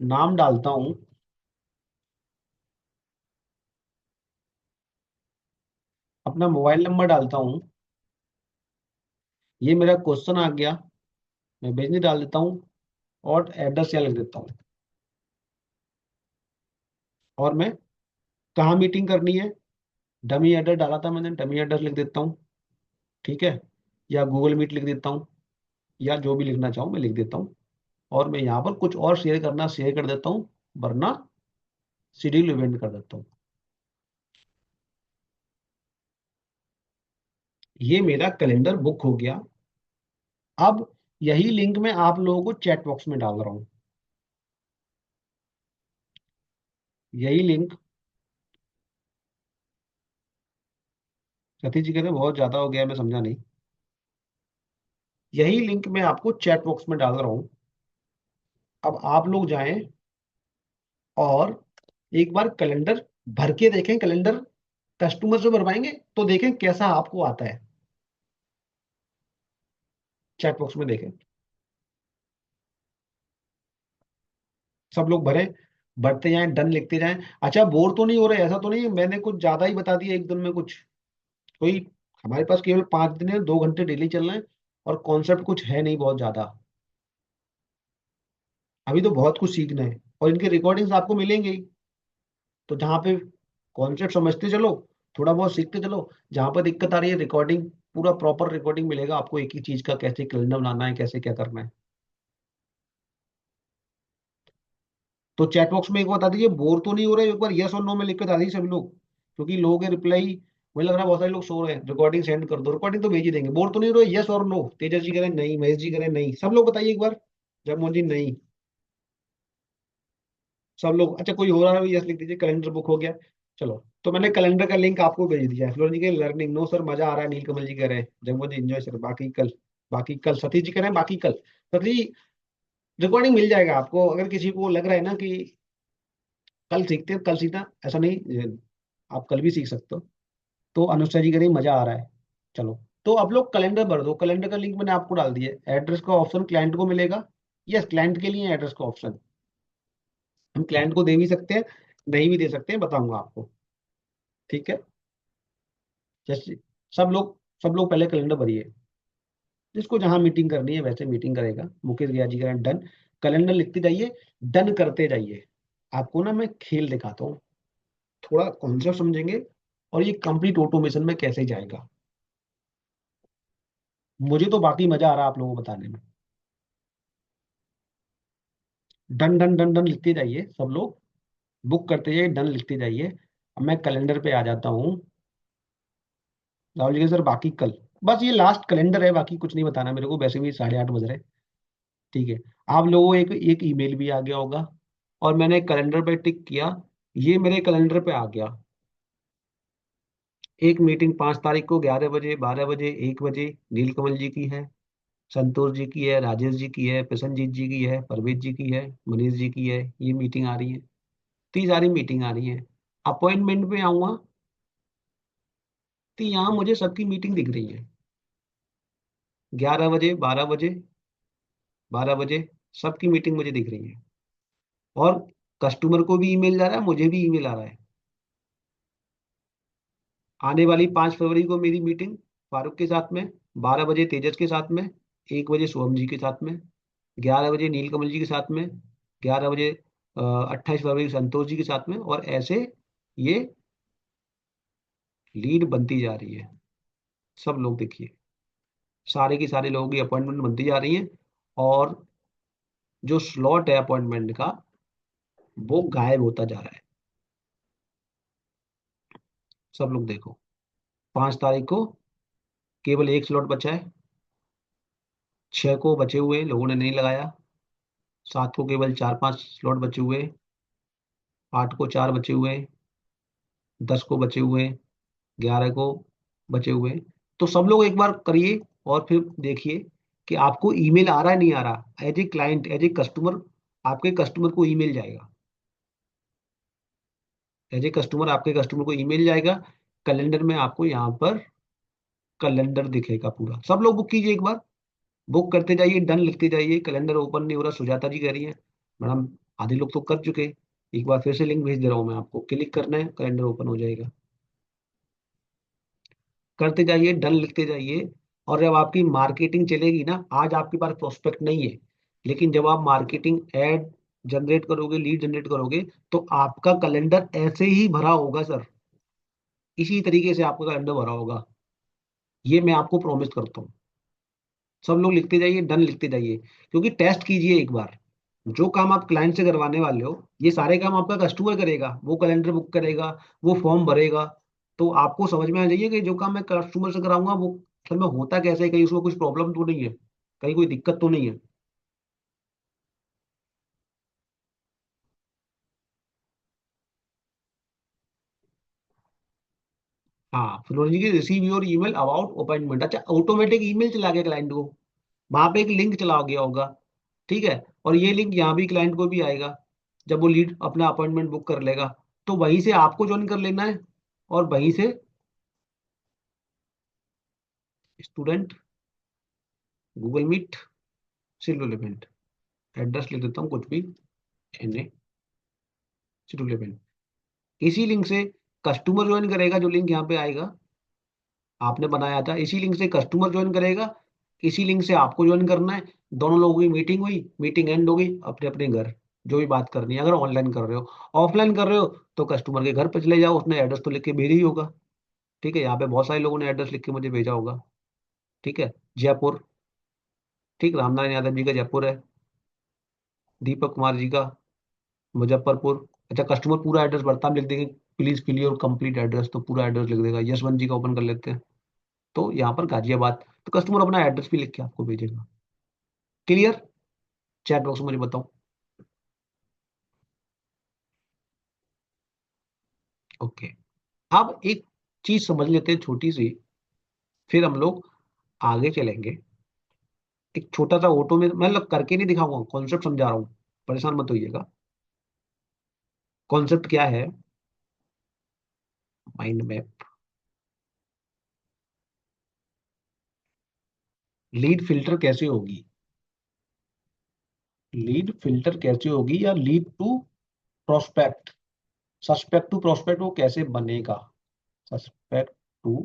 नाम डालता हूँ, अपना मोबाइल नंबर डालता हूँ, ये मेरा क्वेश्चन आ गया, मैं भेजने डाल देता हूँ, और एड्रेस यहाँ लिख देता हूँ। और मैं कहाँ मीटिंग करनी है, डमी एड्रेस डाला था मैंने, डमी एड्रेस लिख देता हूँ। ठीक है। या गूगल मीट लिख देता हूँ, या जो भी लिखना चाहूँ मैं लिख देता हूँ। और मैं यहाँ पर कुछ और शेयर करना शेयर कर देता हूँ, वरना शेड्यूल इवेंट कर देता हूँ। ये मेरा कैलेंडर बुक हो गया। अब यही लिंक मैं आप लोगों को चैट बॉक्स में डाल रहा हूँ। यही लिंक, सतीश जी कह रहे हैं बहुत ज्यादा हो गया, मैं समझा नहीं। यही लिंक मैं आपको चैट बॉक्स में डाल रहा हूँ। अब आप लोग जाएं और एक बार कैलेंडर भर के देखें। कैलेंडर कस्टमर से भरवाएंगे तो देखें कैसा आपको आता है। चैट बॉक्स में देखें, सब लोग भरें, भरते जाएं, डन लिखते जाएं। अच्छा बोर तो नहीं हो रहे, ऐसा तो नहीं है मैंने कुछ ज्यादा ही बता दिया एक दिन में कुछ। कोई, हमारे पास केवल 5 दिन है, 2 घंटे डेली चलना है, और कॉन्सेप्ट कुछ है नहीं बहुत ज्यादा। अभी तो बहुत कुछ सीखना है, और इनके रिकॉर्डिंग्स आपको मिलेंगे ही। तो जहाँ पे कॉन्सेप्ट समझते चलो, थोड़ा बहुत सीखते चलो, जहाँ पर दिक्कत आ रही है रिकॉर्डिंग, पूरा प्रॉपर रिकॉर्डिंग मिलेगा आपको एक ही चीज का, कैसे कैलेंडर बनाना है, कैसे क्या करना है। तो चैट बॉक्स में एक बता दीजिए बोर तो नहीं हो रहे, एक बार यस और नो में लिख के बता दीजिए सभी लोग, क्योंकि लोगों के रिप्लाई मुझे लग रहा है बहुत सारे लोग सो रहे हैं। रिकॉर्डिंग सेंड कर दो, रिकॉर्डिंग तो भेज ही देंगे। बोर तो नहीं हो रहे, यस और नो। तेजस जी करें नहीं, महेश जी करें नहीं, सब लोग बताइए एक बार। जगमोहन जी नहीं। सब लोग, अच्छा कोई हो रहा है यस लिख दीजिए, कैलेंडर बुक हो गया। चलो तो मैंने कैलेंडर का लिंक आपको भेज दिया है। फ्लोर जी के लर्निंग नो सर मजा आ रहा है, नीलकमल जी कह रहे हैं, जगमोहन जी एंजॉय सर, बाकी कल। बाकी कल सतीश जी कह रहे हैं बाकी कल। सतीश जी रिकॉर्डिंग मिल जाएगा आपको, अगर किसी को लग रहा है ना कि कल सीखते हैं, कल सीखना ऐसा नहीं, आप कल भी सीख सकते हो। तो अनुष्का जी कह रही मजा आ रहा है। चलो तो आप लोग कैलेंडर भर दो। कैलेंडर का लिंक मैंने आपको डाल दिया है। एड्रेस का ऑप्शन क्लाइंट को मिलेगा। यस, क्लाइंट के लिए एड्रेस का ऑप्शन हम क्लाइंट को दे भी सकते हैं, नहीं भी दे सकते हैं, बताऊंगा आपको। ठीक है। जैसे सब लोग पहले कैलेंडर भरिए, जिसको जहां मीटिंग करनी है वैसे मीटिंग करेगा। मुकेश गया जी करें डन। कैलेंडर लिखते जाइए, डन करते जाइए। आपको ना मैं खेल दिखाता हूँ, थोड़ा कॉन्सेप्ट समझेंगे, और ये कंप्लीट ऑटोमेशन में कैसे जाएगा। मुझे तो बाकी मजा आ रहा है आप लोगों को बताने में। डन डन डन डन लिखते जाइए सब लोग, बुक करते जाइए, डन लिखते जाइए। अब मैं कैलेंडर पे आ जाता हूँ। राहुल जी के सर बाकी कल, बस ये लास्ट कैलेंडर है, बाकी कुछ नहीं बताना मेरे को, वैसे भी 8:30 बज रहे हैं। ठीक है, आप लोगों को एक एक ईमेल भी आ गया होगा, और मैंने कैलेंडर पे टिक किया, ये मेरे कैलेंडर पे आ गया। एक मीटिंग 5 तारीख को 11 बजे, 12 बजे, 1 बजे नीलकमल जी की है, संतोष जी की है, राजेश जी की है, प्रसन्नजीत जी की है, परवेज जी की है, मनीष जी की है, ये मीटिंग आ रही है। 30 सारी मीटिंग आ रही है। अपॉइंटमेंट पे आऊंगा तो यहाँ मुझे सबकी मीटिंग दिख रही है, 11 बजे, 12 बजे, 12 बजे, सबकी मीटिंग मुझे दिख रही है। और कस्टमर को भी ईमेल जा रहा है, मुझे भी ईमेल आ रहा है। आने वाली 5 फरवरी को मेरी मीटिंग फारूक के साथ में, 12 बजे तेजस के साथ में, 1 बजे शुभम जी के साथ में, 11 बजे नीलकमल जी के साथ में, 11 बजे 28 फरवरी संतोष जी के साथ में, और ऐसे ये लीड बनती जा रही है। सब लोग देखिए, सारे की सारे लोगों की अपॉइंटमेंट बनती जा रही है, और जो स्लॉट है अपॉइंटमेंट का वो गायब होता जा रहा है। सब लोग देखो, 5 तारीख को केवल एक स्लॉट बचा है, 6 को बचे हुए लोगों ने नहीं लगाया, 7 को केवल 4-5 स्लॉट बचे हुए, 8 को 4 बचे हुए, 10 को बचे हुए, 11 को बचे हुए। तो सब लोग एक बार करिए और फिर देखिए कि आपको ईमेल आ रहा है नहीं आ रहा। As a client, as a customer, आपके कस्टमर को ईमेल जाएगा। एज ए कस्टमर आपके कस्टमर को ईमेल जाएगा। कैलेंडर में आपको यहाँ पर कैलेंडर दिखेगा पूरा। सब लोग बुक कीजिए एक बार, बुक करते जाइए, डन लिखते जाइए। कैलेंडर ओपन नहीं हो रहा, सुजाता जी कह रही है मैडम आधे लोग तो कर चुके। एक बार फिर से लिंक भेज दे रहा हूँ मैं आपको, क्लिक करना है, कैलेंडर ओपन हो जाएगा। करते जाइए, डन लिखते जाइए। और जब आपकी मार्केटिंग चलेगी ना, आज आपके पास प्रोस्पेक्ट नहीं है, लेकिन जब आप मार्केटिंग एड जनरेट करोगे, लीड जनरेट करोगे, तो आपका कैलेंडर ऐसे ही भरा होगा सर। इसी तरीके से आपका कैलेंडर भरा होगा, ये मैं आपको प्रॉमिस करता हूँ। सब लोग लिखते जाइए, डन लिखते जाइए, क्योंकि टेस्ट कीजिए एक बार। जो काम आप क्लाइंट से करवाने वाले हो, ये सारे काम आपका कस्टमर करेगा। वो कैलेंडर बुक करेगा, वो फॉर्म भरेगा। तो आपको समझ में आ जाइए कि जो काम मैं कस्टमर से कराऊंगा वो असल में होता कैसे है, कहीं उसमें कुछ प्रॉब्लम तो नहीं है, कहीं कोई दिक्कत तो नहीं है। हाँ, फिलोलॉजी की receive your email about appointment. अच्छा, ऑटोमेटिक ईमेल चला गया क्लाइंट को, वहां पे एक लिंक चला गया होगा। ठीक है, और ये लिंक यहाँ भी क्लाइंट को भी आएगा, जब वो लीड अपना अपॉइंटमेंट बुक कर लेगा। तो वहीं से आपको ज्वाइन कर लेना है, और वहीं से student Google Meet schedule event, address लिख देता हूँ कुछ भी, एन शेड्यूल इवेंट। इसी लिंक से कस्टमर ज्वाइन करेगा, जो लिंक यहाँ पे आएगा आपने बनाया था, इसी लिंक से कस्टमर ज्वाइन करेगा, इसी लिंक से आपको ज्वाइन करना है। दोनों लोगों की मीटिंग हुई, मीटिंग एंड हो गई, अपने अपने घर जो भी बात करनी है। अगर ऑनलाइन कर रहे हो, ऑफलाइन कर रहे हो, तो कस्टमर के घर पे चले जाओ, उसने एड्रेस तो लिख के भेजा ही होगा। ठीक है, यहाँ पे बहुत सारे लोगों ने एड्रेस लिख के मुझे भेजा होगा। ठीक है, जयपुर, ठीक, रामनारायण यादव जी का जयपुर है, दीपक कुमार जी का मुजफ्फरपुर। अच्छा, कस्टमर पूरा एड्रेस भरता, हम लिख देंगे please fill your complete address, तो पूरा एड्रेस लिख देगा। यशवंत जी का ओपन कर लेते हैं, तो यहाँ पर गाजियाबाद, तो कस्टमर अपना एड्रेस भी लिख के आपको भेजेगा। क्लियर? चैट बॉक्स में मुझे बताओ। ओके, अब एक चीज समझ लेते हैं छोटी सी, फिर हम लोग आगे चलेंगे। एक छोटा सा ऑटो में, मतलब करके नहीं दिखाऊंगा, कॉन्सेप्ट समझा रहा हूँ, परेशान मत होइएगा। कॉन्सेप्ट क्या है? Mind map. लीड फिल्टर कैसे होगी? लीड फिल्टर कैसे होगी, या lead to prospect, suspect to prospect वो कैसे बनेगा? सस्पेक्ट टू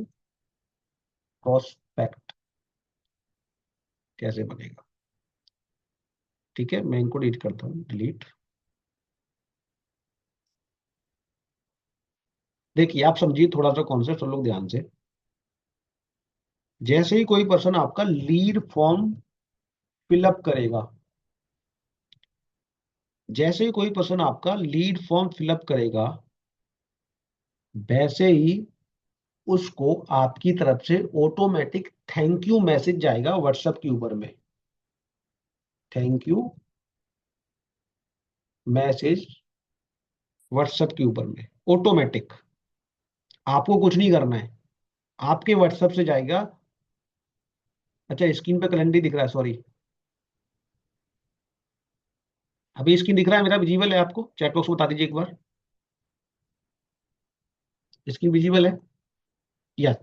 प्रोस्पेक्ट कैसे बनेगा? ठीक है, मैं इनको डिलीट करता हूँ, डिलीट। देखिए, आप समझिए थोड़ा सा कॉन्सेप्ट, सब लोग ध्यान से। जैसे ही कोई पर्सन आपका लीड फॉर्म फिलअप करेगा, जैसे ही कोई पर्सन आपका लीड फॉर्म फिलअप करेगा, वैसे ही उसको आपकी तरफ से ऑटोमेटिक थैंक यू मैसेज जाएगा व्हाट्सएप के ऊपर में। थैंक यू मैसेज व्हाट्सएप के ऊपर में, ऑटोमेटिक। आपको कुछ नहीं करना है, आपके व्हाट्सएप से जाएगा। अच्छा, स्क्रीन पे कैलेंडर दिख रहा है, सॉरी। अभी स्क्रीन दिख रहा है मेरा, विजिबल है आपको? चैट बॉक्स में बता दीजिए एक बार, स्क्रीन विजिबल है? यस।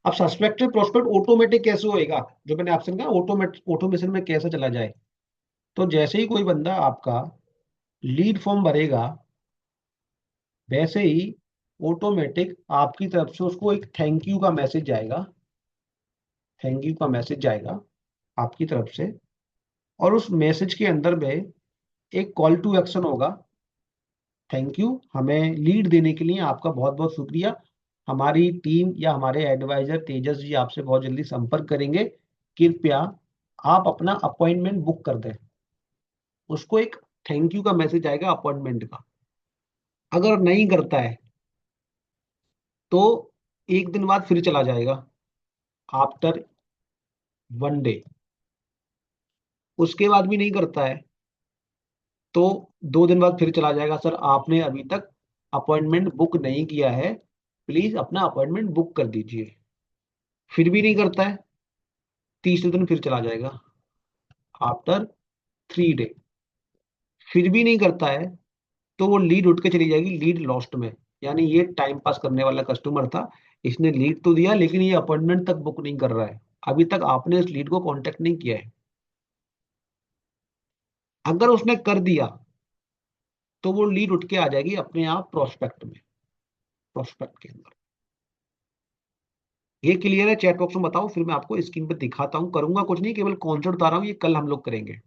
अब सस्पेक्टेड प्रोस्पेक्ट ऑटोमेटिक कैसे होएगा, जो मैंने आपसे कहा ऑटोमेशन में कैसे चला जाए। तो जैसे ही कोई बंदा आपका लीड फॉर्म भरेगा, वैसे ही ऑटोमेटिक आपकी तरफ से उसको एक थैंक यू का मैसेज जाएगा, थैंक यू का मैसेज जाएगा आपकी तरफ से। और उस मैसेज के अंदर में एक कॉल टू एक्शन होगा। थैंक यू, हमें लीड देने के लिए आपका बहुत बहुत शुक्रिया। हमारी टीम या हमारे एडवाइजर तेजस जी आपसे बहुत जल्दी संपर्क करेंगे। कृपया आप अपना अपॉइंटमेंट बुक कर दें। उसको एक थैंक यू का मैसेज आएगा अपॉइंटमेंट का। अगर नहीं करता है तो एक दिन बाद फिर चला जाएगा, आफ्टर 1 डे। उसके बाद भी नहीं करता है तो 2 दिन बाद फिर चला जाएगा, सर आपने अभी तक अपॉइंटमेंट बुक नहीं किया है, प्लीज अपना अपॉइंटमेंट बुक कर दीजिए। फिर भी नहीं करता है, तीसरे दिन फिर चला जाएगा, आफ्टर 3 डे। फिर भी नहीं करता है तो वो लीड उठ के चली जाएगी लीड लॉस्ट में। यानी ये टाइम पास करने वाला कस्टमर था, इसने लीड तो दिया लेकिन ये अपॉइंटमेंट तक बुक नहीं कर रहा है, अभी तक आपने इस लीड को कांटेक्ट नहीं किया है। अगर उसने कर दिया तो वो लीड उठ के आ जाएगी अपने आप प्रोस्पेक्ट में, प्रोस्पेक्ट के अंदर। ये क्लियर है? चैट बॉक्स में बताओ, फिर मैं आपको स्क्रीन पे दिखाता हूँ। करूंगा कुछ नहीं, केवल कॉन्सेप्ट बता रहा हूँ, ये कल हम लोग करेंगे।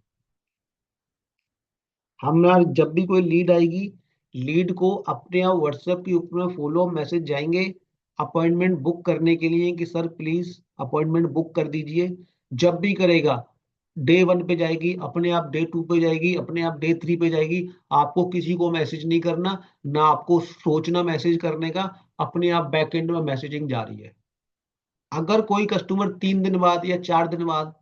हम यार जब भी कोई लीड आएगी, लीड को अपने आप व्हाट्सएप के ऊपर में फॉलो मैसेज जाएंगे अपॉइंटमेंट बुक करने के लिए कि सर प्लीज अपॉइंटमेंट बुक कर दीजिए। जब भी करेगा, डे 1 पे जाएगी, अपने आप डे 2 पे जाएगी, अपने आप डे 3 पे जाएगी। आपको किसी को मैसेज नहीं करना, ना आपको सोचना मैसेज करने का, अपने आप बैकएंड में मैसेजिंग जा रही है। अगर कोई कस्टमर 3 दिन बाद या 4 दिन बाद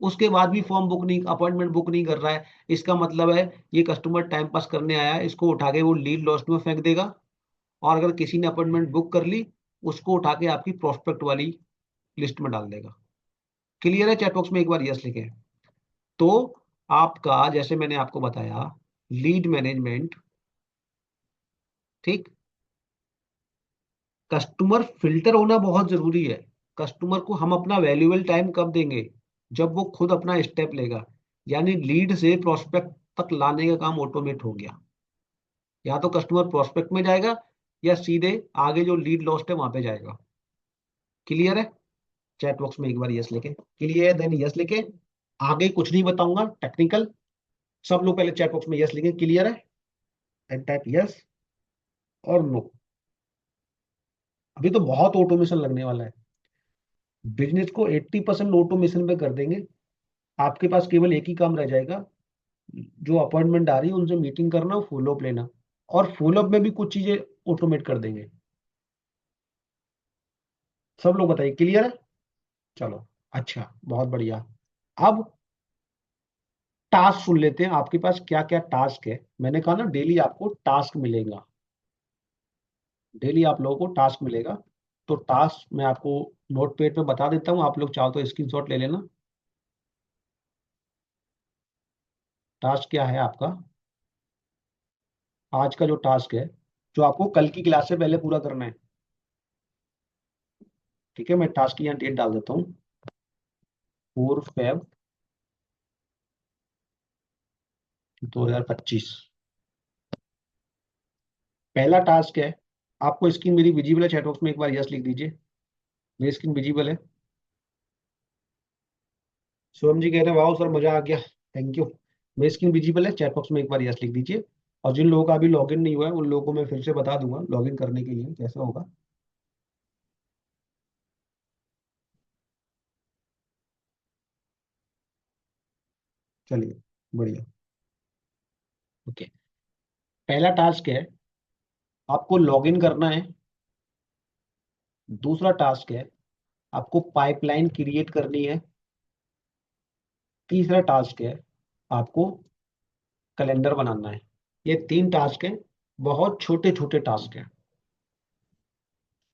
उसके बाद भी फॉर्म बुक नहीं, अपॉइंटमेंट बुक नहीं कर रहा है, इसका मतलब है ये कस्टमर टाइम पास करने आया है, इसको उठा के वो लीड लॉस्ट में फेंक देगा। और अगर किसी ने अपॉइंटमेंट बुक कर ली, उसको उठा के आपकी प्रोस्पेक्ट वाली लिस्ट में डाल देगा। क्लियर है? चैट बॉक्स में एक बार यस लिखे। तो आपका, जैसे मैंने आपको बताया, लीड मैनेजमेंट, ठीक, कस्टमर फिल्टर होना बहुत जरूरी है। कस्टमर को हम अपना वैल्यूएबल टाइम कब देंगे? जब वो खुद अपना स्टेप लेगा। यानी लीड से प्रोस्पेक्ट तक लाने का काम ऑटोमेट हो गया। या तो कस्टमर प्रोस्पेक्ट में जाएगा या सीधे आगे जो लीड लॉस्ट है वहां पे जाएगा। क्लियर है? चैट बॉक्स में एक बार यस लिखे, क्लियर देन यस लिखे। आगे कुछ नहीं बताऊंगा टेक्निकल, सब लोग पहले चैट बॉक्स में यस लिखे, क्लियर है, एंड टाइप यस और नो। अभी तो बहुत ऑटोमेशन लगने वाला है, बिजनेस को 80% ऑटोमेशन पे कर देंगे। आपके पास केवल एक ही काम रह जाएगा, जो अपॉइंटमेंट आ रही है उनसे मीटिंग करना, फॉलोअप लेना। और फॉलोअप में भी कुछ चीजें ऑटोमेट कर देंगे। सब लोग बताइए, क्लियर है? चलो, अच्छा, बहुत बढ़िया। अब टास्क सुन लेते हैं, आपके पास क्या क्या टास्क है। मैंने कहा ना, डेली आपको टास्क मिलेगा, डेली आप लोगों को टास्क मिलेगा। तो टास्क मैं आपको नोट पैड पे बता देता हूँ, आप लोग चाहो तो स्क्रीनशॉट ले लेना। टास्क क्या है आपका? आज का जो टास्क है, जो आपको कल की क्लास से पहले पूरा करना है, ठीक है? मैं टास्क की यहाँ डेट डाल देता हूँ, 4 Feb 2025। पहला टास्क है, आपको स्क्रीन मेरी विजिबल है? चैट बॉक्स में एक बार यस लिख दीजिए, मेरी स्क्रीन विजिबल है? शिवम जी कह रहे हैं वाह सर मजा आ गया, थैंक यू। मेरी स्क्रीन विजिबल है? चैट बॉक्स में एक बार यस लिख दीजिए। और जिन लोगों का अभी लॉगिन नहीं हुआ है उन लोगों को मैं फिर से बता दूंगा लॉगिन करने के लिए कैसे होगा। चलिए, बढ़िया, ओके। पहला टास्क है, आपको लॉगिन करना है। दूसरा टास्क है, आपको पाइपलाइन क्रिएट करनी है। तीसरा टास्क है, आपको कैलेंडर बनाना है। ये 3 टास्क हैं, बहुत छोटे छोटे टास्क हैं,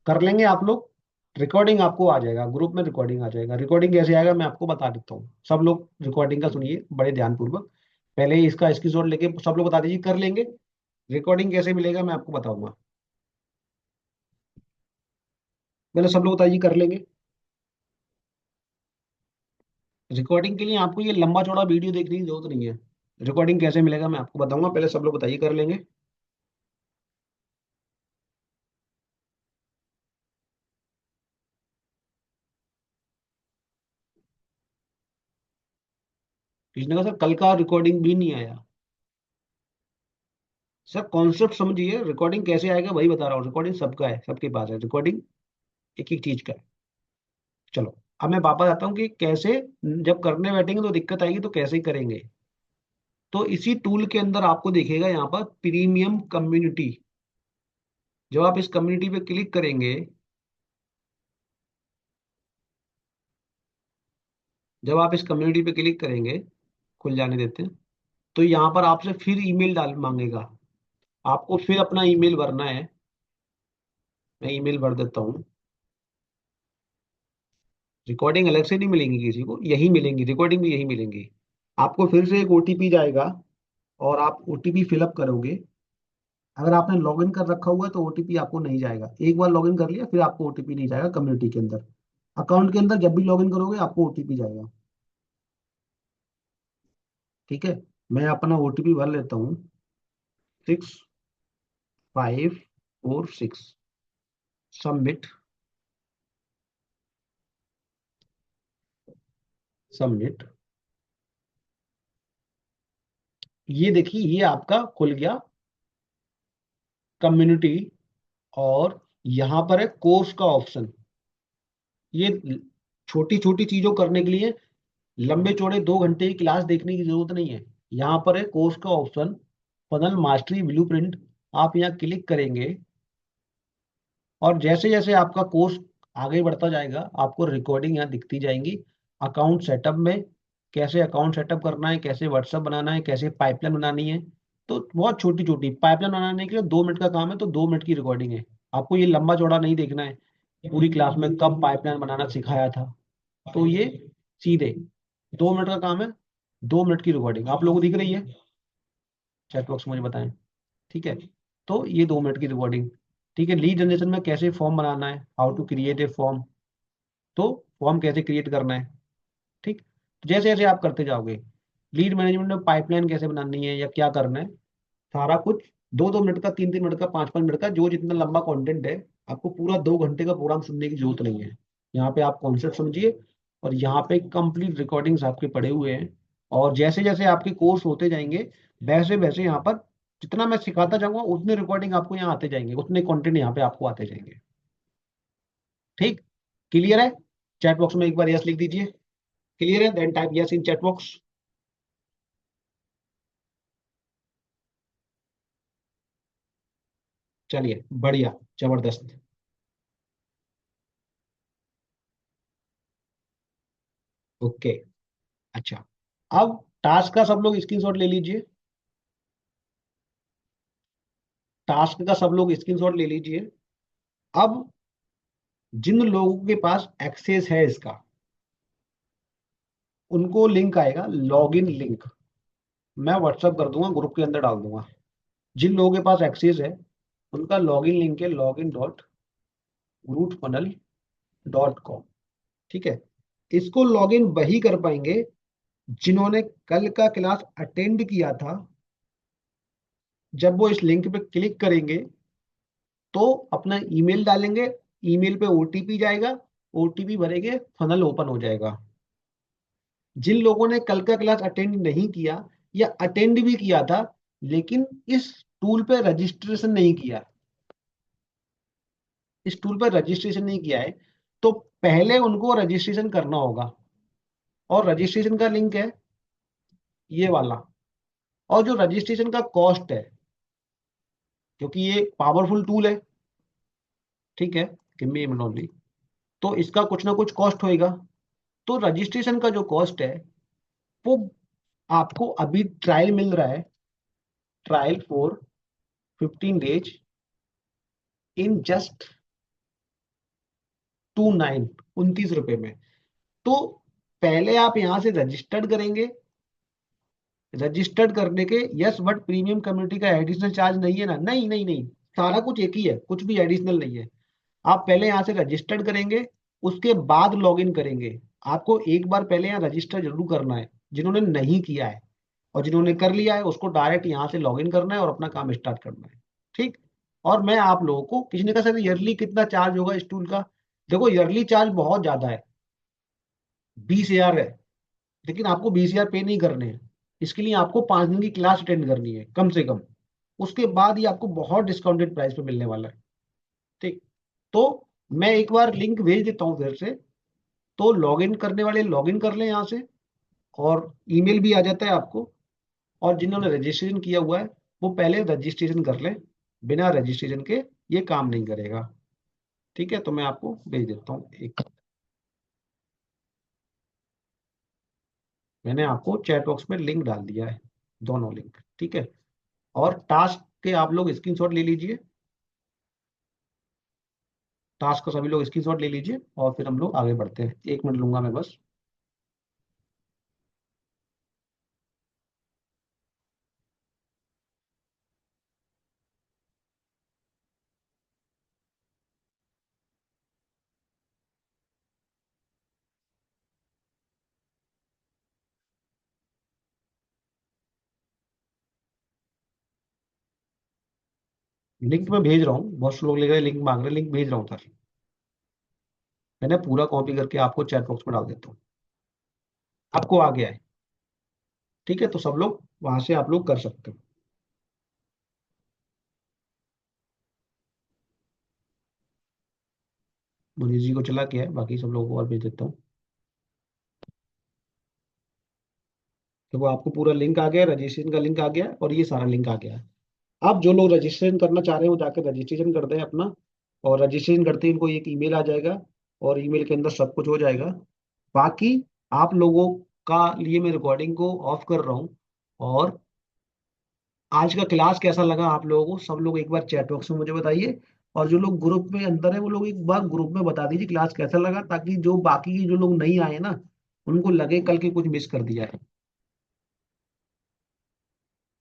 कर लेंगे आप लोग। रिकॉर्डिंग आपको आ जाएगा, ग्रुप में रिकॉर्डिंग आ जाएगा। रिकॉर्डिंग कैसे आएगा मैं आपको बता देता हूँ। सब लोग रिकॉर्डिंग का सुनिए बड़े ध्यानपूर्वक। पहले ही इसका स्क्रीनशॉट लेके सब लोग बता दीजिए कर लेंगे। रिकॉर्डिंग कैसे मिलेगा मैं आपको बताऊंगा। पहले सब लोग बताइए कर लेंगे। रिकॉर्डिंग के लिए आपको ये लंबा चौड़ा वीडियो देखने की जरूरत नहीं है। रिकॉर्डिंग कैसे मिलेगा मैं आपको बताऊंगा, पहले सब लोग बताइए कर लेंगे। किसी ने कहा सर कल का रिकॉर्डिंग भी नहीं आया। सर कॉन्सेप्ट समझिए, रिकॉर्डिंग कैसे आएगा वही बता रहा हूँ। रिकॉर्डिंग सबका है, सबके पास है रिकॉर्डिंग, एक एक चीज का है। चलो अब मैं वापस आता हूँ कि कैसे, जब करने बैठेंगे तो दिक्कत आएगी, तो कैसे करेंगे। तो इसी टूल के अंदर आपको दिखेगा यहाँ पर प्रीमियम कम्युनिटी। जब आप इस कम्युनिटी पे क्लिक करेंगे, जब आप इस कम्युनिटी पे क्लिक करेंगे, खुल जाने देते हैं, तो यहाँ पर आपसे फिर ईमेल डाल मांगेगा। आपको फिर अपना ईमेल भरना है। मैं ईमेल भर देता हूँ। रिकॉर्डिंग अलग से नहीं मिलेंगी किसी को, यही मिलेंगी, रिकॉर्डिंग भी यही मिलेंगी। आपको फिर से एक ओटीपी जाएगा और आप ओटीपी फिलअप करोगे। अगर आपने लॉगिन कर रखा हुआ है तो ओटीपी आपको नहीं जाएगा। एक बार लॉगिन कर लिया फिर आपको ओटीपी नहीं जाएगा कम्युनिटी के अंदर। अकाउंट के अंदर जब भी लॉगिन करोगे आपको ओटीपी जाएगा। ठीक है, मैं अपना ओटीपी भर लेता हूँ। 6546। सबमिट। सबमिट। ये देखिए ये आपका खुल गया कम्युनिटी। और यहाँ पर है कोर्स का ऑप्शन। ये छोटी छोटी चीजों करने के लिए लंबे चौड़े 2 घंटे की क्लास देखने की जरूरत नहीं है। यहाँ पर है कोर्स का ऑप्शन, फनल मास्टरी ब्लूप्रिंट। आप यहाँ क्लिक करेंगे और जैसे जैसे आपका कोर्स आगे बढ़ता जाएगा आपको रिकॉर्डिंग यहाँ दिखती जाएंगी। अकाउंट सेटअप में कैसे अकाउंट सेटअप करना है, कैसे व्हाट्सअप बनाना है, कैसे पाइपलाइन बनानी है। तो बहुत छोटी छोटी पाइपलाइन बनाने के लिए 2 मिनट का काम है, तो 2 मिनट की रिकॉर्डिंग है। आपको ये लंबा चौड़ा नहीं देखना है पूरी क्लास में कब पाइपलाइन बनाना सिखाया था। तो ये सीधे 2 मिनट का काम है। 2 मिनट की रिकॉर्डिंग आप लोगों को दिख रही है, चैट बॉक्स में मुझे बताएं। ठीक है, तो ये 2 मिनट की रिकॉर्डिंग। ठीक है, लीड जनरेशन में कैसे फॉर्म बनाना है, how to create a form. तो फॉर्म कैसे क्रिएट करना है। ठीक, तो जैसे जैसे आप करते जाओगे, लीड मैनेजमेंट में पाइपलाइन कैसे बनानी है या क्या करना है, सारा कुछ 2-2 मिनट का, 3-3 मिनट का, 5-5 मिनट का, जो जितना लंबा कंटेंट है। आपको पूरा 2 घंटे का प्रोग्राम सुनने की जरूरत नहीं है। यहाँ पे आप कॉन्सेप्ट समझिए और यहाँ पे कंप्लीट रिकॉर्डिंग्स आपके पड़े हुए हैं। और जैसे जैसे आपके कोर्स होते जाएंगे वैसे वैसे यहाँ पर जितना मैं सिखाता जाऊंगा उतने रिकॉर्डिंग आपको यहाँ आते जाएंगे, उतने कंटेंट यहाँ पे आपको आते जाएंगे। ठीक, क्लियर है। चैट बॉक्स में एक बार यस लिख दीजिए। क्लियर है, then type yes in chat box. चलिए बढ़िया, जबरदस्त। ओके। अच्छा, अब टास्क का सब लोग स्क्रीनशॉट ले लीजिए। टास्क का सब लोग स्क्रीनशॉट ले लीजिए। अब जिन लोगों के पास एक्सेस है इसका, उनको लिंक आएगा, लॉगिन लिंक। मैं व्हाट्सअप कर दूंगा, ग्रुप के अंदर डाल दूंगा। जिन लोगों के पास एक्सेस है उनका लॉगिन लिंक है login.rootfunnel.com। ठीक है, इसको लॉगिन वही कर पाएंगे जिन्होंने कल का क्लास अटेंड किया था। जब वो इस लिंक पे क्लिक करेंगे तो अपना ईमेल डालेंगे, ईमेल पे ओटीपी जाएगा, ओटीपी भरेंगे, फनल ओपन हो जाएगा। जिन लोगों ने कल का क्लास अटेंड नहीं किया या अटेंड भी किया था लेकिन इस टूल पे रजिस्ट्रेशन नहीं किया, इस टूल पर रजिस्ट्रेशन नहीं किया है, तो पहले उनको रजिस्ट्रेशन करना होगा। और रजिस्ट्रेशन का लिंक है ये वाला। और जो रजिस्ट्रेशन का कॉस्ट है, क्योंकि ये पावरफुल टूल है, ठीक है, गिव मी ओनली, तो इसका कुछ ना कुछ कॉस्ट होएगा। तो रजिस्ट्रेशन का जो कॉस्ट है वो आपको अभी ट्रायल मिल रहा है, trial for 15 days in just 29 रुपए में। तो पहले आप यहां से रजिस्टर्ड करेंगे, रजिस्टर्ड करने के, यस बट प्रीमियम कम्युनिटी का एडिशनल चार्ज नहीं है ना, नहीं नहीं नहीं, सारा कुछ एक ही है, कुछ भी एडिशनल नहीं है। आप पहले यहाँ से रजिस्टर्ड करेंगे, उसके बाद लॉग इन करेंगे। आपको एक बार पहले यहाँ रजिस्टर जरूर करना है, जिन्होंने नहीं किया है, और जिन्होंने कर लिया है उसको डायरेक्ट यहाँ से लॉग इन करना है और अपना काम स्टार्ट करना है। ठीक। और मैं आप लोगों को, किसी ने कहा सर ईयरली कितना चार्ज होगा इस टूल का? देखो ईयरली चार्ज बहुत ज्यादा है, 20,000 है। लेकिन आपको 20,000 पे नहीं करने हैं, इसके लिए आपको 5 दिन की क्लास अटेंड करनी है कम से कम। उसके बाद ये आपको बहुत डिस्काउंटेड प्राइस पे मिलने वाला है। ठीक। तो मैं एक बार लिंक भेज देता हूँ फिर से, तो लॉगिन करने वाले लॉगिन कर लें यहाँ से, और ईमेल भी आ जाता है आपको। और जिन्होंने रजिस्ट्रेशन किया हुआ है वो पहले रजिस्ट्रेशन कर लें, बिना रजिस्ट्रेशन के ये काम नहीं करेगा। ठीक है, तो मैं आपको भेज देता हूँ एक, मैंने आपको चैट बॉक्स में लिंक डाल दिया है, दोनों लिंक। ठीक है, और टास्क के आप लोग स्क्रीनशॉट ले लीजिए, टास्क का सभी लोग स्क्रीनशॉट ले लीजिए, और फिर हम लोग आगे बढ़ते हैं। 1 मिनट लूंगा मैं बस। लिंक मैं भेज रहा हूँ, बहुत से लोग ले गए लिंक मांग रहे, लिंक भेज रहा हूँ सर। मैंने पूरा कॉपी करके आपको चैट बॉक्स में डाल देता हूँ, आपको आ गया है। ठीक है, तो सब लोग वहां से आप लोग कर सकते हो। मुनीष जी को चला गया है, बाकी सब लोगों को और भेज देता हूँ। तो वो आपको पूरा लिंक आ गया, रजिस्ट्रेशन का लिंक आ गया, और ये सारा लिंक आ गया है। अब जो लोग रजिस्ट्रेशन करना चाह रहे हैं वो जाकर रजिस्ट्रेशन कर दें अपना, और रजिस्ट्रेशन करते ही इनको एक ईमेल आ जाएगा, और ईमेल के अंदर सब कुछ हो जाएगा। बाकी आप लोगों का लिए मैं रिकॉर्डिंग को ऑफ कर रहा हूँ। और आज का क्लास कैसा लगा आप लोगों को, सब लोग एक बार चैट बॉक्स में मुझे बताइए। और जो लोग ग्रुप में अंदर है वो लोग एक बार ग्रुप में बता दीजिए क्लास कैसा लगा, ताकि जो बाकी के जो लोग नहीं आए ना, उनको लगे कल के कुछ मिस कर दिया है।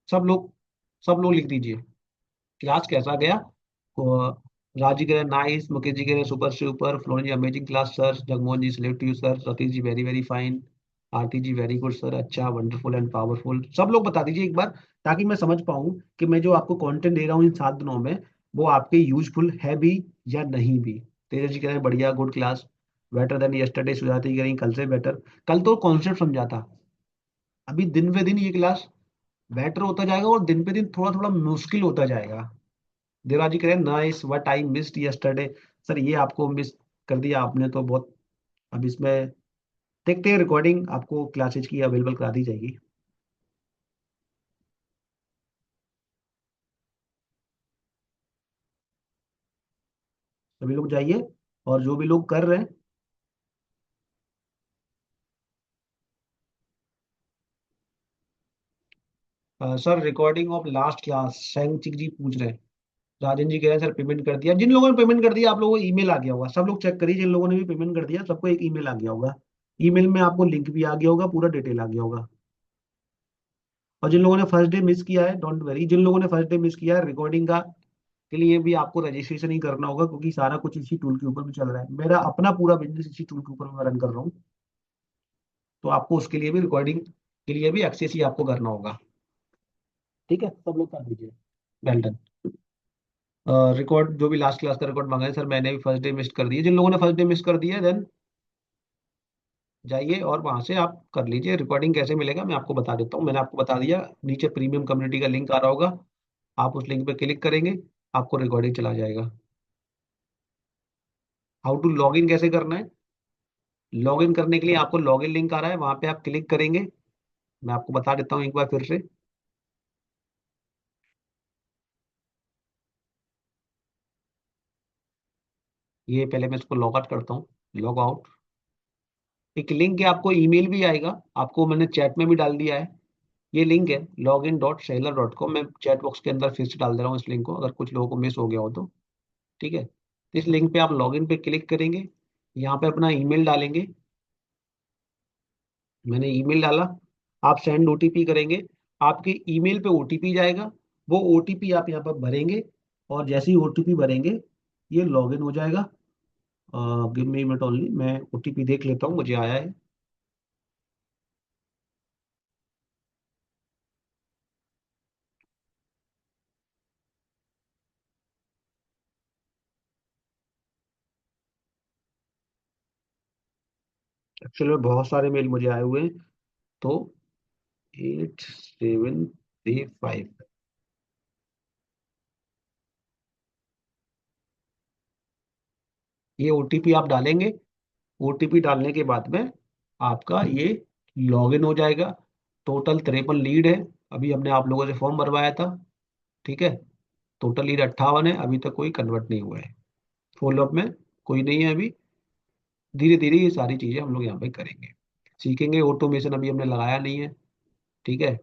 सब लोग, सब लोग लिख दीजिए क्लास कैसा गया। को- राज जी कह रहे नाइस, मुकेश जी कह रहे सुपर सुपर, फ्लोरन ji amazing class sir, Jagmohan ji salute you sir, Satish ji very very fine, Aarti ji very good sir, अच्छा वंडरफुल एंड पावरफुल। सब लोग बता दीजिए एक बार, ताकि मैं समझ पाऊँ कि मैं जो आपको कंटेंट दे रहा हूँ इन 7 दिनों में, वो आपके यूजफुल है भी या नहीं भी। तेजस जी कह रहे हैं बढ़िया, good class, better than yesterday. Sujata ji कह रही कल से बेटर। कल तो कॉन्सेप्ट समझा था, अभी दिन पे दिन ये क्लास बेटर होता जाएगा, और दिन पे दिन थोड़ा थोड़ा मुश्किल होता जाएगा। देवराज जी कह रहे हैं nice, what I missed yesterday. Sir ये आपको मिस कर दिया आपने तो बहुत। अब इसमें देखते हैं, रिकॉर्डिंग आपको क्लासेज की अवेलेबल करा दी जाएगी। सभी लोग जाइए, और जो भी लोग कर रहे हैं, sir recording of last class सैंचिक जी पूछ रहे हैं। राजन जी कह रहे हैं सर पेमेंट कर दिया, जिन लोगों ने पेमेंट कर दिया आप लोगों को ईमेल आ गया होगा, सब लोग चेक करिए, जिन लोगों ने भी पेमेंट कर दिया सबको एक ईमेल आ गया होगा। ईमेल में आपको लिंक भी आ गया होगा, पूरा डिटेल आ गया होगा। और जिन लोगों ने फर्स्ट डे मिस किया है, डोंट वरी, जिन लोगों ने फर्स्ट डे मिस किया है, रिकॉर्डिंग का के लिए भी आपको रजिस्ट्रेशन ही करना होगा, क्योंकि सारा कुछ इसी टूल के ऊपर भी चल रहा है, मेरा अपना पूरा बिजनेस इसी टूल के ऊपर मैं रन कर रहा हूँ। तो आपको उसके लिए भी, रिकॉर्डिंग के लिए भी एक्सेस ही आपको करना होगा। ठीक है, सब लोग कर दीजिए। Well done. रिकॉर्ड जो भी लास्ट क्लास का रिकॉर्ड मांगा है सर, मैंने भी फर्स्ट डे मिस कर दिया, जिन लोगों ने फर्स्ट डे मिस कर दिया देन जाइए और वहां से आप कर लीजिए। रिकॉर्डिंग कैसे मिलेगा मैं आपको बता देता हूँ, मैंने आपको बता दिया, नीचे प्रीमियम कम्युनिटी का लिंक आ रहा होगा, आप उस लिंक पे क्लिक करेंगे, आपको रिकॉर्डिंग चला जाएगा। हाउ टू लॉग इन कैसे करना है? लॉग इन करने के लिए आपको लॉग इन लिंक आ रहा है, वहां पे आप क्लिक करेंगे। मैं आपको बता देता हूँ एक बार फिर से। ये पहले मैं इसको लॉग आउट करता हूँ, लॉग आउट। एक लिंक है, आपको ईमेल भी आएगा, आपको मैंने चैट में भी डाल दिया है। ये लिंक है login.seller.com, मैं चैट बॉक्स के अंदर फिर से डाल दे रहा हूँ इस लिंक को, अगर कुछ लोगों को मिस हो गया हो तो। ठीक है, तो इस लिंक पे आप लॉगिन पे क्लिक करेंगे, यहाँ पे अपना ईमेल डालेंगे। मैंने ईमेल डाला, आप सेंड ओटीपी करेंगे, आपके ईमेल पे ओटीपी जाएगा, वो ओटीपी आप यहाँ पर भरेंगे, और जैसे ही ओटीपी भरेंगे ये लॉगिन हो जाएगा। गिव मी मिनट ओनली, मैं ओटीपी देख लेता हूँ मुझे आया है। एक्चुअली में बहुत सारे मेल मुझे आए हुए हैं, तो 8735, ये ओटीपी आप डालेंगे। ओटीपी डालने के बाद में आपका ये लॉगिन हो जाएगा। टोटल 53 लीड है, अभी हमने आप लोगों से फॉर्म भरवाया था। ठीक है, टोटल लीड 58 है, अभी तक कोई कन्वर्ट नहीं हुआ है, फॉलोअप में कोई नहीं है अभी। धीरे धीरे ये सारी चीजें हम लोग यहाँ पे करेंगे, सीखेंगे। ऑटोमेशन अभी हमने लगाया नहीं है। ठीक है,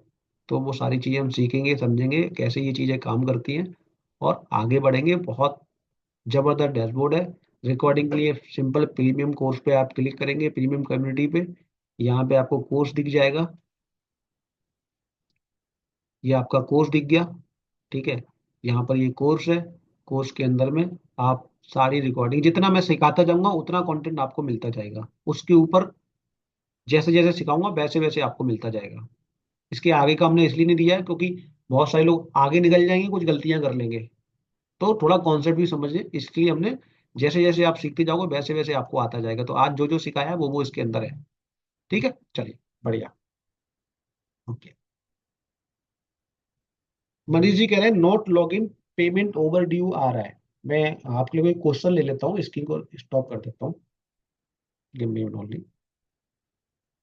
तो वो सारी चीजें हम सीखेंगे, समझेंगे कैसे ये चीजें काम करती हैं, और आगे बढ़ेंगे। बहुत जबरदस्त डैशबोर्ड है। रिकॉर्डिंग के लिए सिंपल प्रीमियम कोर्स पे आप क्लिक करेंगे, प्रीमियम कम्युनिटी पे, यहाँ पे आपको कोर्स दिख जाएगा। ये आपका कोर्स दिख गया। ठीक है, यहाँ पर ये कोर्स है। कोर्स के अंदर में आप सारी रिकॉर्डिंग, जितना मैं सिखाता जाऊंगा उतना कंटेंट आपको मिलता जाएगा, उसके ऊपर जैसे जैसे सिखाऊंगा वैसे वैसे आपको मिलता जाएगा। इसके आगे का हमने इसलिए नहीं दिया है क्योंकि बहुत सारे लोग आगे निकल जाएंगे, कुछ गलतियां कर लेंगे, तो थोड़ा कॉन्सेप्ट भी समझिए, इसलिए हमने जैसे जैसे आप सीखते जाओगे वैसे वैसे आपको आता जाएगा। तो आज जो जो सिखाया है वो इसके अंदर है। ठीक है, चलिए, बढ़िया। ओके, मनीष जी कह रहे हैं not login, payment overdue आ रहा है। मैं आपके लिए कोई क्वेश्चन ले लेता हूँ, स्क्रीन को स्टॉप कर देता हूँ। Give me only.